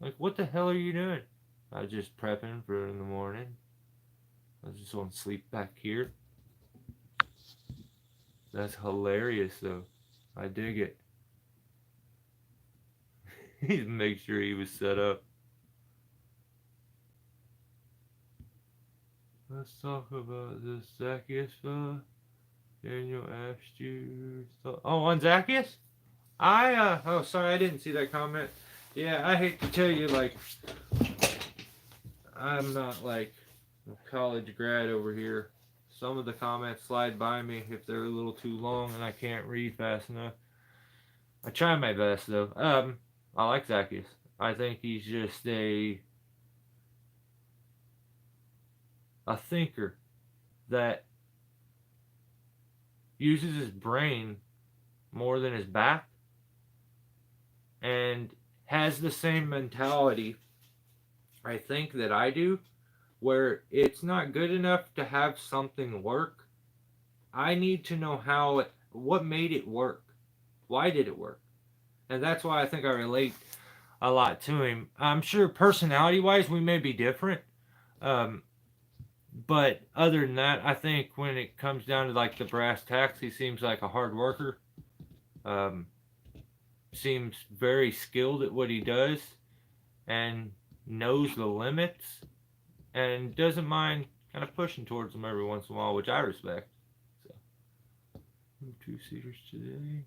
Like, what the hell are you doing? I was just prepping for in the morning. I just want to sleep back here. That's hilarious, though. I dig it. He'd make sure he was set up. Let's talk about this Zacchaeus fella. Daniel asked you. Oh, on Zacchaeus? Oh, sorry, I didn't see that comment. Yeah, I hate to tell you, like, I'm not like a college grad over here. Some of the comments slide by me if they're a little too long and I can't read fast enough. I try my best though. I like Zacchaeus. I think he's just a thinker that uses his brain more than his back and has the same mentality I think that I do, where it's not good enough to have something work. I need to know what made it work. Why did it work? And that's why I think I relate a lot to him. I'm sure personality wise we may be different. Um, but other than that, I think when it comes down to like the brass tacks, he seems like a hard worker. Um, seems very skilled at what he does and knows the limits and doesn't mind kind of pushing towards them every once in a while, which I respect. So, 2-seaters today.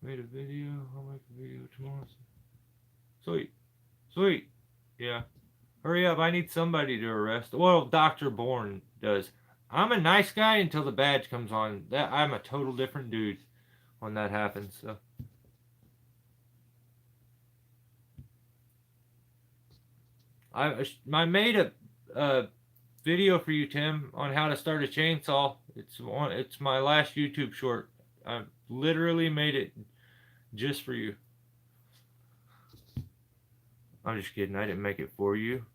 Made a video. I'll make a video tomorrow. Sweet. Sweet. Yeah. Hurry up. I need somebody to arrest. Well, Dr. Bourne does. I'm a nice guy until the badge comes on. That I'm a total different dude when that happens. So. I made a video for you, Tim, on how to start a chainsaw. It's my last YouTube short. I literally made it just for you. I'm just kidding. I didn't make it for you,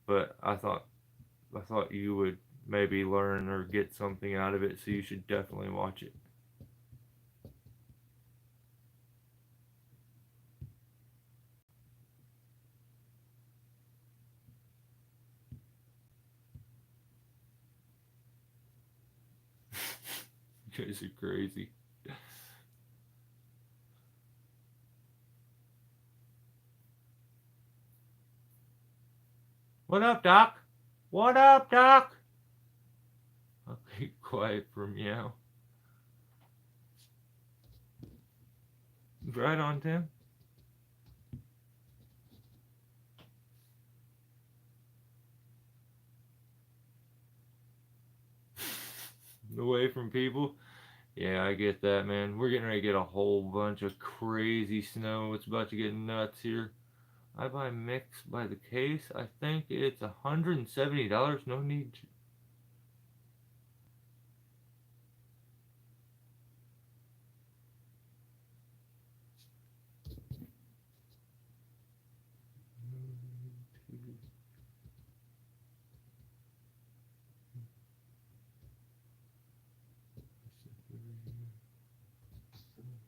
but I thought you would maybe learn or get something out of it, so you should definitely watch it. You guys are crazy. What up, Doc? What up, Doc? I'll keep quiet for meow. Right on, Tim. Away from people. Yeah, I get that, man. We're getting ready to get a whole bunch of crazy snow. It's about to get nuts here. I buy mix by the case. I think it's $170. No need to.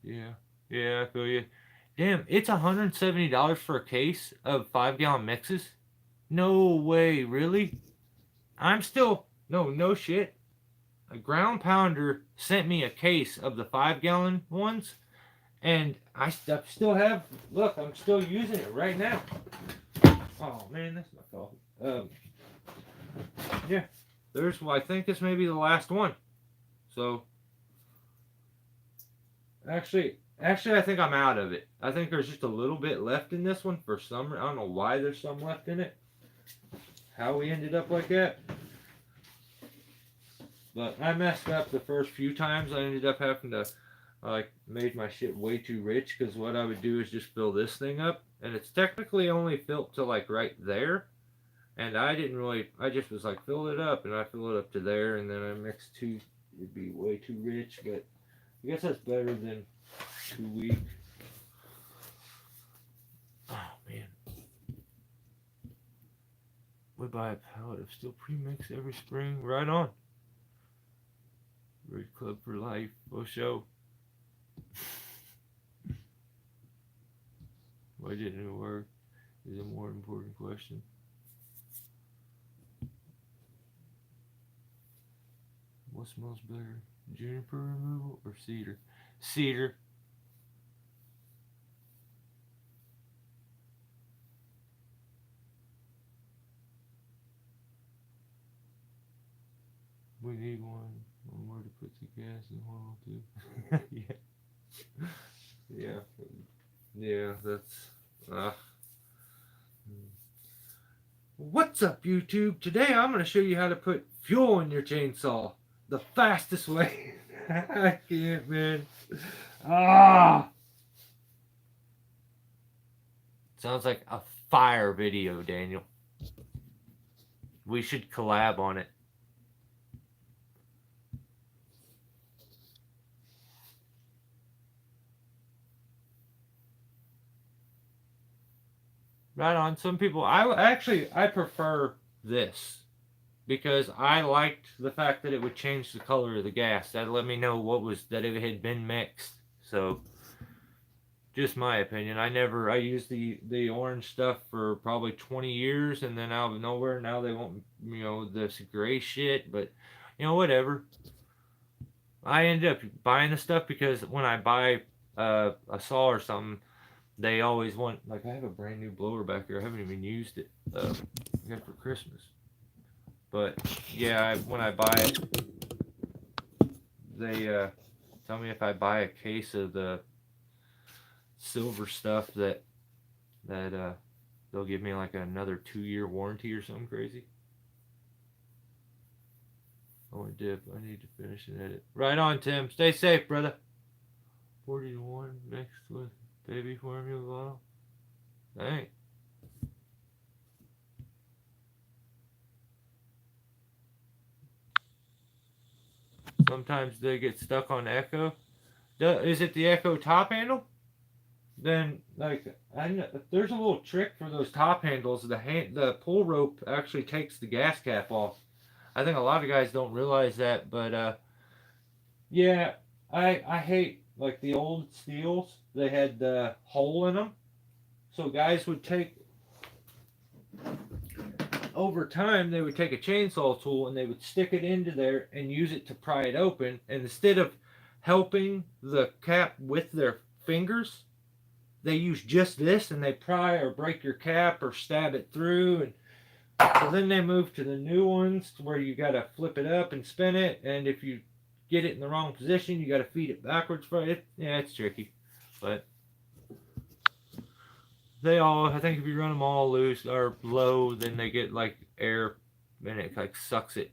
Yeah, yeah, I feel you. Damn, it's $170 for a case of 5-gallon mixes? No way, really? I'm still no shit. A ground pounder sent me a case of the 5-gallon ones, and I still have. Look, I'm still using it right now. Oh man, that's my fault. Yeah, I think this may be the last one. So actually, I think I'm out of it. I think there's just a little bit left in this one for some. I don't know why there's some left in it. How we ended up like that. But I messed up the first few times. I ended up having to made my shit way too rich because what I would do is just fill this thing up, and it's technically only filled to like right there. And I didn't really. I just was like fill it up, and I fill it up to there, and then I mixed two. It'd be way too rich, but I guess that's better than too weak. Oh man. We buy a pallet of steel premix every spring. Right on. Red Club for life. For show. Why didn't it work? Is a more important question. What smells better? Juniper removal or cedar? Cedar. We need one. Where to put the gas and oil too. Yeah. Yeah. Yeah, that's What's up, YouTube? Today I'm going to show you how to put fuel in your chainsaw. The fastest way. I can't, man. Ah! Sounds like a fire video, Daniel. We should collab on it. Right on. Some people, I prefer this because I liked the fact that it would change the color of the gas. That let me know that it had been mixed. So, just my opinion. I used the orange stuff for probably 20 years, and then out of nowhere, now they want this gray shit. But whatever. I ended up buying the stuff because when I buy a saw or something, they always want, like, I have a brand new blower back here. I haven't even used it. I got it for Christmas. But yeah, when I buy it, they tell me if I buy a case of the silver stuff that they'll give me like another 2-year warranty or something crazy. Oh, I dip. I need to finish and edit. Right on, Tim. Stay safe, brother. 40-1 mixed with baby formula bottle. Dang. Sometimes they get stuck on echo. Is it the echo top handle? Then, like, I know, there's a little trick for those top handles. The pull rope actually takes the gas cap off. I think a lot of guys don't realize that, but yeah, I hate like the old steels. They had the hole in them, so guys would take, over time they would take a chainsaw tool and they would stick it into there and use it to pry it open. And instead of helping the cap with their fingers, they use just this and they pry or break your cap or stab it through. And so then they move to the new ones where you got to flip it up and spin it, and if you get it in the wrong position, you got to feed it backwards for it. Yeah, it's tricky, but they all, I think if you run them all loose or low, then they get like air and it like sucks it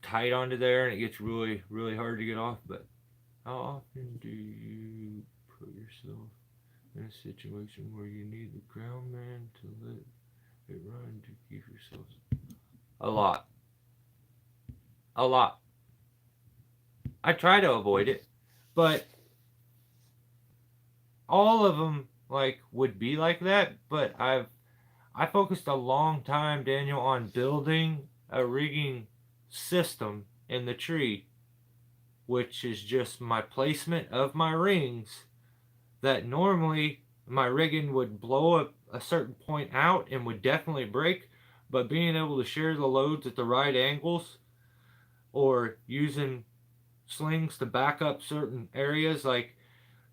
tight onto there and it gets really, really hard to get off. But how often do you put yourself in a situation where you need the ground man to let it run to keep yourself? A lot. A lot. I try to avoid it, but all of them like would be like that. But I focused a long time, Daniel, on building a rigging system in the tree, which is just my placement of my rings. That normally my rigging would blow a certain point out and would definitely break, but being able to share the loads at the right angles or using slings to back up certain areas, like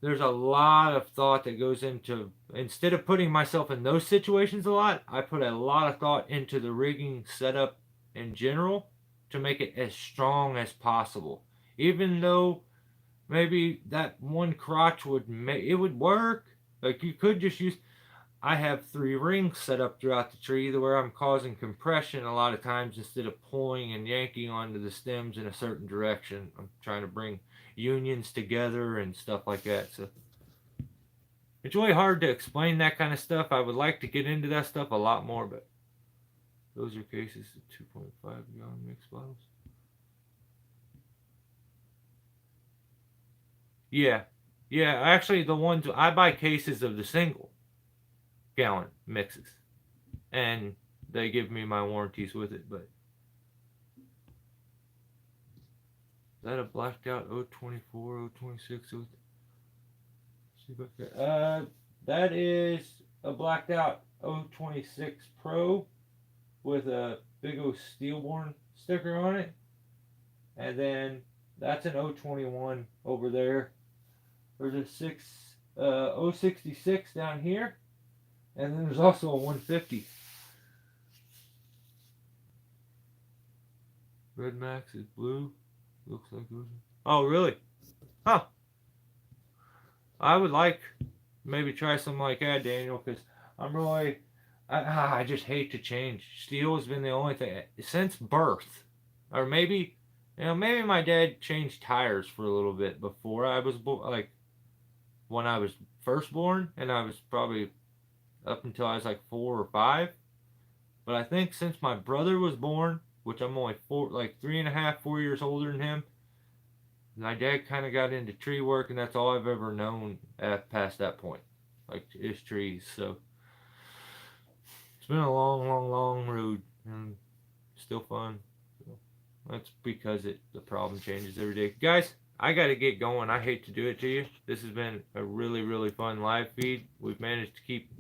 there's a lot of thought that goes into, instead of putting myself in those situations a lot, I put a lot of thought into the rigging setup in general to make it as strong as possible. Even though maybe that one crotch it would work, like you could just use, I have 3 rings set up throughout the tree where I'm causing compression a lot of times instead of pulling and yanking onto the stems in a certain direction. I'm trying to bring unions together and stuff like that. So it's really hard to explain that kind of stuff. I would like to get into that stuff a lot more, but those are cases of 2.5 gallon mixed bottles. Yeah. Yeah, actually the ones I buy cases of the single gallon mixes. And they give me my warranties with it, but is that a blacked out 024, 026? That is a blacked out 026 Pro with a big old Steelborn sticker on it. And then that's an 021 over there. There's a 066 down here. And then there's also a 150. Red Max is blue. Looks like it was. Oh, really? Huh. I would like maybe try something like that, Daniel, because I'm really, I just hate to change. Steel has been the only thing since birth, or maybe, maybe my dad changed tires for a little bit before I was born, like when I was first born, and I was probably up until I was like 4 or 5. But I think since my brother was born, which I'm only 3.5, 4 years older than him, my dad kind of got into tree work, and that's all I've ever known past that point, like is trees. So it's been a long, long, long road, and still fun. So that's because the problem changes every day. Guys, I got to get going. I hate to do it to you. This has been a really, really fun live feed. We've managed to keep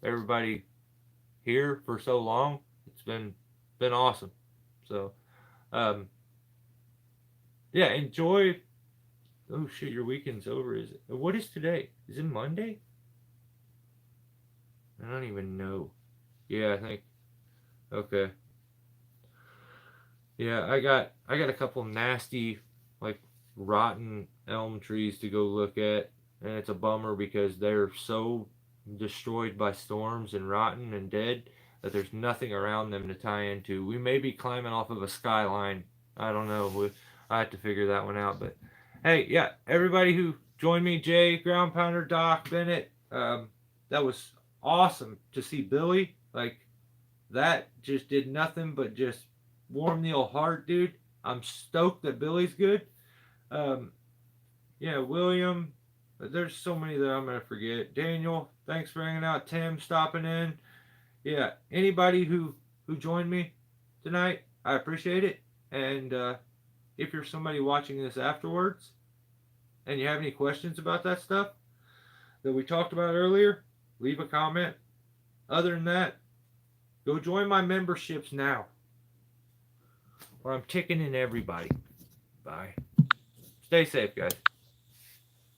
everybody here for so long. It's been awesome. So yeah, enjoy Oh shit, your weekend's over, is it? What is today? Is it Monday? I don't even know. Yeah, I think. Okay. Yeah, I got a couple nasty, like, rotten elm trees to go look at, and it's a bummer because they're so destroyed by storms and rotten and dead that there's nothing around them to tie into. We may be climbing off of a skyline. I don't know. I have to figure that one out. But hey, yeah, everybody who joined me, Jay, Ground Pounder, Doc, Bennett, that was awesome to see Billy. Like, that just did nothing but just warm the old heart, dude. I'm stoked that Billy's good. Um, yeah, William. There's so many that I'm gonna forget. Daniel, thanks for hanging out. Tim, stopping in. Yeah, anybody who joined me tonight, I appreciate it. And if you're somebody watching this afterwards and you have any questions about that stuff that we talked about earlier, leave a comment. Other than that, go join my memberships now, or I'm ticking in everybody. Bye. Stay safe, guys.